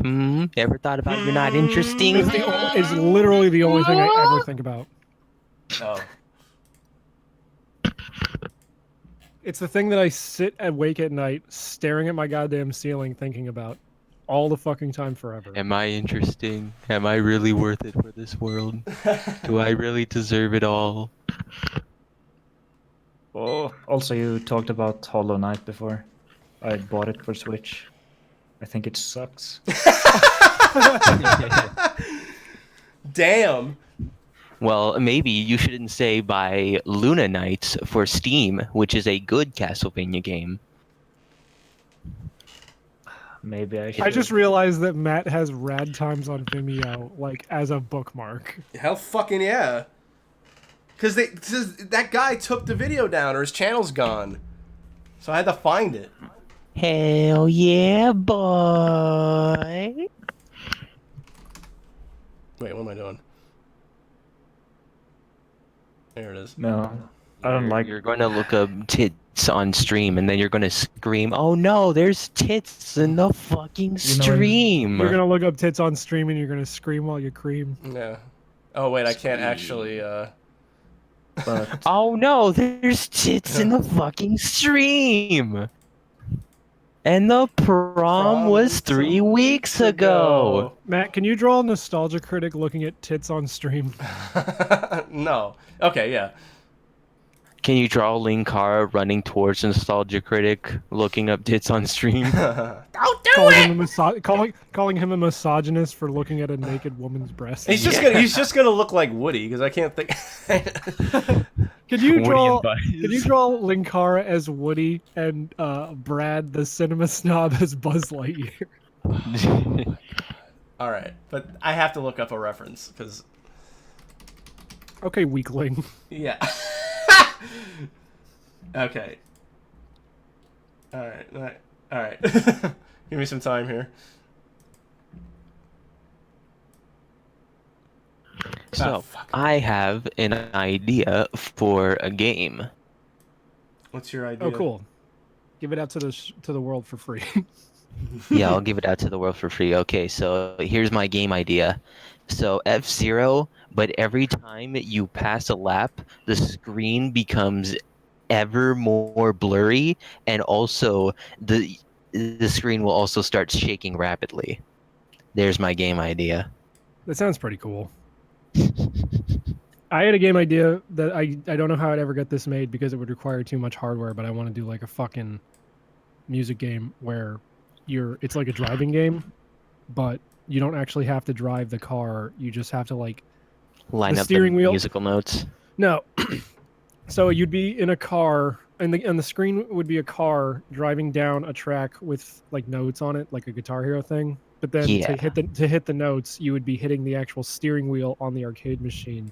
Ever thought about you're not interesting? It's literally the only thing I ever think about. Oh. It's the thing that I sit awake at night staring at my goddamn ceiling thinking about all the fucking time forever. Am I interesting? Am I really worth it for this world? Do I really deserve it all? Oh, also you talked about Hollow Knight before. I bought it for Switch. I think it sucks. Damn. Well, maybe you shouldn't say buy Luna Knights for Steam, which is a good Castlevania game. Maybe I should. I just realized that Matt has Rad Times on Vimeo like as a bookmark. Hell fucking yeah. because that guy took the video down, or his channel's gone. So I had to find it. Hell yeah, boy. Wait, what am I doing? There it is. No, I don't like. You're going to look up tits on stream, and then you're going to scream, "Oh no, there's tits in the fucking You know, stream!" You're gonna look up tits on stream and you're gonna scream while you cream. Yeah. Oh wait, I can't actually. But Oh no, there's tits in the fucking stream. And the prom was 3 weeks ago. Matt, can you draw a nostalgia critic looking at tits on stream? No. Okay, yeah. Can you draw Linkara running towards Nostalgia Critic, looking up tits on stream? Calling him a misogynist for looking at a naked woman's breast. He's just gonna look like Woody because I can't think. Could you Woody draw? and Buzz. Could you draw Linkara as Woody and Brad the cinema snob as Buzz Lightyear? All right, but I have to look up a reference because Okay, weakling. yeah. Okay. All right. Give me some time here. So, fuck. I have an idea for a game. What's your idea? Oh, cool. Give it out to the world for free. Yeah, I'll give it out to the world for free. Okay, so here's my game idea. So F-Zero, but every time you pass a lap, the screen becomes ever more blurry, and also the screen will also start shaking rapidly. There's my game idea. That sounds pretty cool. I had a game idea that I don't know how I'd ever get this made because it would require too much hardware, but I want to do like a fucking music game where it's like a driving game, but you don't actually have to drive the car. You just have to like Line The up steering the wheel- musical notes. no. So you'd be in a car, and the screen would be a car driving down a track with like notes on it, like a Guitar Hero thing. But then Yeah. to hit the notes, you would be hitting the actual steering wheel on the arcade machine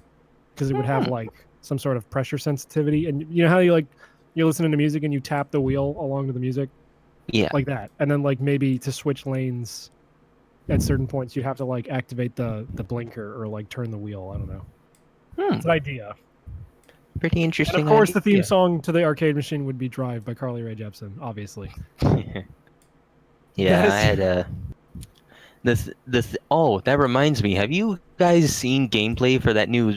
because it would have like some sort of pressure sensitivity. And you know how you're listening to music and you tap the wheel along to the music Yeah. like that, and then like maybe to switch lanes at certain points, you'd have to like activate the blinker or like turn the wheel. I don't know. It's an idea. Pretty interesting. And of course, the theme idea. song to the arcade machine would be "Drive" by Carly Rae Jepsen, obviously. Yeah, Yes. I had a. Oh, that reminds me. Have you guys seen gameplay for that new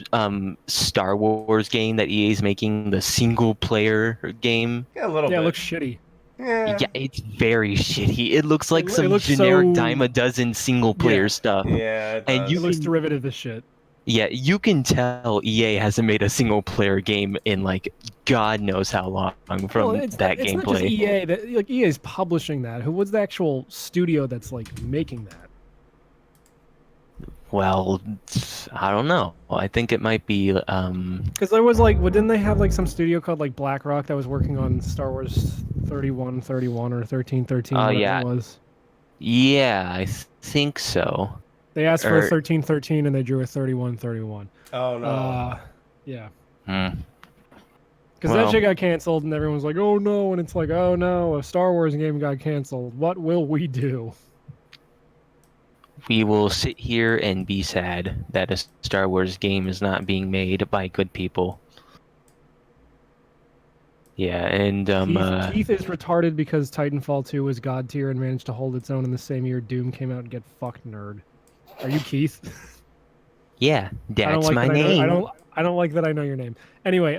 Star Wars game that EA is making, the single player game? Yeah, a little Yeah, bit. it looks shitty. Yeah. Yeah, it's very shitty. It looks like It some looks generic so- dime a dozen single player stuff. Yeah. It And does. you It looks can- derivative as shit. Yeah, you can tell EA hasn't made a single player game in like God knows how long from Well, it's that not, it's not just gameplay. EA. Like EA is publishing that. What's the actual studio that's like making that? Well, I don't know. I think it might be Because there was like, didn't they have like some studio called like BlackRock that was working on Star Wars 3131 or 1313? Oh, whatever yeah. it was. yeah, I think so. They asked for a Or- 1313 and they drew a 3131. Oh no. Yeah. Hmm. Because Well- that shit got canceled, and everyone's like, "Oh no!" And it's like, "Oh no, a Star Wars game got canceled. What will we do?" We will sit here and be sad that a Star Wars game is not being made by good people. Yeah, and Keith is retarded because Titanfall 2 was god tier and managed to hold its own in the same year Doom came out and get fucked, nerd. Are you Keith? yeah, I don't that's like my that name. I don't like that I know your name. Anyway,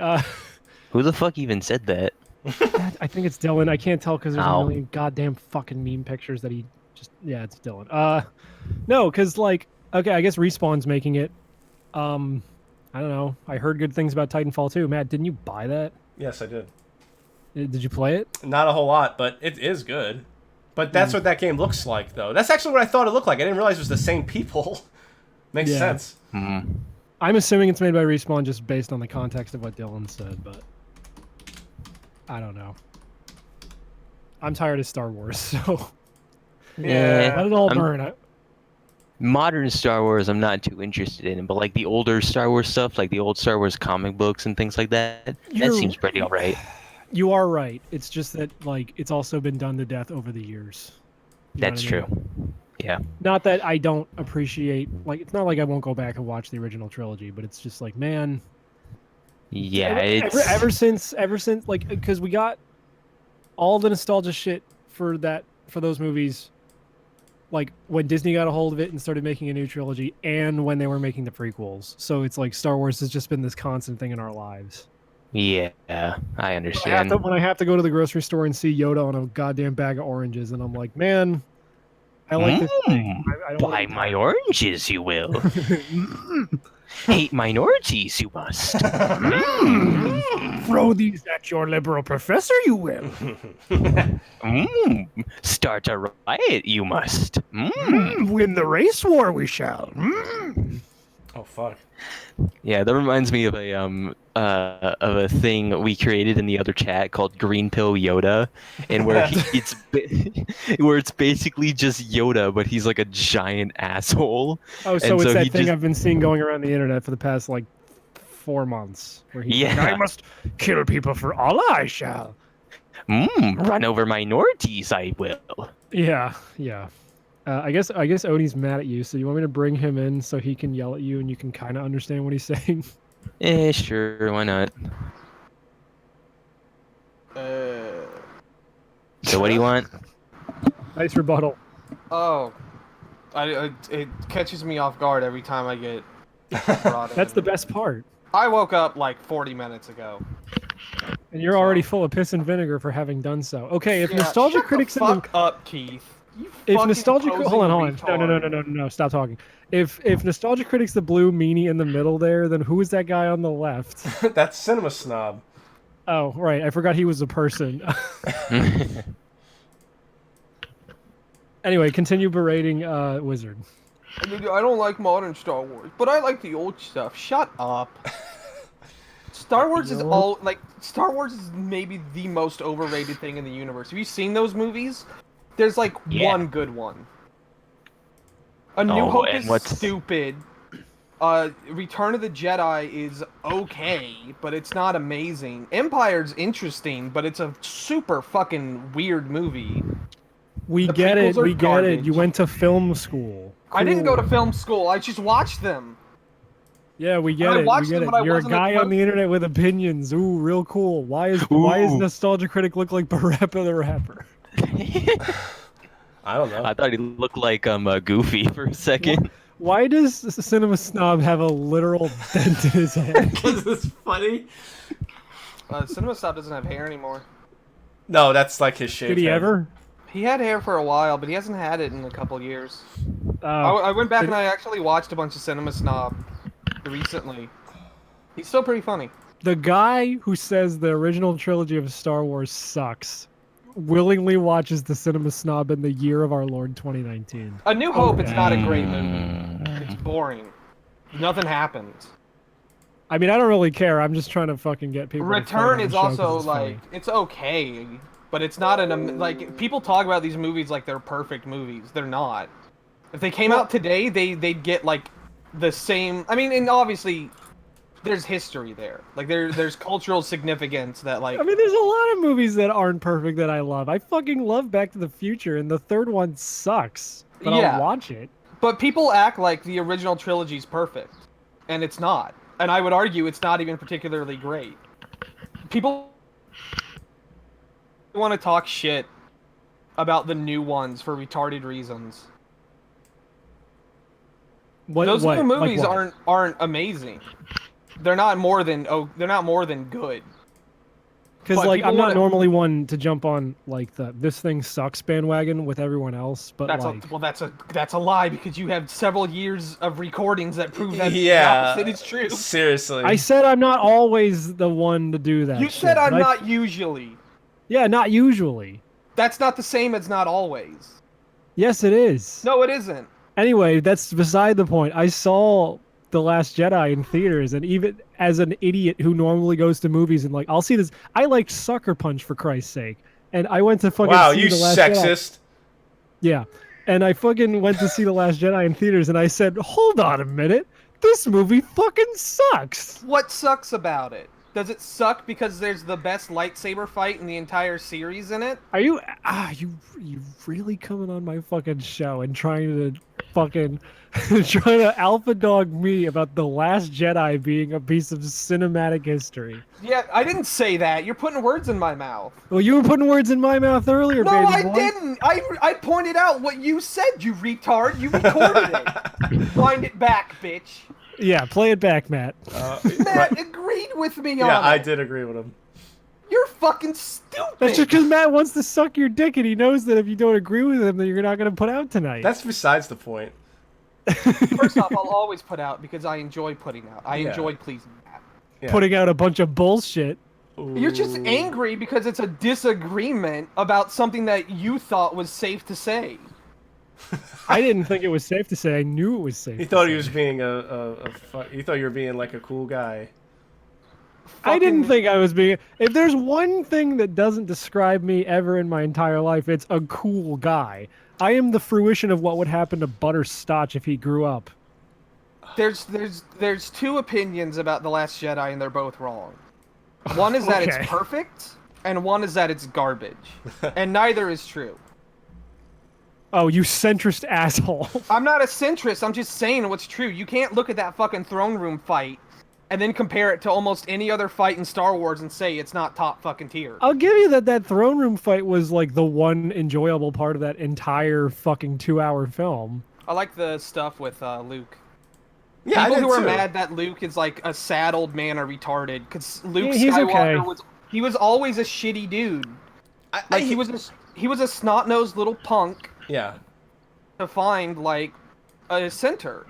Who the fuck even said that? I think it's Dylan. I can't tell because there's Ow. a million goddamn fucking meme pictures that he just. Yeah, it's Dylan. No, because like, okay, I guess Respawn's making it. I don't know. I heard good things about Titanfall 2. Matt, didn't you buy that? Yes, I did. Did you play it? Not a whole lot, but it is good. But that's what that game looks like, though. That's actually what I thought it looked like. I didn't realize it was the same people. Makes Yeah. sense. Hmm. I'm assuming it's made by Respawn just based on the context of what Dylan said, but I don't know. I'm tired of Star Wars, so Yeah. let it all I'm- burn. modern Star Wars, I'm not too interested in, but like the older Star Wars stuff, like the old Star Wars comic books and things like that, that You're- seems pretty alright. You are right. It's just that like it's also been done to death over the years. You know That's what I mean? true. Yeah. Not that I don't appreciate, like, it's not like I won't go back and watch the original trilogy, but it's just like, man, Yeah, ever since like, because we got all the nostalgia shit for those movies, like when Disney got a hold of it and started making a new trilogy, and when they were making the prequels. So it's like Star Wars has just been this constant thing in our lives. yeah, I I understand. when I have to go to the grocery store and see Yoda on a goddamn bag of oranges, and I'm like, man, I like this thing. I don't Buy wanna- my oranges, you will. Hate minorities, you must. Throw these at your liberal professor, you will. Start a riot, you must. Win the race war, we shall. Oh fuck. Yeah, that reminds me of a thing we created in the other chat called Green Pill Yoda, and where where it's basically just Yoda, but he's like a giant asshole. Oh, so And it's so that he thing just- I've been seeing going around the internet for the past like 4 months, where he's like, Yeah. I must kill people for Allah, I shall. Run over minorities, I will. Yeah, yeah. I guess Odie's mad at you, so you want me to bring him in so he can yell at you and you can kind of understand what he's saying? Sure, why not? So what do you want? Nice rebuttal. Oh, it catches me off guard every time I get brought That's in. the best part. I woke up like 40 minutes ago. And you're already full of piss and vinegar for having done so. Okay, if Yeah, nostalgia shut critics the in the fuck up, Keith. You if fucking nostalgia posing hold on retard. no, stop talking. If nostalgia critics the blue meanie in the middle there, then who is that guy on the left? That's Cinema Snob. Oh, right, I forgot he was a person. Anyway, continue berating Wizard. I don't like modern Star Wars, but I like the old stuff. Shut up. Star Wars is all like Star Wars is maybe the most overrated thing in the universe. Have you seen those movies? There's like Yeah. one good one. A New Oh, Hope and is what's- stupid. Return of the Jedi is okay, but it's not amazing. Empire's interesting, but it's a super fucking weird movie. We The get it, prequels are we get it. You garbage. went to film school. I didn't go to Cool. film school. I just watched them. Yeah, we get I it. We watched get them it. when I You're a wasn't guy on the supposed internet with opinions. Ooh, real cool. Why is Ooh. Nostalgia Critic look like Barappa the Rapper? I don't know. I thought he looked like Goofy for a second. Why does Cinema Snob have a literal dent in his head? Because it's funny. Cinema Stop doesn't have hair anymore. No, that's like his shaved Did he head. ever? He had hair for a while, but he hasn't had it in a couple years. Oh, I went back and I actually watched a bunch of Cinema Snob recently. He's still pretty funny. the guy who says the original trilogy of Star Wars sucks willingly watches the Cinema Snob in the year of our Lord 2019. A New Hope, it's not a great movie. Mm. It's boring. Nothing happens. I mean, I don't really care. I'm just trying to fucking get people. to Return fight on is the show 'cause also it's like funny. it's okay, but it's not like people talk about these movies like they're perfect movies. They're not. If they came out today, they'd get like the same. I mean, and obviously there's history there. Like there's cultural significance that like. I mean, there's a lot of movies that aren't perfect that I love. I fucking love Back to the Future, and the third one sucks, but Yeah. I'll watch it. But people act like the original trilogy's perfect, and it's not. And I would argue it's not even particularly great. People want to talk shit about the new ones for retarded reasons. Those new movies aren't amazing. They're not more than good. Because but like people I'm not wanna- normally one to jump on like the this thing sucks bandwagon with everyone else, but That's a lie because you have several years of recordings that prove that Yeah. the opposite is true. Seriously. I said I'm not always the one to do that. You shit, said I'm but not usually. Yeah, not usually. That's not the same as not always. Yes, it is. No, it isn't. Anyway, that's beside the point. I saw The Last Jedi in theaters, and even as an idiot who normally goes to movies and like, I'll see this. I liked Sucker Punch for Christ's sake, and I went to fucking wow, see you The Last Jedi. sexist. Yeah, And I fucking went to see The Last Jedi in theaters, and I said, hold on a minute. This movie fucking sucks. What sucks about it? Does it suck because there's the best lightsaber fight in the entire series in it? Are you really coming on my fucking show and trying to fucking trying to alpha dog me about The Last Jedi being a piece of cinematic history? Yeah, I didn't say that. You're putting words in my mouth. Well, you were putting words in my mouth earlier, No, baby I boy. didn't. I pointed out what you said, you retard. You recorded it. Wind it back, bitch. Yeah, play it back, Matt. Matt agreed with me on Yeah, it. I did agree with him. You're fucking stupid. That's just because Matt wants to suck your dick, and he knows that if you don't agree with him, that you're not going to put out tonight. That's besides the point. First off, I'll always put out because I enjoy putting out. I Yeah. enjoy pleasing Matt. Yeah. Putting out a bunch of bullshit. You're just Ooh. angry because it's a disagreement about something that you thought was safe to say. I didn't think it was safe to say. I knew it was safe. He to thought he say. was being he thought you were being like a cool guy. I didn't Fucking- think I was being. If there's one thing that doesn't describe me ever in my entire life, it's a cool guy. I am the fruition of what would happen to Butterscotch if he grew up. There's two opinions about The Last Jedi, and they're both wrong. One is that Okay. it's perfect, and one is that it's garbage. And neither is true. Oh, you centrist asshole. I'm not a centrist, I'm just saying what's true. You can't look at that fucking throne room fight and then compare it to almost any other fight in Star Wars and say it's not top fucking tier. I'll give you that throne room fight was like the one enjoyable part of that entire fucking 2-hour film. I like the stuff with Luke. Yeah, People I did who are too. mad that Luke is like a sad old man are retarded because Luke Yeah, he's Skywalker okay. was always a shitty dude. Like he was a snot nosed little punk Yeah. to find like a center.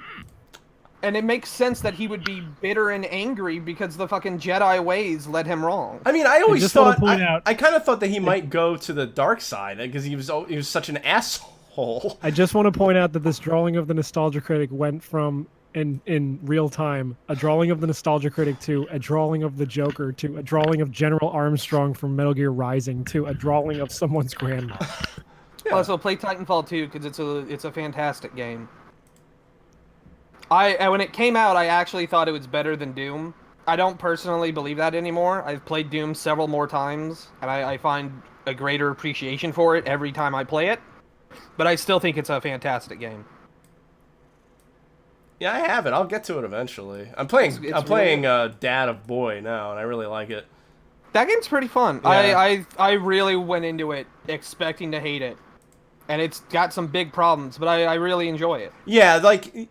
And it makes sense that he would be bitter and angry because the fucking Jedi ways led him wrong. I mean, I always just wanna thought point out- I kind of thought that he might go to the dark side because he was such an asshole. I just want to point out that this drawing of the Nostalgia Critic went from in real time a drawing of the Nostalgia Critic to a drawing of the Joker to a drawing of General Armstrong from Metal Gear Rising to a drawing of someone's grandma. Yeah. Also, play Titanfall 2 because it's a fantastic game. When it came out, I actually thought it was better than Doom. I don't personally believe that anymore. I've played Doom several more times, and I find a greater appreciation for it every time I play it. But I still think it's a fantastic game. Yeah, I have it. I'll get to it eventually. I'm playing. It's I'm playing Dad of Boy now, and I really like it. That game's pretty fun. Yeah. I really went into it expecting to hate it, and it's got some big problems, but I really enjoy it. Yeah, like.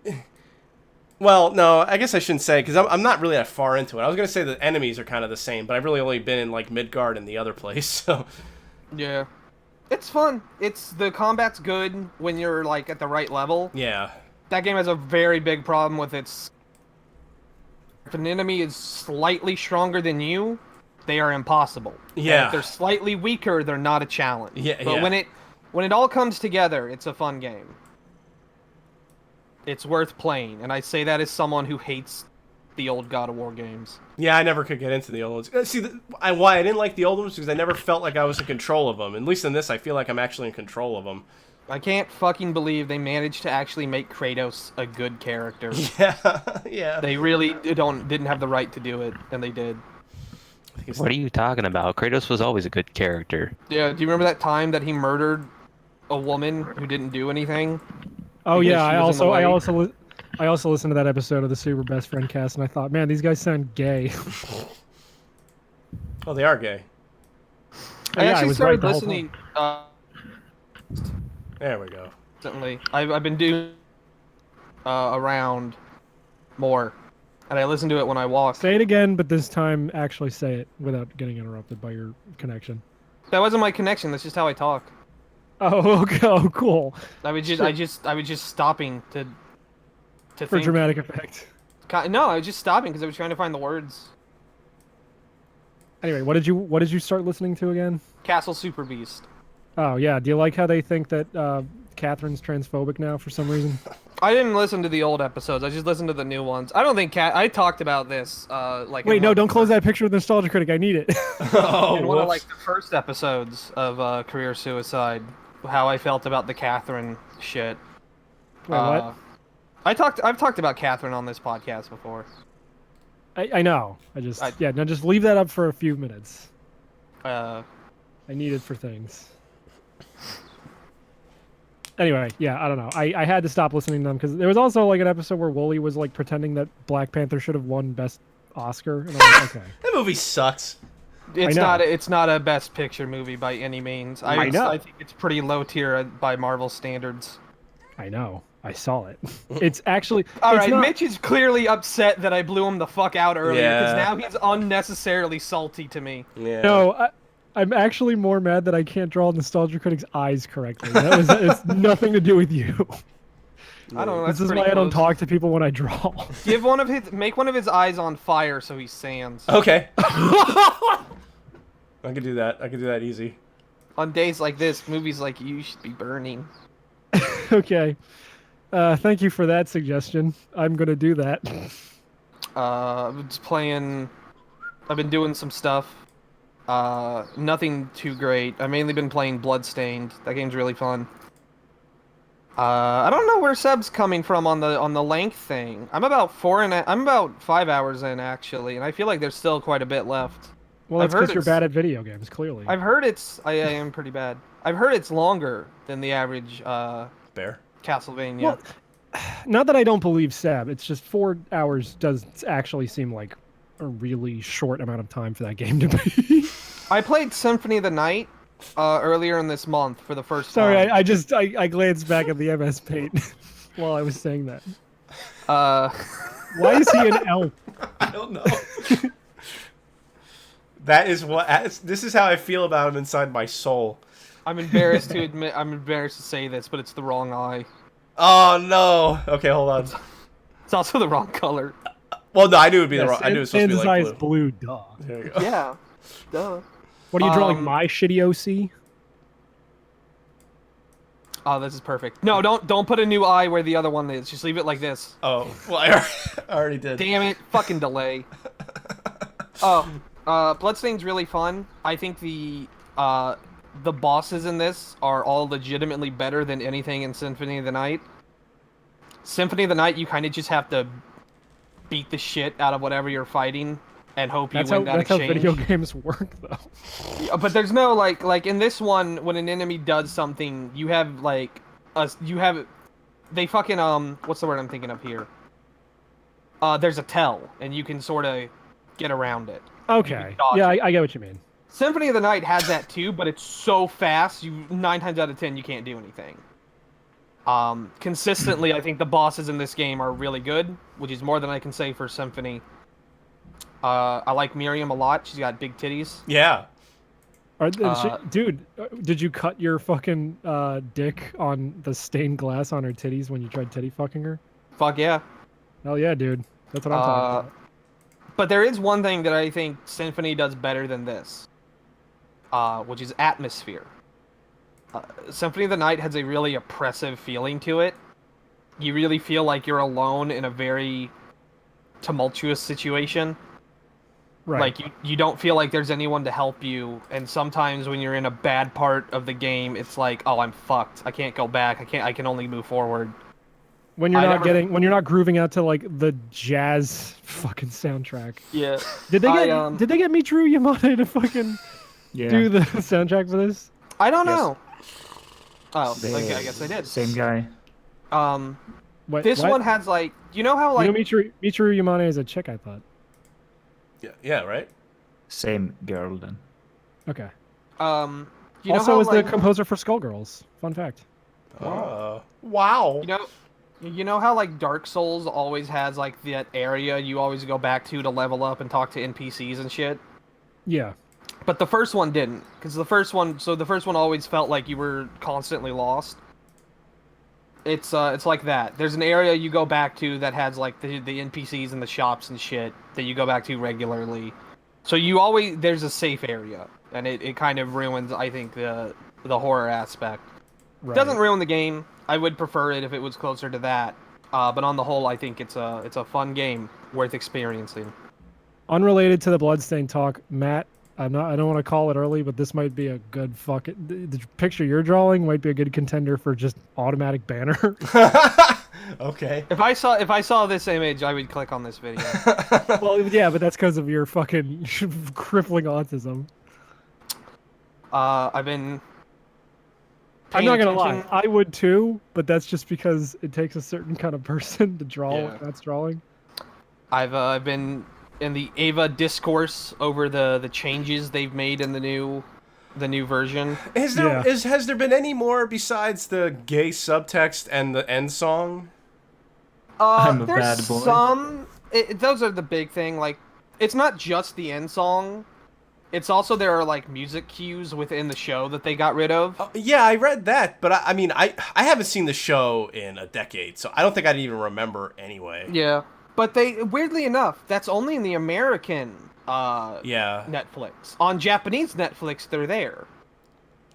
Well, no, I guess I shouldn't say because I'm not really that far into it. I was gonna say the enemies are kind of the same, but I've really only been in like Midgard and the other place. So Yeah, it's fun. The combat's good when you're like at the right level. yeah, That game has a very big problem with its. If an enemy is slightly stronger than you, they are impossible. And Yeah. if they're slightly weaker, they're not a challenge. Yeah, But yeah. when it all comes together, it's a fun game. It's worth playing, and I say that as someone who hates the old God of War games. yeah. I never could get into the old ones. See, why I didn't like the old ones because I never felt like I was in control of them. At least in this, I feel like I'm actually in control of them. I can't fucking believe they managed to actually make Kratos a good character. Yeah, yeah. They really didn't have the right to do it, and they did. What are you talking about? Kratos was always a good character. Yeah, do you remember that time that he murdered a woman who didn't do anything? Oh Because yeah, she was in the way. I also listened to that episode of the Super Best Friend Cast, and I thought, man, these guys sound gay. Oh, they are gay. I Yeah, I actually was started right the whole listening There we go. recently. I've been doing around more, and I listen to it when I walk. Say it again, but this time actually say it without getting interrupted by your connection. That wasn't my connection. That's just how I talk. Oh, okay. Oh, cool. I was just stopping to For think. dramatic effect. No, I was just stopping because I was trying to find the words. Anyway, what did you start listening to again? Castle Super Beast. Oh yeah, do you like how they think that Catherine's transphobic now for some reason? I didn't listen to the old episodes. I just listened to the new ones. I don't think I talked about this like. Wait, in no, one- don't close that picture with Nostalgia Critic. I need it. Oh, In one of whoops. like the first episodes of Career Suicide. how I felt about the Catherine shit. Wait, what? I've talked about Catherine on this podcast before. I know. Yeah. Now just leave that up for a few minutes. Uh, I need it for things. Anyway, yeah, I don't know. I had to stop listening to them because there was also like an episode where Wooly was like pretending that Black Panther should have won Best Oscar, and I'm like, okay. That movie sucks. it's not a Best Picture movie by any means. I know. I think it's pretty low tier by Marvel standards. I know. I saw it. It's actually All it's right, not- Mitch is clearly upset that I blew him the fuck out earlier because Yeah. now he's unnecessarily salty to me. Yeah. No, I'm actually more mad that I can't draw Nostalgia Critic's eyes correctly. It's nothing to do with you. I don't know. That's This is pretty why I don't close. talk to people when I draw. Make one of his eyes on fire so he sands. Okay. I could do that. I could do that easy. On days like this, movies like you should be burning. Okay. Thank you for that suggestion. I'm gonna do that. I've been just playing. I've been doing some stuff. Nothing too great. I've mainly been playing Bloodstained. That game's really fun. I don't know where Seb's coming from on the length thing. I'm about 5 hours in actually, and I feel like there's still quite a bit left. Well, I've that's heard because you're it's- bad at video games, clearly. I've heard I am pretty bad. I've heard it's longer than the average Bear. Castlevania. Well, not that I don't believe Seb. It's just 4 hours does actually seem like a really short amount of time for that game to be. I played Symphony of the Night earlier in this month for the first Sorry, time. I glanced back at the MS Paint while I was saying that. Why is he an elf? I don't know. That is what. This is how I feel about him inside my soul. I'm embarrassed to admit. I'm embarrassed to say this, but it's the wrong eye. Oh no. Okay, hold on. It's also the wrong color. Well, no, I knew it'd be the Yes, wrong. I knew it was supposed to be Sans' like eye is blue. blue, duh. There you go. Yeah. Duh. What are you drawing? Um, My shitty OC? Oh, this is perfect. No, don't put a new eye where the other one is. Just leave it like this. Oh, well, I already did. Damn it! Fucking delay. Bloodstained's really fun. I think the bosses in this are all legitimately better than anything in Symphony of the Night. Symphony of the Night, you kind of just have to beat the shit out of whatever you're fighting and hope you win that That's how exchange. video games work, though. Yeah, but there's no like in this one when an enemy does something, you have they fucking what's the word I'm thinking of here? There's a tell and you can sort of get around it. Okay. dodge Yeah, it. I get what you mean. Symphony of the Night has that too, but it's so fast, 9 times out of 10 you can't do anything. Consistently, I think the bosses in this game are really good, which is more than I can say for Symphony. I like Miriam a lot. She's got big titties. Yeah. Dude, did you cut your fucking dick on the stained glass on her titties when you tried titty fucking her? Fuck yeah. Hell yeah, dude. That's what I'm talking about. But there is one thing that I think Symphony does better than this, which is atmosphere. Symphony of the Night has a really oppressive feeling to it. You really feel like you're alone in a very tumultuous situation. Right. Like you don't feel like there's anyone to help you, and sometimes when you're in a bad part of the game, it's like, oh, I'm fucked. I can't go back. I can only move forward. when you're I not never- when you're not grooving out to like the jazz fucking soundtrack. Yeah. Did they get Michiru Yamada to fucking Yeah. do the soundtrack for this? I don't Yes. know. Oh, They- okay, I guess they did. Same guy. What, This what? one has like, you know how like you know Michiru Yamada is a chick, I thought. Yeah, right? Same girl then. Okay. you know Also, how was like, the composer for Skullgirls. Fun fact. Wow. you know how like Dark Souls always has like that area you always go back to level up and talk to NPCs and shit. Yeah. But the first one didn't, because the first one always felt like you were constantly lost. It's like that. There's an area you go back to that has like the NPCs and the shops and shit that you go back to regularly. So there's a safe area, and it kind of ruins, I think, the horror aspect. Right. Doesn't ruin the game. I would prefer it if it was closer to that. But on the whole, I think it's a fun game worth experiencing. Unrelated to the Bloodstained talk, Matt I don't want to call it early, but this might be a good fucking. The picture you're drawing might be a good contender for just automatic banner. Okay. If I saw this image, I would click on this video. Well, yeah, but that's because of your fucking crippling autism. I've been. I'm paying not gonna lie, attention- I would too, but that's just because it takes a certain kind of person to draw Yeah. what that's drawing. I've been in the Ava discourse over the changes they've made in the new version. Has there been any more besides the gay subtext and the end song? I'm a There's bad boy. some. Those are the big thing. Like, it's not just the end song. It's also there are like music cues within the show that they got rid of. Yeah, I read that, but I mean, I haven't seen the show in a decade, so I don't think I'd even remember anyway. Yeah, but they weirdly enough, that's only in the American Yeah. Netflix. On Japanese Netflix, they're there.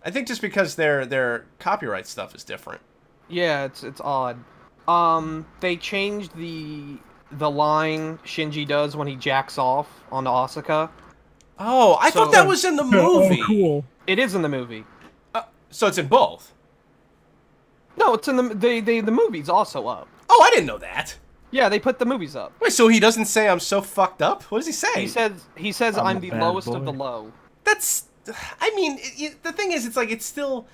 I think just because their copyright stuff is different. Yeah, it's odd. They changed the line Shinji does when he jacks off on Asuka. Oh, I thought So- that was in the movie. Oh, cool. It is in the movie. So it's in both. No, it's in the movie's also up. Oh, I didn't know that. Yeah, they put the movies up. Wait, so he doesn't say I'm so fucked up? What does he say? He says I'm I'm a the bad lowest of boy. the low. That's. I mean, the thing is, it's like it's still.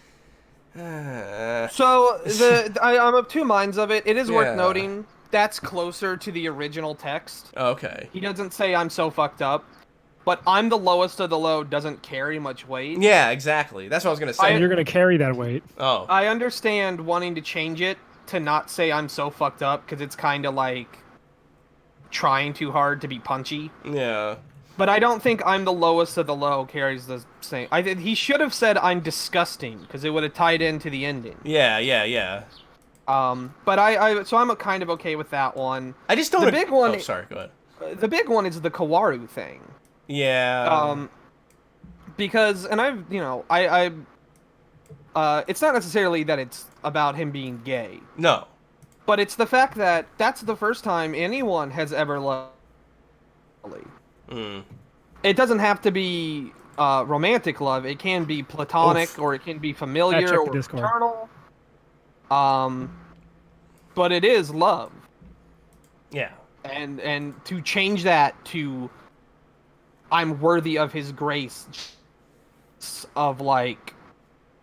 So I'm of two minds of it. It is Yeah. worth noting that's closer to the original text. Okay. He doesn't say I'm so fucked up, but I'm the lowest of the low doesn't carry much weight. Yeah, exactly. That's what I was gonna I- say. And you're gonna carry that weight. Oh. I understand wanting to change it to not say I'm so fucked up because it's kind of like trying too hard to be punchy. Yeah. But I don't think I'm the lowest of the low carries the same. He should have said I'm disgusting because it would have tied into the ending. Yeah. But so I'm kind of okay with that one. I just don't. The big one- Oh, sorry. Go ahead. The big one is the Kawaru thing. Yeah. Because it's not necessarily that it's about him being gay, No. but it's the fact that that's the first time anyone has ever loved. Mm. It doesn't have to be romantic love. It can be platonic, Oof. or it can be Yeah, familiar check the or Discord. paternal. But it is love, Yeah. and to change that to I'm worthy of his grace of like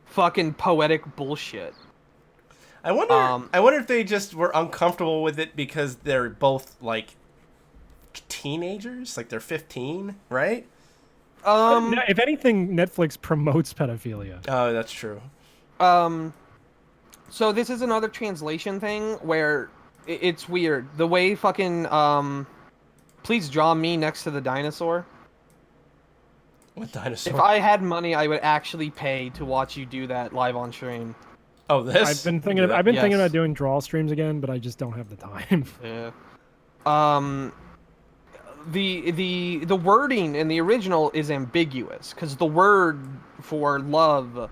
fucking poetic bullshit. I wonder. Um, I wonder if they just were uncomfortable with it because they're both like teenagers, like they're 15, right? No, if anything, Netflix promotes pedophilia. Oh, that's true. So this is another translation thing where it's weird. The way fucking please draw me next to the dinosaur. What dinosaur? If I had money, I would actually pay to watch you do that live on stream. Oh, this. I've been thinking Yes. about doing draw streams again, but I just don't have the time. Yeah. The wording in the original is ambiguous because the word for love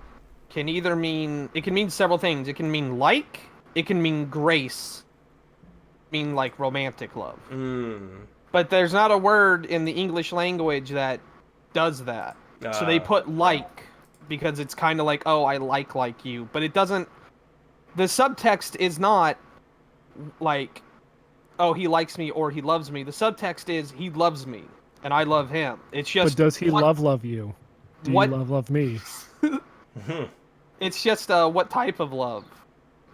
can either mean several things. It can mean like, it can mean grace, mean like romantic love. Mm. But there's not a word in the English language that does that. So they put like because it's kind of like, oh, I like you, but it doesn't. The subtext is not like, oh, he likes me or he loves me. The subtext is he loves me and I love him. It's just. But does he what- love you? Do what- you love me? It's just what type of love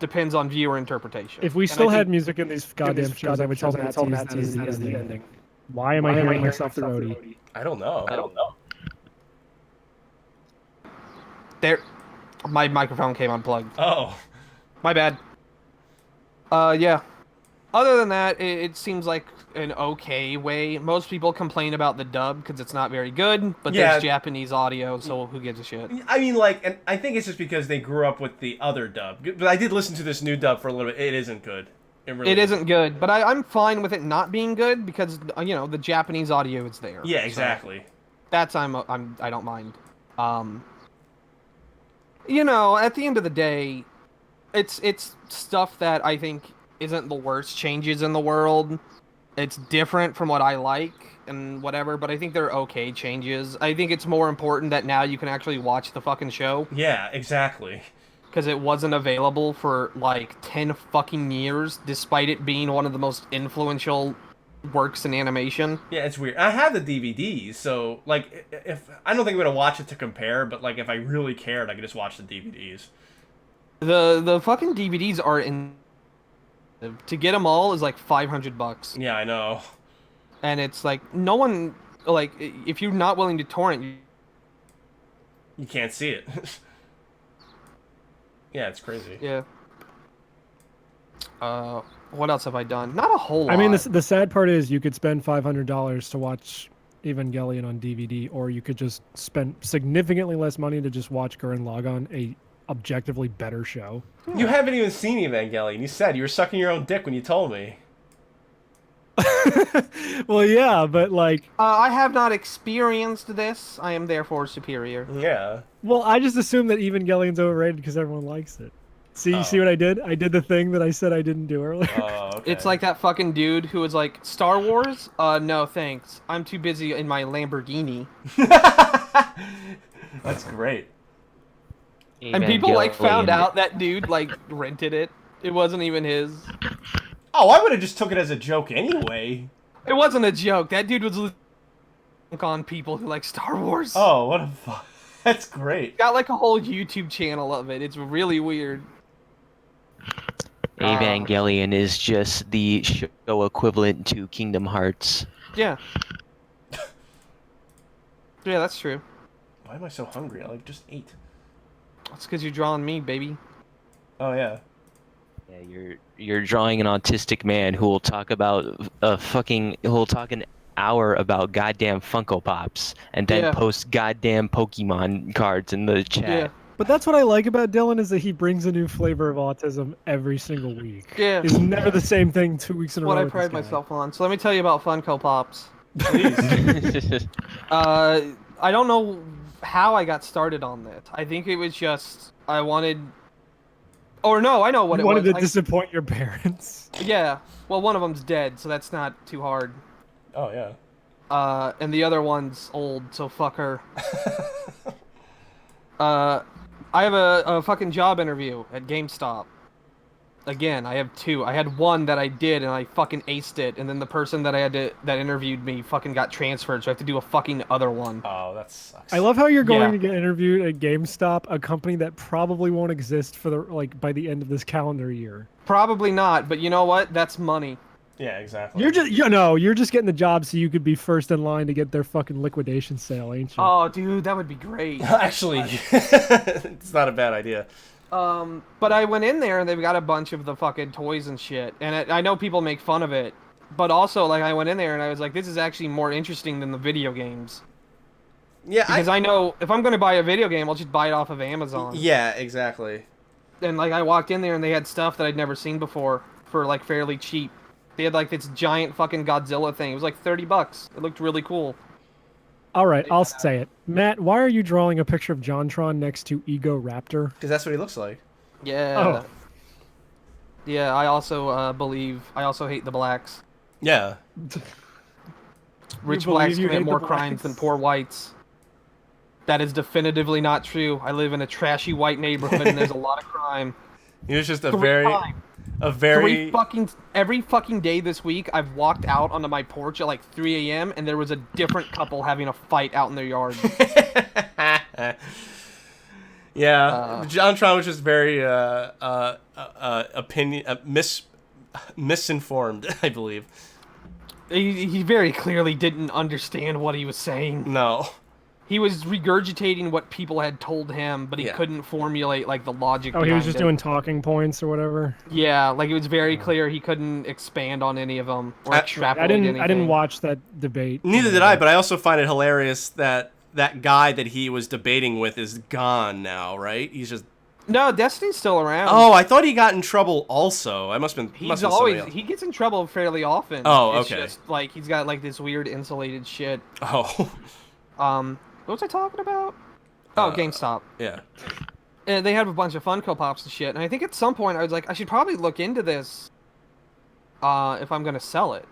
depends on viewer interpretation. If we And I still had think- music in these goddamn shows, I would tell Matt that is the ending. Why am I hearing myself through Odie? I don't know. there, my microphone came unplugged. Oh. My bad. Yeah. Other than that, it seems like an okay way. Most people complain about the dub because it's not very good, but Yeah. there's Japanese audio, so who gives a shit? I mean, like, and I think it's just because they grew up with the other dub. But I did listen to this new dub for a little bit. It isn't good. Really It isn't good, but I'm fine with it not being good because the Japanese audio is there. Yeah, So exactly. that's I don't mind. At the end of the day, it's stuff that I think isn't the worst changes in the world. It's different from what I like and whatever, but I think they're okay changes. I think it's more important that now you can actually watch the fucking show Yeah, exactly. because it wasn't available for like 10 fucking years, despite it being one of the most influential works in animation. Yeah, it's weird. I have the DVDs, so like, if I don't think I'm gonna watch it to compare, but like, if I really cared, I could just watch the DVDs. The fucking DVDs are in. To get them all is like $500, Yeah, I know. and it's like no one like if you're not willing to torrent. You can't see it. Yeah, it's crazy. Yeah. What else have I done? Not a whole lot. I mean, the sad part is you could spend $500 to watch Evangelion on DVD, or you could just spend significantly less money to just watch Gurren Lagann, a objectively better show. You haven't even seen Evangelion. You said you were sucking your own dick when you told me. Well, yeah, but like, I have not experienced this. I am therefore superior. Yeah. well, I just assume that Evangelion's overrated because everyone likes it. See, Oh. see what I did? I did the thing that I said I didn't do earlier. Oh, okay. It's like that fucking dude who was like, Star Wars? No, thanks. I'm too busy in my Lamborghini. That's great. And people like found Evangelion. out that dude like rented it. It wasn't even his. Oh, I would have just took it as a joke anyway. It wasn't a joke. That dude was on people who like Star Wars. Oh, what a fuck. That's great. Got like a whole YouTube channel of it. It's really weird. Evangelion is just the show equivalent to Kingdom Hearts. Yeah. Yeah, that's true. Why am I so hungry? I like just ate. That's because you're drawing me, baby. Oh yeah. Yeah, you're drawing an autistic man who will talk about who'll talk an hour about goddamn Funko Pops and then Yeah. post goddamn Pokemon cards in the chat. Yeah. But that's what I like about Dylan is that he brings a new flavor of autism every single week. Yeah. It's never the same thing 2 weeks in a What row. I with this pride guy. myself on. So let me tell you about Funko Pops. Please. I don't know how I got started on this. I think it was just I wanted. Or no, I know what You it wanted was. to disappoint your parents. Yeah. Well, one of them's dead, so that's not too hard. Oh yeah. And the other one's old, so fuck her. I have a fucking job interview at GameStop. Again, I have two. I had one that I did and I fucking aced it, and then the person that that interviewed me fucking got transferred, so I have to do a fucking other one. Oh, that sucks. I love how you're going Yeah. to get interviewed at GameStop, a company that probably won't exist for by the end of this calendar year. Probably not, but you know what? That's money. Yeah, exactly. You're just getting the job so you could be first in line to get their fucking liquidation sale, ain't you? Oh, dude, that would be great. Actually, it's not a bad idea. But I went in there and they've got a bunch of the fucking toys and shit, and I know people make fun of it, but also like I went in there and I was like, this is actually more interesting than the video games. Yeah, Because I know if I'm gonna buy a video game, I'll just buy it off of Amazon. Yeah, exactly. And like I walked in there and they had stuff that I'd never seen before for like fairly cheap. They had like this giant fucking Godzilla thing. It was like $30. It looked really cool. All right, I'll say it. Matt, why are you drawing a picture of JonTron next to Ego Raptor? Because that's what he looks like. Yeah. Oh. Yeah, I also I also hate the blacks. Yeah. Rich believe blacks you commit hate the more crimes than blacks? poor whites. That is definitively not true. I live in a trashy white neighborhood and there's a lot of crime. He was just a Three very, times. Every fucking day this week, I've walked out onto my porch at like 3 a.m. and there was a different couple having a fight out in their yard. Yeah, JonTron was just very misinformed, I believe. He very clearly didn't understand what he was saying. No. He was regurgitating what people had told him, but he Yeah. couldn't formulate like the logic. Oh, he was behind just it. doing talking points or whatever. Yeah, like it was very clear he couldn't expand on any of them or extrapolate I anything. didn't watch that debate. Neither did I, but I also find it hilarious that that guy that he was debating with is gone now, right? He's just. No, Destiny's still around. Oh, I thought he got in trouble also. I must have been. He's must have been always somebody he gets in trouble fairly often. Oh, It's okay. just like he's got like this weird insulated shit. else. Oh, What was I talking about? Oh, Uh, GameStop. yeah. And they have a bunch of Funko Pops and shit. And I think at some point I was like, I should probably look into this if I'm gonna sell it.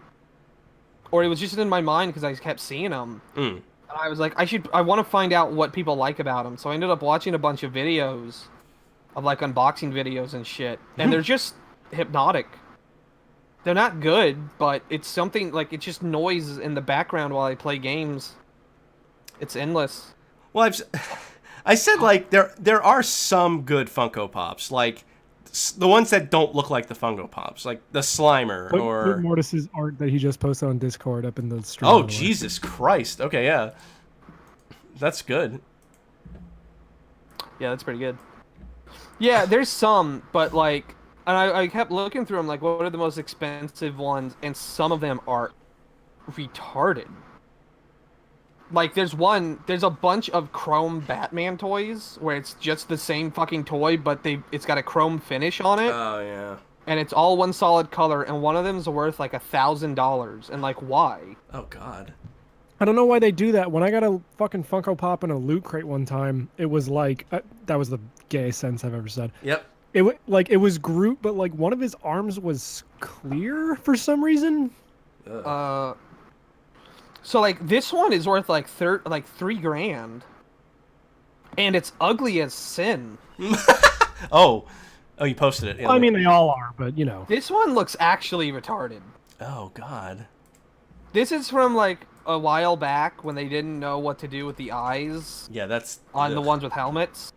or it was just in my mind because I kept seeing them. Mm. And I was like, I want to find out what people like about them. So I ended up watching a bunch of videos, of like unboxing videos and shit, and they're just hypnotic. They're not good, but it's something like it's just noise in the background while I play games. It's endless. Well, I said like there are some good Funko Pops, like the ones that don't look like the Funko Pops, like the Slimer or Put Mortis's art that he just posted on Discord up in the stream. oh by the way. Jesus Christ. Okay, yeah, that's good. Yeah, that's pretty good. Yeah, there's some, but like, and I kept looking through them, like, what are the most expensive ones? And some of them are retarded. Like, there's a bunch of chrome Batman toys where it's just the same fucking toy, but it's got a chrome finish on it, Oh yeah. and it's all one solid color, and one of them's worth like $1,000, and like, why? Oh God. I don't know why they do that. When I got a fucking Funko Pop in a Loot Crate one time, it was like that was the gayest sentence I've ever said. Yep. It was Groot, but like one of his arms was clear for some reason. Ugh. So like this one is worth like $3,000, and it's ugly as sin. Oh, you posted it. Yeah, Well, I mean, they all are, but you know. This one looks actually retarded. Oh God. This is from like a while back when they didn't know what to do with the eyes Yeah, that's on the ugh. ones with helmets.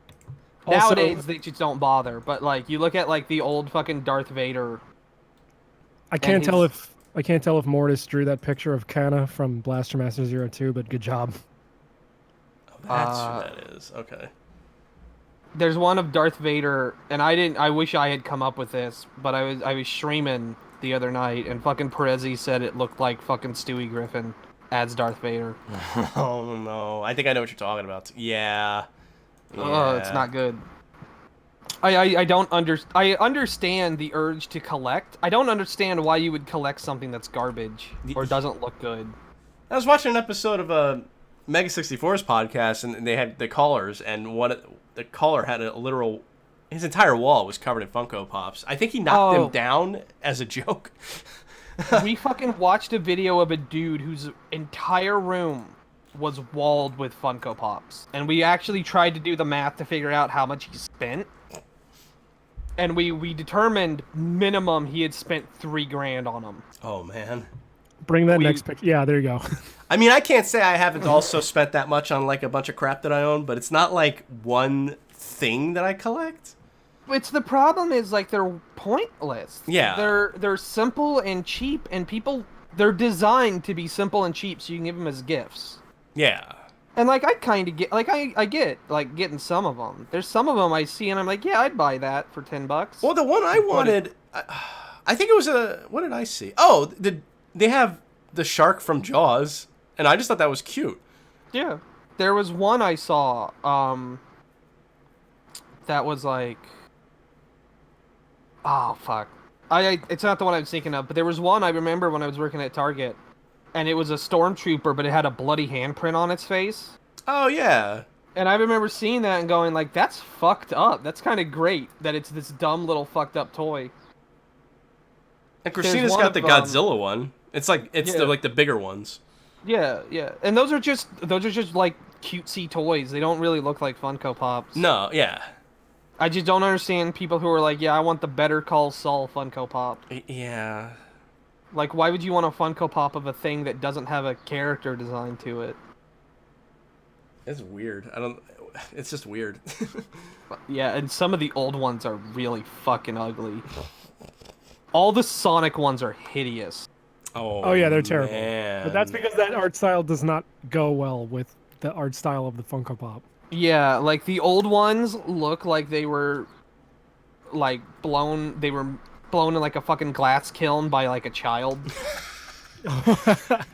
Also- Nowadays they just don't bother, but like you look at like the old fucking Darth Vader. I can't his- tell if Mortis drew that picture of Kana from Blaster Master 02, but good job. Oh, that's who that is. Okay. There's one of Darth Vader, and I wish I had come up with this, but I was streaming the other night, and fucking Perezi said it looked like fucking Stewie Griffin as Darth Vader. Oh no, I think I know what you're talking about. Yeah. Oh, it's not good. I don't I understand the urge to collect. I don't understand why you would collect something that's garbage or doesn't look good. I was watching an episode of Mega 64's podcast, and they had the callers, and the caller had a literal. His entire wall was covered in Funko Pops. I think he knocked them down as a joke. We fucking watched a video of a dude whose entire room was walled with Funko Pops, and we actually tried to do the math to figure out how much he spent. And we determined minimum he had spent $3,000 on them. Oh man. Bring that next picture. Yeah, there you go. I mean, I can't say I haven't also spent that much on like a bunch of crap that I own, but it's not like one thing that I collect. It's the problem is like they're pointless. Yeah. They're simple and cheap, and they're designed to be simple and cheap, so you can give them as gifts. Yeah. And like I kind of get like I get like getting some of them. There's some of them I see and I'm like, yeah, I'd buy that for $10. Well, the one I wanted, I think it was what did I see? Oh, they have the shark from Jaws, and I just thought that was cute. Yeah. There was one I saw that was like, oh fuck. It's not the one I was thinking of, but there was one I remember when I was working at Target, and it was a stormtrooper, but it had a bloody handprint on its face. Oh yeah. And I remember seeing that and going like, that's fucked up. That's kind of great that it's this dumb little fucked up toy. And Christina's one got the of, Godzilla one. It's like the bigger ones. Yeah, yeah. And those are just like cutesy toys. They don't really look like Funko Pops. No, yeah. I just don't understand people who are like, yeah, I want the Better Call Saul Funko Pop. Yeah. Like, why would you want a Funko Pop of a thing that doesn't have a character design to it? It's weird. It's just weird. Yeah, and some of the old ones are really fucking ugly. All the Sonic ones are hideous. Oh yeah, they're terrible. Man. But that's because that art style does not go well with the art style of the Funko Pop. Yeah, like the old ones look like they were like blown in like a fucking glass kiln by like a child.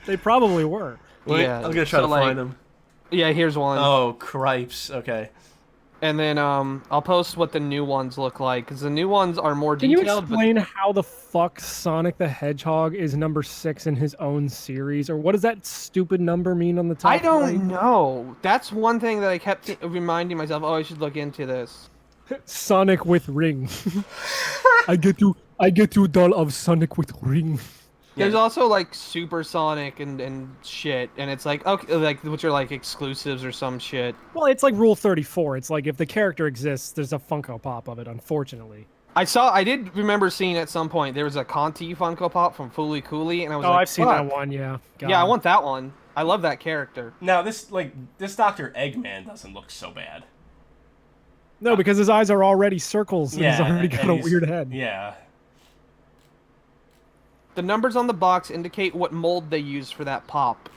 They probably were. Wait, Yeah, I'm gonna try so, to like, find them. Yeah, here's one. Oh, cripes. Okay. And then I'll post what the new ones look like, because the new ones are more Can you detailed. explain how the fuck Sonic the Hedgehog is number 6 in his own series, or what does that stupid number mean on the top? I don't right? know. That's one thing that I kept reminding myself. Oh, I should look into this. Sonic with ring. I get you doll of Sonic with ring. There's also like Supersonic and shit, and it's like okay, like which are like exclusives or some shit. Well, it's like Rule 34. It's like if the character exists, there's a Funko Pop of it. Unfortunately. I did remember seeing at some point there was a Conti Funko Pop from Fooly Cooley, and I was Oh, like, I've seen "Fuck." that one. Yeah. Yeah, I God. want that one. I love that character. Now this Dr. Eggman doesn't look so bad. No, because his eyes are already circles. And he's already got and a he's- weird head. Yeah. The numbers on the box indicate what mold they use for that pop.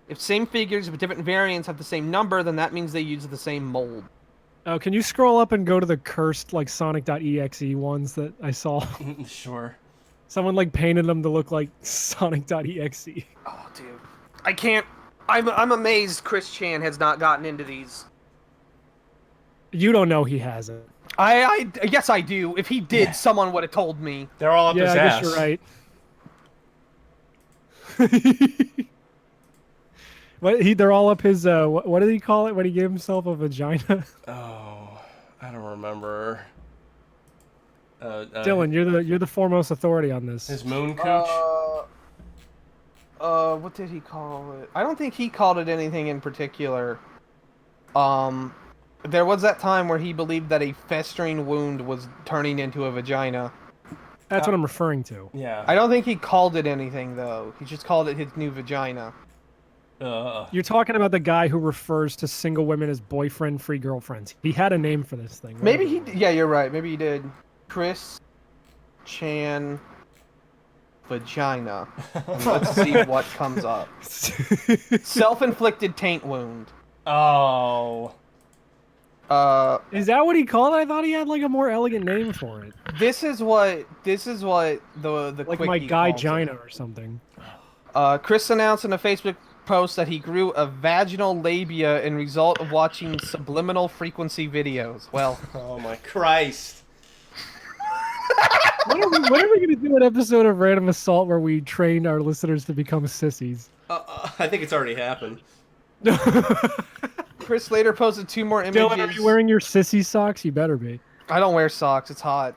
If same figures with different variants have the same number, then that means they use the same mold. Oh, can you scroll up and go to the cursed like Sonic.exe ones that I saw? Sure. Someone like painted them to look like Sonic.exe. Oh, dude. I can't. I'm amazed Chris Chan has not gotten into these. You don't know he hasn't. I yes, I do. If he did, someone would have told me. They're all up Yeah, his I ass. guess you're right. They're all up his what did he call it when he gave himself a vagina? Oh, I don't remember. Dylan, you're the foremost authority on this. His moon cooch. What did he call it? I don't think he called it anything in particular. There was that time where he believed that a festering wound was turning into a vagina. That's what I'm referring to. Yeah. I don't think he called it anything though. He just called it his new vagina. You're talking about the guy who refers to single women as boyfriend-free girlfriends. He had a name for this thing. Maybe he. Yeah, you're right. Maybe he did. Chris Chan vagina. And let's see what comes up. Self-inflicted taint wound. Oh. Is that what he called it? I thought he had like a more elegant name for it. This is what the Like my quickie guy calls it. Gina or something. Chris announced in a Facebook post that he grew a vaginal labia in result of watching subliminal frequency videos. Well, Oh my Christ. When are we going to do an episode of Random Assault where we train our listeners to become sissies? I think it's already happened. Chris later posted 2 more images. Dylan, are you wearing your sissy socks? You better be. I don't wear socks. It's hot.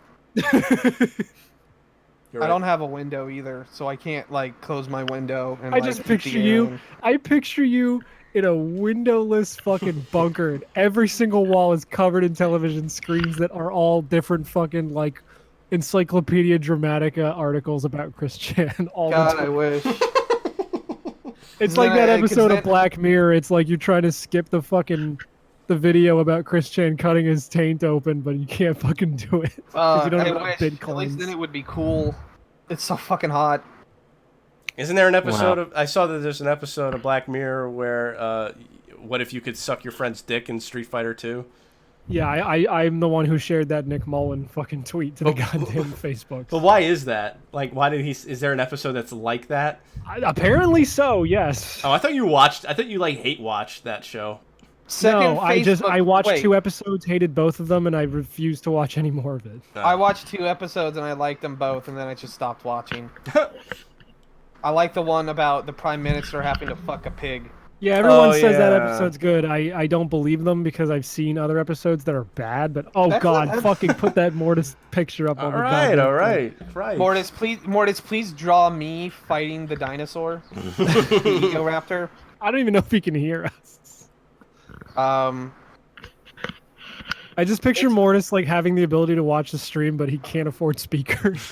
You're I right. don't have a window either, so I can't like close my window. And, I like, just keep the picture air you. in. I picture you in a windowless fucking bunker, and every single wall is covered in television screens that are all different fucking like Encyclopedia Dramatica articles about Chris Chan. All God, the I time. wish. It's like that Then, 'cause episode of then- Black Mirror. It's like you're trying to skip the video about Chris Chan cutting his taint open, but you can't fucking do it. you don't I have enough wish. At Bitcoins. least then it would be cool. It's so fucking hot. Isn't there an episode Wow. of? I saw that there's an episode of Black Mirror where, what if you could suck your friend's dick in Street Fighter 2? Yeah, I'm the one who shared that Nick Mullen fucking tweet to the goddamn Facebook. But why is that? Like, why did he? Is there an episode that's like that? Apparently so. Yes. Oh, I thought you watched. I thought you like hate watched that show. Second No, I watched wait, 2 episodes, hated both of them, and I refused to watch any more of it. I watched 2 episodes and I liked them both, and then I just stopped watching. I like the one about the Prime Minister having to fuck a pig. Yeah, everyone Oh, says that yeah. episode's good. I don't believe them because I've seen other episodes that are bad. But oh That's god, not- fucking put that Mortis picture up All on the right, goddamn all thing. right, right. Mortis, please draw me fighting the dinosaur, the Egoraptor. I don't even know if he can hear us. I just picture Mortis like having the ability to watch the stream, but he can't afford speakers.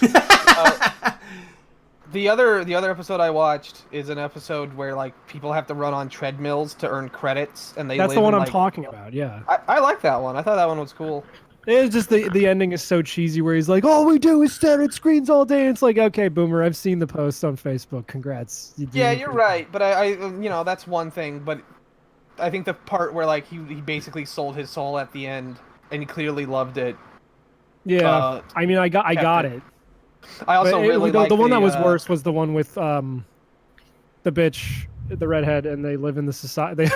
The other episode I watched is an episode where like people have to run on treadmills to earn credits, and they That's live the one in, I'm like- talking about. Yeah. I like that one. I thought that one was cool. It's just the ending is so cheesy where he's like, all we do is stare at screens all day. And it's like, okay, Boomer, I've seen the post on Facebook. Congrats. You Yeah, did you're it. right, but I that's one thing. But I think the part where like he basically sold his soul at the end, and he clearly loved it. Yeah. I mean, I got Captain. it. I also But really the like one that was uh, worse was the one with the bitch, the redhead, and they live in the society. They,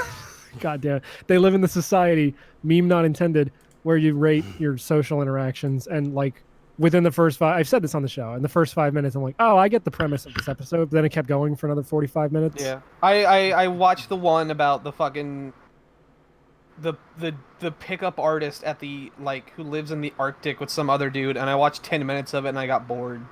goddamn, they live in the society. Meme not intended, where you rate your social interactions, and like within the first 5, I've said this on the show. In the first 5 minutes, I'm like, oh, I get the premise of this episode. But then it kept going for another 45 minutes. Yeah, I watched the one about the fucking the pickup artist at the like who lives in the Arctic with some other dude, and I watched 10 minutes of it and I got bored.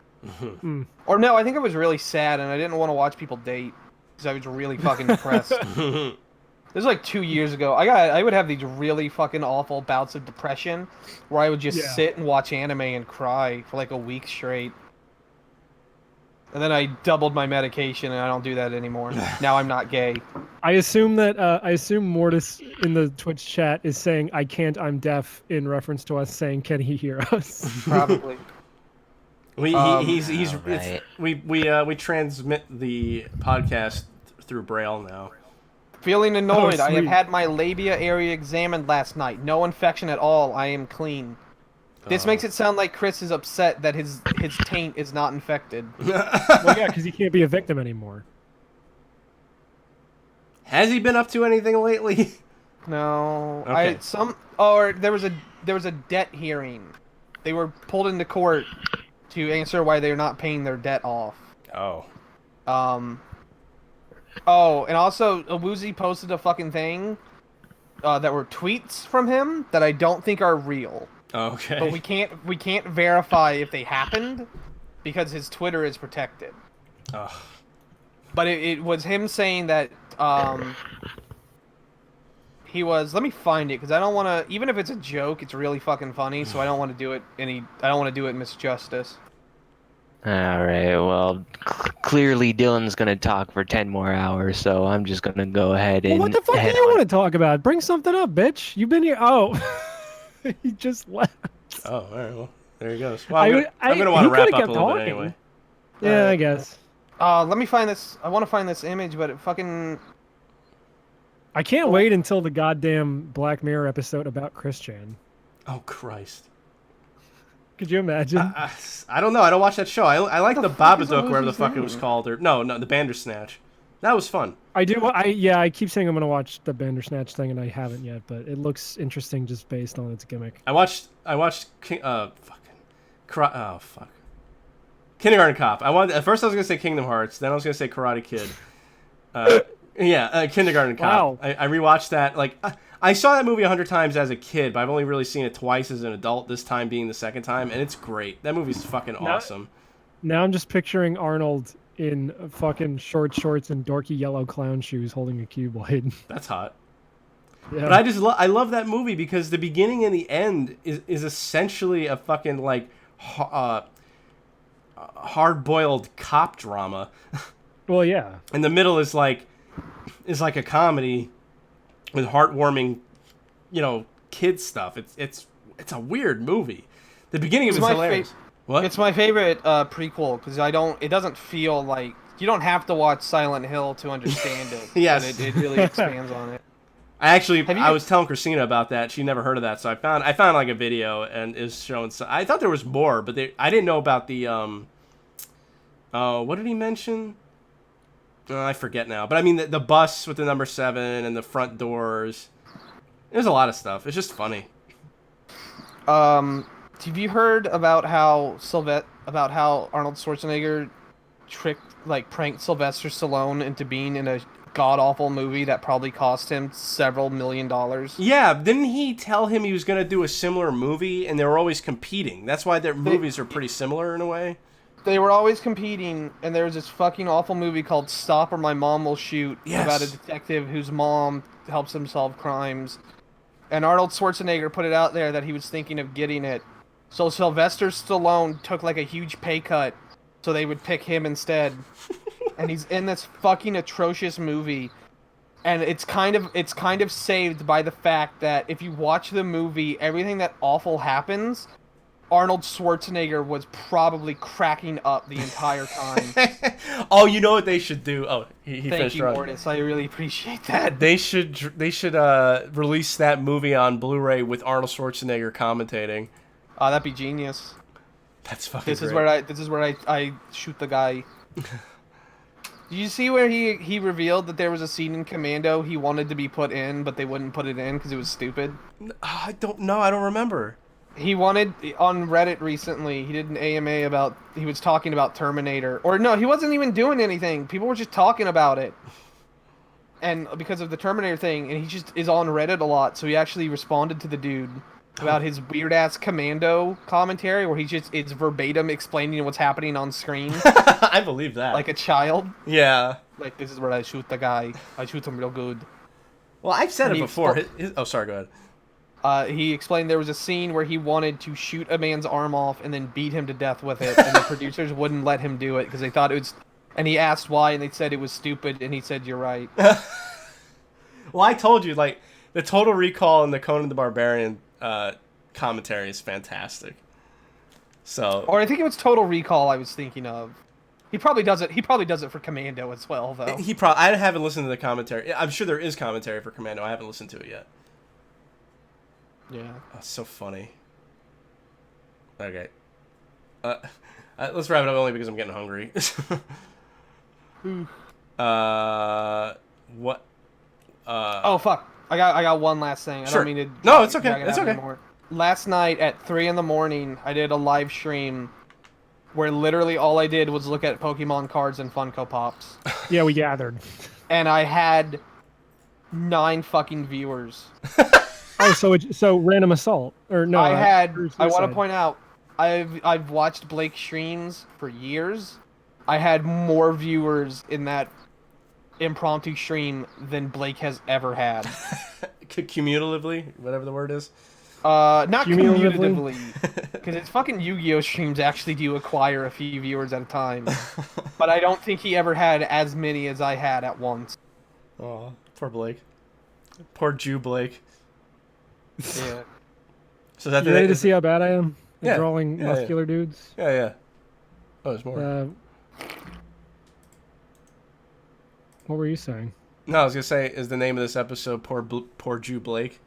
Or no, I think I was really sad and I didn't want to watch people date because I was really fucking depressed. This was like 2 years ago. I would have these really fucking awful bouts of depression where I would just sit and watch anime and cry for like a week straight. And then I doubled my medication and I don't do that anymore. Now I'm not gay. I assume Mortis in the Twitch chat is saying "I can't, I'm deaf" in reference to us saying "Can he hear us?" Probably. We Right. we transmit the podcast through Braille now. Feeling annoyed. I have sweet. had my labia area examined last night. No infection at all. I am clean. This makes it sound like Chris is upset that his taint is not infected. Well, yeah, because he can't be a victim anymore. Has he been up to anything lately? No. Okay. There was a debt hearing. They were pulled into court to answer why they're not paying their debt off. Oh. Oh, and also Awuzie posted a fucking thing that were tweets from him that I don't think are real. Okay. But we can't verify if they happened because his Twitter is protected. Ugh. But it was him saying that he was. Let me find it because I don't want to. Even if it's a joke, it's really fucking funny. So I don't want to do it I don't want to do it misjustice. All right. Well, clearly Dylan's gonna talk for 10 more hours, so I'm just gonna go ahead and. Well, what the fuck do head you on. want to talk about? Bring something up, bitch. You've been here. Oh, he just left. Oh, all right. Well, there he goes. Well, I'm gonna want he to wrap coulda up a kept little bit talking. anyway. Yeah, I guess. Let me find this. I want to find this image, but it fucking. I can't wait until the goddamn Black Mirror episode about Christian. Oh Christ. Could you imagine? I don't know. I don't watch that show. I like What the the fuck is Babadook, whatever the Awuzie's fuck it was name? called, or no, the Bandersnatch. That was fun. I do. I keep saying I'm gonna watch the Bandersnatch thing, and I haven't yet. But it looks interesting just based on its gimmick. I watched Kindergarten Cop. At first I was gonna say Kingdom Hearts, then I was gonna say Karate Kid. Kindergarten Cop. Wow. I rewatched that. I saw that movie 100 times as a kid, but I've only really seen it twice as an adult. This time being the second time, and it's great. That movie's fucking awesome. Now I'm just picturing Arnold in fucking short shorts and dorky yellow clown shoes, holding a Keyblade. That's hot. Yeah. But I love that movie because the beginning and the end is essentially a fucking hard-boiled cop drama. Well, yeah. And the middle is like a comedy with heartwarming, kid stuff. It's a weird movie. The beginning of it is hilarious. What? It's my favorite prequel because it doesn't feel like you don't have to watch Silent Hill to understand it. Yes. But it really expands on it. I was telling Christina about that. She never heard of that, so I found like a video and is showing. I thought there was more, but I didn't know about the what did he mention? I forget now. But I mean the bus with the number 7 and the front doors. There's a lot of stuff. It's just funny. Have you heard about how Arnold Schwarzenegger pranked Sylvester Stallone into being in a god-awful movie that probably cost him several $1 million? Yeah, didn't he tell him he was going to do a similar movie, and they were always competing? That's why their movies are pretty similar in a way. They were always competing, and there was this fucking awful movie called Stop or My Mom Will Shoot about a detective whose mom helps him solve crimes. And Arnold Schwarzenegger put it out there that he was thinking of getting it. So Sylvester Stallone took like a huge pay cut so they would pick him instead. And he's in this fucking atrocious movie. And it's kind of saved by the fact that if you watch the movie, everything that awful happens, Arnold Schwarzenegger was probably cracking up the entire time. Oh, you know what they should do? Oh, he Thank finished you, wrong. Mortis. I really appreciate that. They should release that movie on Blu-ray with Arnold Schwarzenegger commentating. That'd be genius. That's fucking This is great. where I shoot the guy. Did you see where he revealed that there was a scene in Commando he wanted to be put in, but they wouldn't put it in because it was stupid? I don't know. I don't remember. He wanted, on Reddit recently, he did an AMA he was talking about Terminator. Or no, he wasn't even doing anything. People were just talking about it. And because of the Terminator thing, and he just is on Reddit a lot, so he actually responded to the dude. about his weird ass Commando commentary where it's verbatim explaining what's happening on screen I believe that. like a child. yeah. Like, this is where I shoot the guy. I shoot him real good. Well, I've said And it he before. expo- Oh, sorry. Go ahead. He explained there was a scene where he wanted to shoot a man's arm off and then beat him to death with it, and the producers wouldn't let him do it because they thought it was. And he asked why, and they said it was stupid, and he said, "You're right." Well, I told you, like, the Total Recall and the Conan the Barbarian commentary is fantastic. So. Or I think it was Total Recall I was thinking of. He probably does it. He probably does it for Commando as well, though. I haven't listened to the commentary. I'm sure there is commentary for Commando. I haven't listened to it yet. Yeah. Oh, it's so funny. Okay. Let's wrap it up only because I'm getting hungry. What? Oh fuck! I got one last thing. I Sure. don't mean to. No, it's okay. drag it It's out okay. anymore. Last night at 3 a.m, I did a live stream where literally all I did was look at Pokemon cards and Funko Pops, Yeah, we gathered. and I had 9 fucking viewers. Oh, so random assault or no? I want to suicide. point out, I've watched Blake streams for years. I had more viewers in that impromptu stream than Blake has ever had. Cumulatively, whatever the word is. Not Cumulatively? cumulatively, because his fucking Yu-Gi-Oh streams actually do acquire a few viewers at a time. But I don't think he ever had as many as I had at once. Oh, poor Blake. Poor Jew Blake. Yeah. So that You ready to see how bad I am at Yeah, drawing yeah. muscular dudes? Yeah. Oh, there's more. What were you saying? No, I was gonna say, is the name of this episode "Poor Jew Blake"?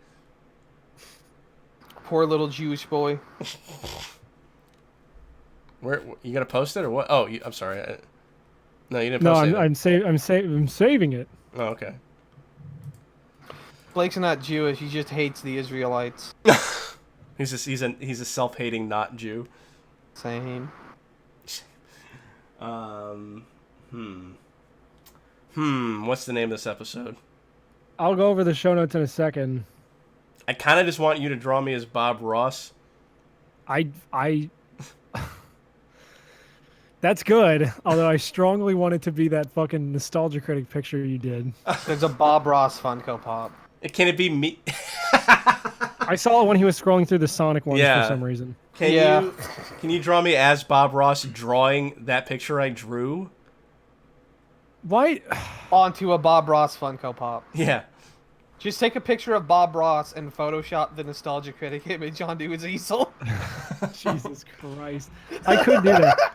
Poor little Jewish boy. Where you gonna post it or what? Oh, I'm sorry. No, you didn't No, post it. I'm saving it. Oh, okay. Blake's not Jewish. He just hates the Israelites. He's a self-hating not Jew. Same. What's the name of this episode? I'll go over the show notes in a second. I kind of just want you to draw me as Bob Ross. I That's good. Although I strongly want it to be that fucking Nostalgia Critic picture you did. There's a Bob Ross Funko Pop. Can it be me? I saw it when he was scrolling through the Sonic ones Yeah. for some reason. Can you draw me as Bob Ross drawing that picture I drew? Why? Onto a Bob Ross Funko Pop. Yeah. Just take a picture of Bob Ross and Photoshop the Nostalgia Critic image onto his easel. Jesus Christ. I could do that.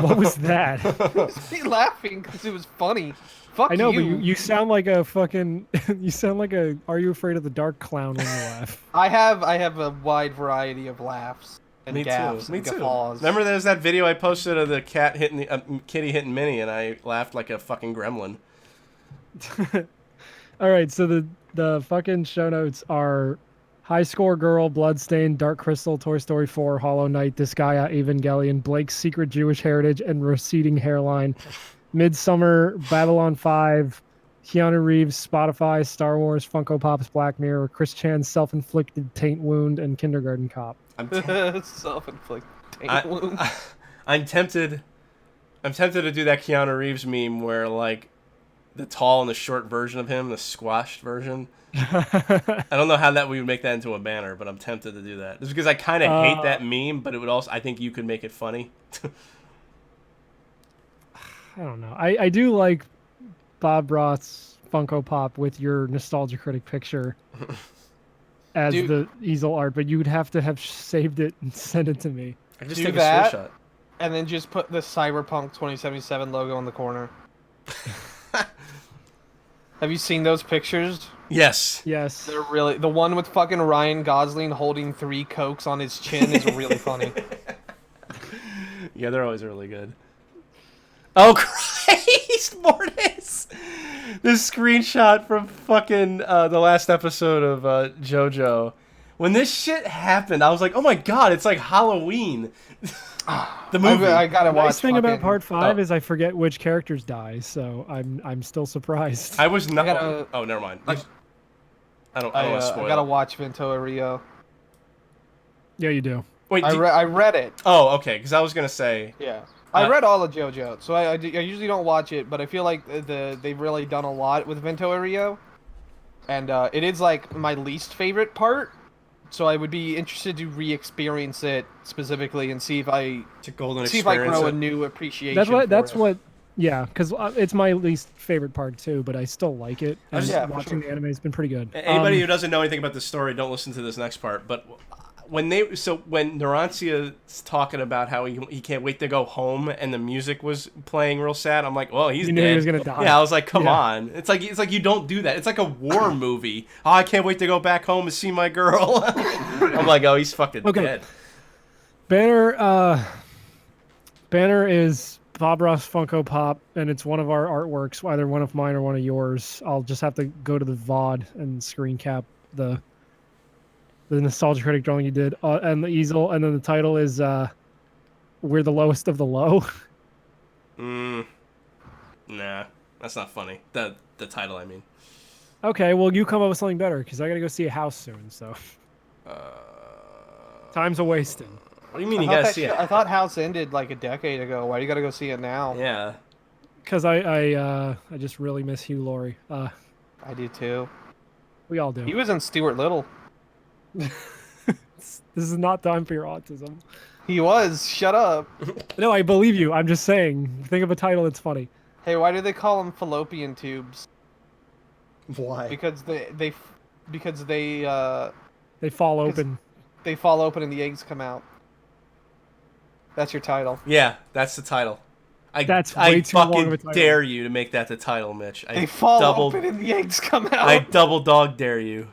What was that? Just be laughing because it was funny. Fuck I know, you. but you sound like a fucking. You sound like a. Are you afraid of the dark clown when you laugh? I have a wide variety of laughs and Me gaffs too. Me and too. guffaws. Remember, there's that video I posted of the cat hitting the kitty hitting Minnie, and I laughed like a fucking gremlin. All right, so the fucking show notes are High Score Girl, Bloodstained, Dark Crystal, Toy Story 4, Hollow Knight, Disgaea, Evangelion, Blake's Secret Jewish Heritage and Receding Hairline, Midsummer, Babylon 5, Keanu Reeves, Spotify, Star Wars, Funko Pop's Black Mirror, Chris Chan's Self-Inflicted Taint Wound, and Kindergarten Cop. Self-inflicted I- wound. I'm tempted to do that Keanu Reeves meme where like the tall and the short version of him, the squashed version. I don't know how that we would make that into a banner, but I'm tempted to do that. Just because I kind of hate that meme, but it would also I think you could make it funny. I don't know. I do like Bob Ross Funko Pop with your Nostalgia Critic picture as Dude. the easel art, but you would have to have saved it and sent it to me. I just Do take that. a screenshot. And then just put the Cyberpunk 2077 logo in the corner. Have you seen those pictures? Yes. Yes. They're really the one with fucking Ryan Gosling holding 3 Cokes on his chin is really funny. Yeah, they're always really good. Oh Christ, Mortis! This screenshot from fucking the last episode of JoJo. When this shit happened, I was like, oh my god, it's like Halloween. The movie. I gotta The watch. nice thing about fucking- part 5 Oh. is I forget which characters die, so I'm still surprised. I was not. I gotta- Oh, never mind. I don't I, want to I spoil. gotta it. watch Ventura Rio. Yeah, you do. Wait. I read it. Oh, okay. Because I was gonna say. Yeah. I read all of JoJo, so I usually don't watch it, but I feel like they've really done a lot with Ventura Rio, and it is like my least favorite part. So I would be interested to re-experience it specifically and see if I It's a golden see if I experience. grow a new appreciation. That's what. for That's it. what. Yeah, because it's my least favorite part too, but I still like it. And Yeah, for watching sure. the anime has been pretty good. Anybody who doesn't know anything about this story, don't listen to this next part. But when Narantia's talking about how he can't wait to go home and the music was playing real sad, I'm like, well, he's You knew dead. he was gonna die. Yeah, I was like, come Yeah. on. It's like you don't do that. It's like a war movie. Oh, I can't wait to go back home and see my girl. I'm like, oh, he's fucking Okay. dead. Banner is Bob Ross Funko Pop, and it's one of our artworks, either one of mine or one of yours. I'll just have to go to the VOD and screen cap the Nostalgia Critic drawing you did, and the easel, and then the title is "We're the Lowest of the Low." Nah, that's not funny. The title, I mean. Okay, well, you come up with something better because I gotta go see a house soon. So time's a wasting. What do you mean you gotta see it? I thought House ended like a decade ago. Why do you gotta go see it now? Yeah. Because I just really miss Hugh Laurie. I do too. We all do. He was in Stuart Little. This is not time for your autism. He was. Shut up. No, I believe you. I'm just saying. Think of a title that's funny. Hey, why do they call them fallopian tubes? Why? Because they fall open. they fall open and the eggs come out. That's your title. Yeah, that's the title. That's I way too long fucking of a title. dare you to make that the title, Mitch. They fall open and the eggs come out. I double dog dare you.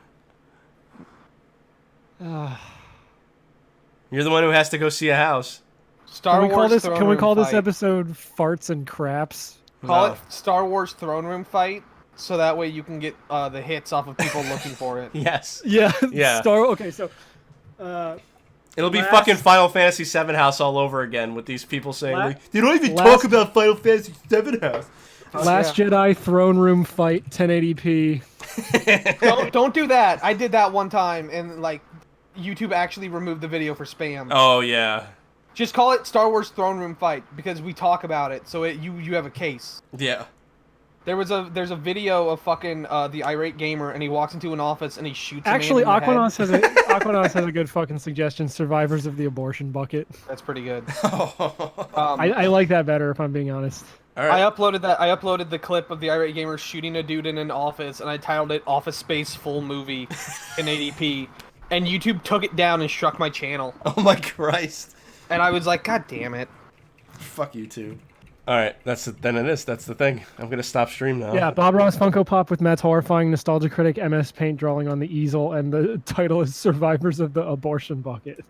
You're the one who has to go see a house. Star Can we call Wars this? throne Can we room call this fight. episode "Farts and Craps"? Call No. it Star Wars throne room fight, so that way you can get the hits off of people looking for it. Yes. Yeah. Yeah. Okay, so. It'll be Last- fucking Final Fantasy VII House all over again with these people saying, La- like, they don't even last- talk about Final Fantasy VII House. Last Jedi throne room fight 1080p. Don't do that. I did that one time, and like, YouTube actually removed the video for spam. Oh, yeah. Just call it Star Wars throne room fight because we talk about it, so you have a case. Yeah. There's a video of fucking the irate gamer, and he walks into an office and he shoots. Actually, a man in the head. Aquanos has a good fucking suggestion. Survivors of the Abortion Bucket. That's pretty good. All I like that better, if I'm being honest. right. I uploaded the clip of the irate gamer shooting a dude in an office, and I titled it "Office Space Full Movie" in 80p. And YouTube took it down and struck my channel. Oh, my Christ. And I was like, God damn it. Fuck you, too. All right. That's the thing. I'm going to stop stream now. Yeah, Bob Ross Funko Pop with Matt's horrifying Nostalgia Critic MS Paint drawing on the easel, and the title is Survivors of the Abortion Bucket.